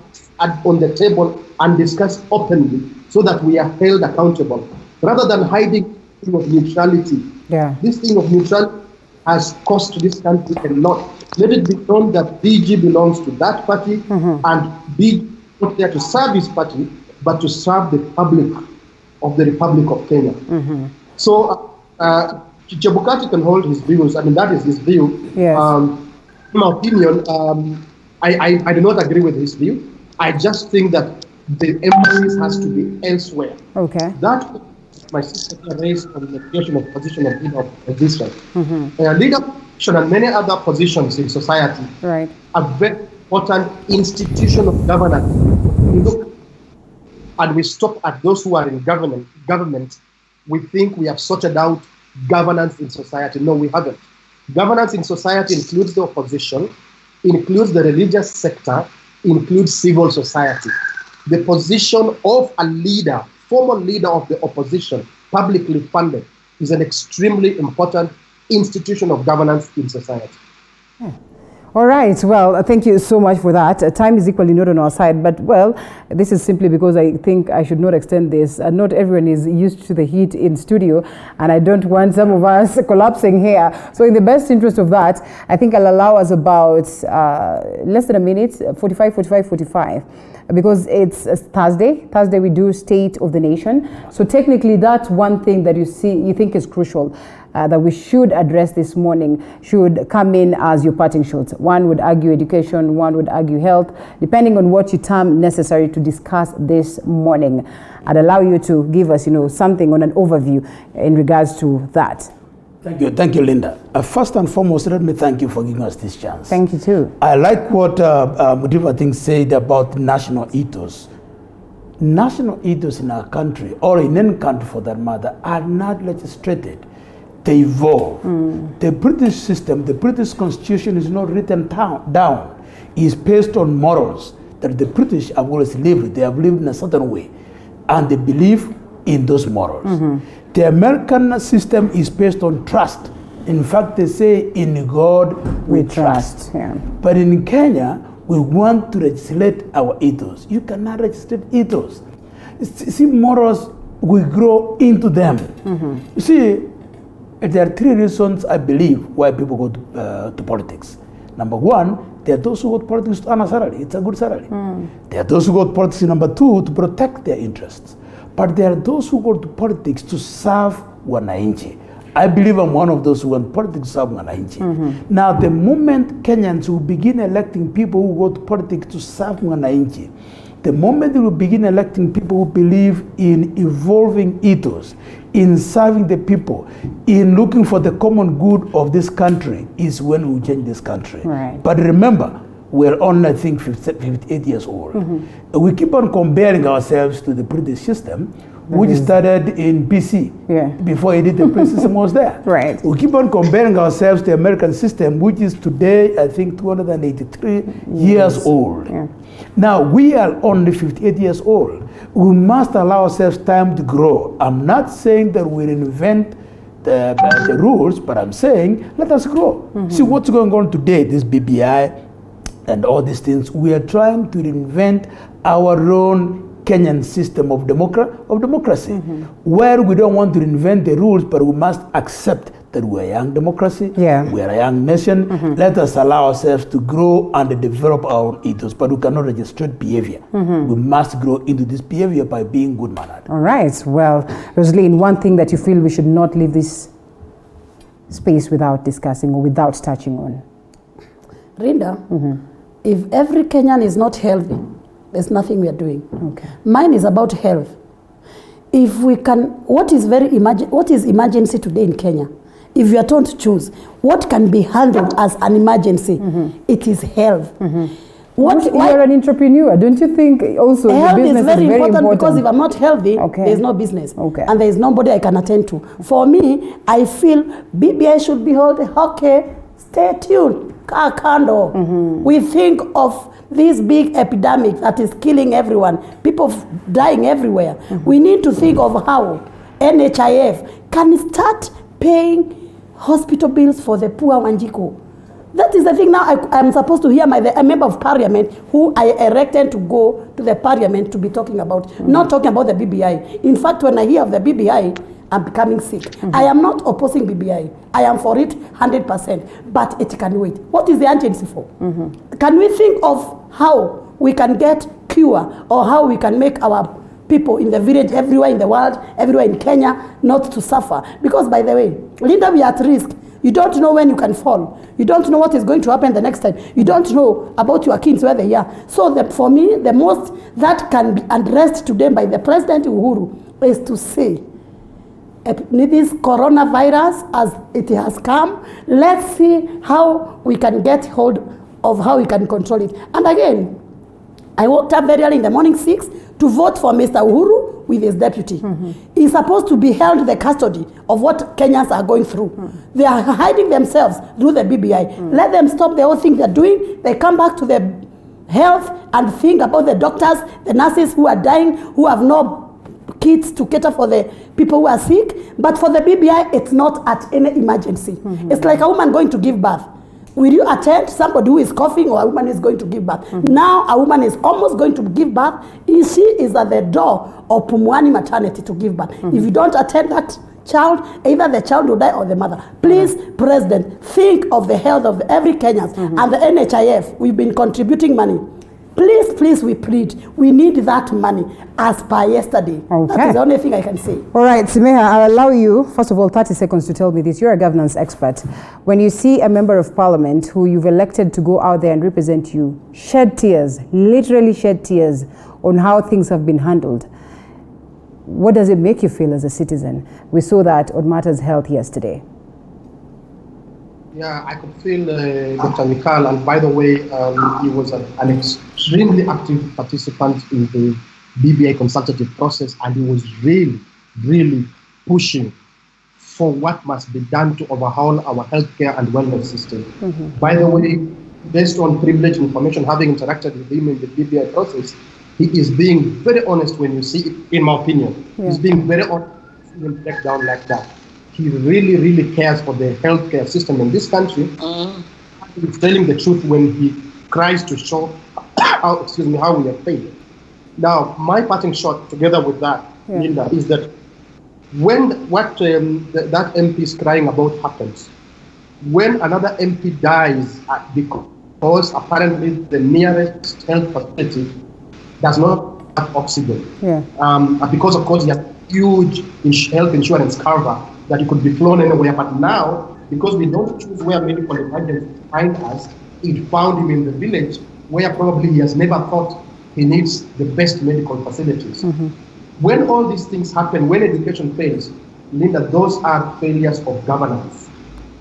on the table and discuss openly so that we are held accountable, rather than hiding the thing of neutrality. Yeah. This thing of neutrality has cost this country a lot. Let it be known that DG belongs to that party, and DG is not there to serve his party, but to serve the public of the Republic of Kenya. So Chebukati can hold his views. I mean, that is his view. Yes. In my opinion, I do not agree with his view. I just think that the emphasis has to be elsewhere. Okay. That my sister raised on the creation of position of leader of position. Leader position and many other positions in society right. are very important institution of governance. We look and we stop at those who are in government. We think we have sorted out governance in society. No, we haven't. Governance in society includes the opposition, includes the religious sector, includes civil society. The position of a leader, former leader of the opposition, publicly funded, is an extremely important institution of governance in society. Yeah. All right. Well, thank you so much for that. Time is equally not on our side, but well, this is simply because I think I should not extend this. Not everyone is used to the heat in studio, and I don't want some of us collapsing here. So in the best interest of that, I think I'll allow us about less than a minute, 45. Because it's Thursday. Thursday we do State of the Nation. So technically that's one thing that you think is crucial that we should address this morning should come in as your parting shots. One would argue education, one would argue health, depending on what you term necessary to discuss this morning. I'd allow you to give us, something on an overview in regards to that. Thank you, Linda. First and foremost, let me thank you for giving us this chance. Thank you too. I like what Mudriva Thing said about national ethos. National ethos in our country, or in any country for that matter, are not legislated. They evolve. The British system, the British constitution is not written down. It's based on morals that the British have always lived. They have lived in a certain way, and they believe in those morals. The American system is based on trust. In fact, they say, in God we trust. Yeah. But in Kenya, we want to legislate our ethos. You cannot legislate ethos. See, morals, we grow into them. You see, there are three reasons, I believe, why people go to politics. Number one, there are those who go to politics to earn a salary. It's a good salary. There are those who go to politics, number two, to protect their interests. But there are those who go to politics to serve wananchi. I believe I'm one of those who want politics to serve wananchi. Now, the moment Kenyans will begin electing people who go to politics to serve wananchi, the moment they will begin electing people who believe in evolving ethos, in serving the people, in looking for the common good of this country, is when we change this country. Right. But remember, we're only, I think, 58 years old. We keep on comparing ourselves to the British system, which started in BC, before the British system was there. Right. We keep on comparing ourselves to the American system, which is today, I think, 283 years old. Now, we are only 58 years old. We must allow ourselves time to grow. I'm not saying that we'll invent the rules, but I'm saying let us grow. See what's going on today, this BBI, and all these things. We are trying to reinvent our own Kenyan system of democracy, where we don't want to reinvent the rules, but we must accept that we're a young democracy, we are a young nation. Let us allow ourselves to grow and develop our ethos, but we cannot registrate behavior. We must grow into this behavior by being good-mannered. All right. Well, Rosaline, one thing that you feel we should not leave this space without discussing or without touching on? Linda, if every Kenyan is not healthy, there's nothing we are doing. Okay. Mine is about health. If we can, what is emergency today in Kenya? If you are told to choose, what can be handled as an emergency? It is health. You're an entrepreneur, don't you think also health the business is very important because if I'm not healthy, there's no business. And there is nobody I can attend to. For me, I feel BBI should be held. Okay, stay tuned. Kando. We think of this big epidemic that is killing everyone, people dying everywhere. We need to think of how NHIF can start paying hospital bills for the poor Wanjiku. That is the thing now I'm supposed to hear a member of parliament who I elected to go to the parliament to be talking about, not talking about the BBI. In fact, when I hear of the BBI, I'm becoming sick. I am not opposing BBI. I am for it 100%, but it can wait. What is the urgency for? Can we think of how we can get cure or how we can make our people in the village, everywhere in the world, everywhere in Kenya, not to suffer. Because, by the way, Linda, we are at risk. You don't know when you can fall. You don't know what is going to happen the next time. You don't know about your kids, where they are. So for me, the most that can be addressed to them by the President Uhuru is to say, this coronavirus, as it has come, let's see how we can get hold of how we can control it. And again, I woke up very early in the morning, 6, to vote for Mr. Uhuru with his deputy. He's supposed to be held the custody of what Kenyans are going through. They are hiding themselves through the BBI. Let them stop the whole thing they're doing. They come back to their health and think about the doctors, the nurses who are dying, who have no kits to cater for the people who are sick. But for the BBI, it's not at any emergency. It's like a woman going to give birth. Will you attend somebody who is coughing, or a woman is going to give birth? Now a woman is almost going to give birth. She is at the door of Pumwani maternity to give birth. If you don't attend that child, either the child will die or the mother. Please, President, think of the health of every Kenyan. And the NHIF, we've been contributing money. Please, please, we plead. We need that money as per yesterday. Okay. That is the only thing I can say. All right, Simeha, I'll allow you, first of all, 30 seconds to tell me this. You're a governance expert. When you see a member of parliament who you've elected to go out there and represent you shed tears, literally shed tears on how things have been handled, what does it make you feel as a citizen? We saw that on Matters Health yesterday. Yeah, I could feel Dr. Mikal, and by the way, he was an extremely active participant in the BBI consultative process, and he was really, really pushing for what must be done to overhaul our healthcare and wellness system. By the way, based on privileged information, having interacted with him in the BBI process, he is being very honest when you see it, in my opinion. He's being very honest when you break down like that. He really, really cares for the healthcare system in this country. He's telling the truth when he cries to show how we have failed. Now, my parting shot together with that, Linda, is that when that MP is crying about happens, when another MP dies because apparently the nearest health facility does not have oxygen, because of course he has huge health insurance cover that he could be flown anywhere, but now, because we don't choose where medical emergencies find us, it found him in the village where probably he has never thought he needs the best medical facilities. When all these things happen, when education fails, Linda, those are failures of governance.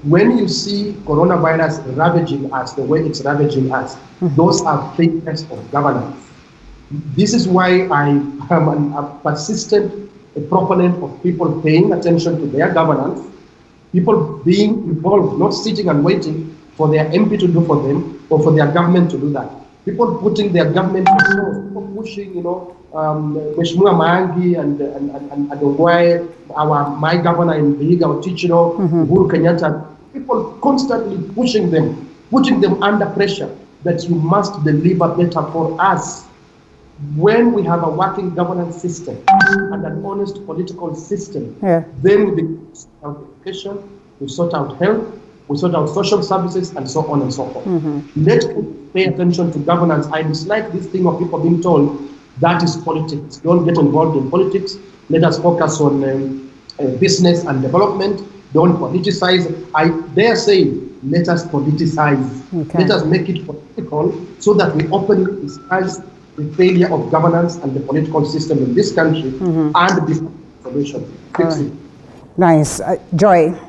When you see coronavirus ravaging us the way it's ravaging us, those are failures of governance. This is why I am a persistent proponent of people paying attention to their governance, people being involved, not sitting and waiting for their MP to do for them or for their government to do that. People putting their government first, people pushing, Mheshimiwa Maangi and Ongwae, my governor in Vihiga, Otichiro, Uhuru Kenyatta, people constantly pushing them, putting them under pressure that you must deliver better for us. When we have a working governance system and an honest political system, then we sort out education, we sort out health, we sort out social services, and so on and so forth. Let's pay attention to governance. I dislike this thing of people being told that is politics. Don't get involved in politics. Let us focus on business and development. Don't politicize. I dare say, let us politicize. Let us make it political so that we openly discuss the failure of governance and the political system in this country and the solution. Nice. Joy.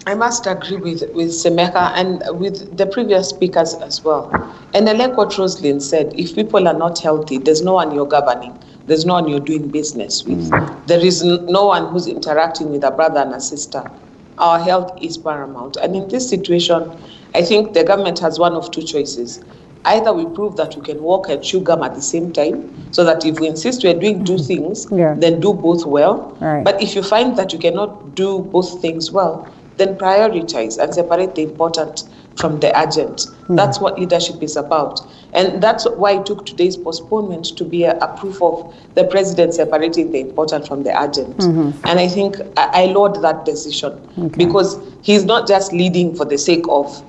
I must agree with Semeka and with the previous speakers as well. And I like what Roslyn said, if people are not healthy, there's no one you're governing, there's no one you're doing business with. There is no one who's interacting with a brother and a sister. Our health is paramount. And in this situation, I think the government has one of two choices. Either we prove that we can walk and chew gum at the same time, so that if we insist we're doing two things, then do both well. But if you find that you cannot do both things well, then prioritize and separate the important from the urgent. That's what leadership is about. And that's why I took today's postponement to be a proof of the president separating the important from the urgent. And I think I laud that decision because he's not just leading for the sake of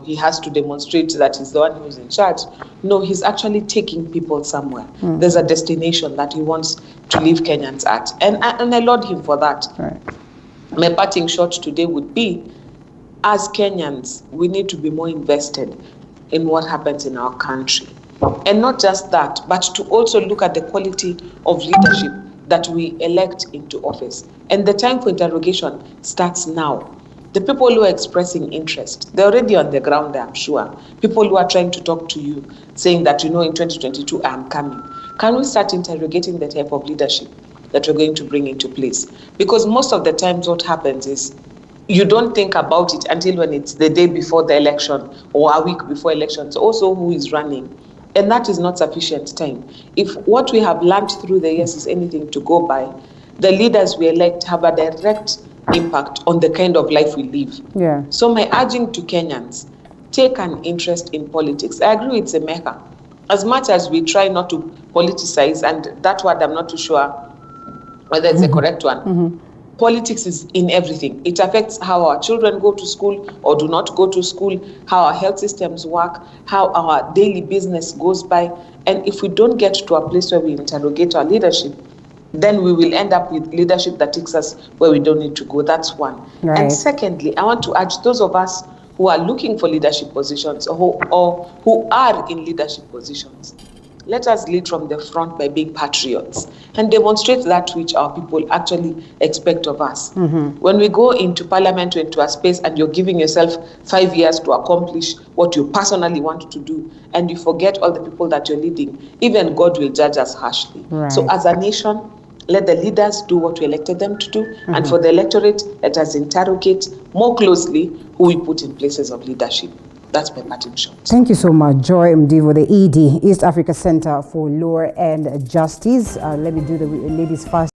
he has to demonstrate that he's the one who's in charge. No, he's actually taking people somewhere. There's a destination that he wants to leave Kenyans at. And I laud him for that. Right. My parting shot today would be, as Kenyans, we need to be more invested in what happens in our country. And not just that, but to also look at the quality of leadership that we elect into office. And the time for interrogation starts now. The people who are expressing interest, they're already on the ground, I'm sure. People who are trying to talk to you, saying that, in 2022, I'm coming. Can we start interrogating the type of leadership that we're going to bring into place? Because most of the times what happens is you don't think about it until when it's the day before the election or a week before elections, also who is running. And that is not sufficient time. If what we have learned through the years is anything to go by, the leaders we elect have a direct impact on the kind of life we live. Yeah. So my urging to Kenyans, take an interest in politics. I agree with Emeka. As much as we try not to politicize, and that word I'm not too sure whether it's the correct one, politics is in everything. It affects how our children go to school or do not go to school, how our health systems work, how our daily business goes by. And if we don't get to a place where we interrogate our leadership, then we will end up with leadership that takes us where we don't need to go. That's one. Right. And secondly, I want to urge those of us who are looking for leadership positions or who are in leadership positions, let us lead from the front by being patriots and demonstrate that which our people actually expect of us. When we go into parliament, into a space, and you're giving yourself 5 years to accomplish what you personally want to do, and you forget all the people that you're leading, even God will judge us harshly. Right. So as a nation, let the leaders do what we elected them to do, and for the electorate, let us interrogate more closely who we put in places of leadership. That's my parting shot. Thank you so much, Joy Mdivo, the ED, East Africa Center for Law and Justice. Let me do the ladies first.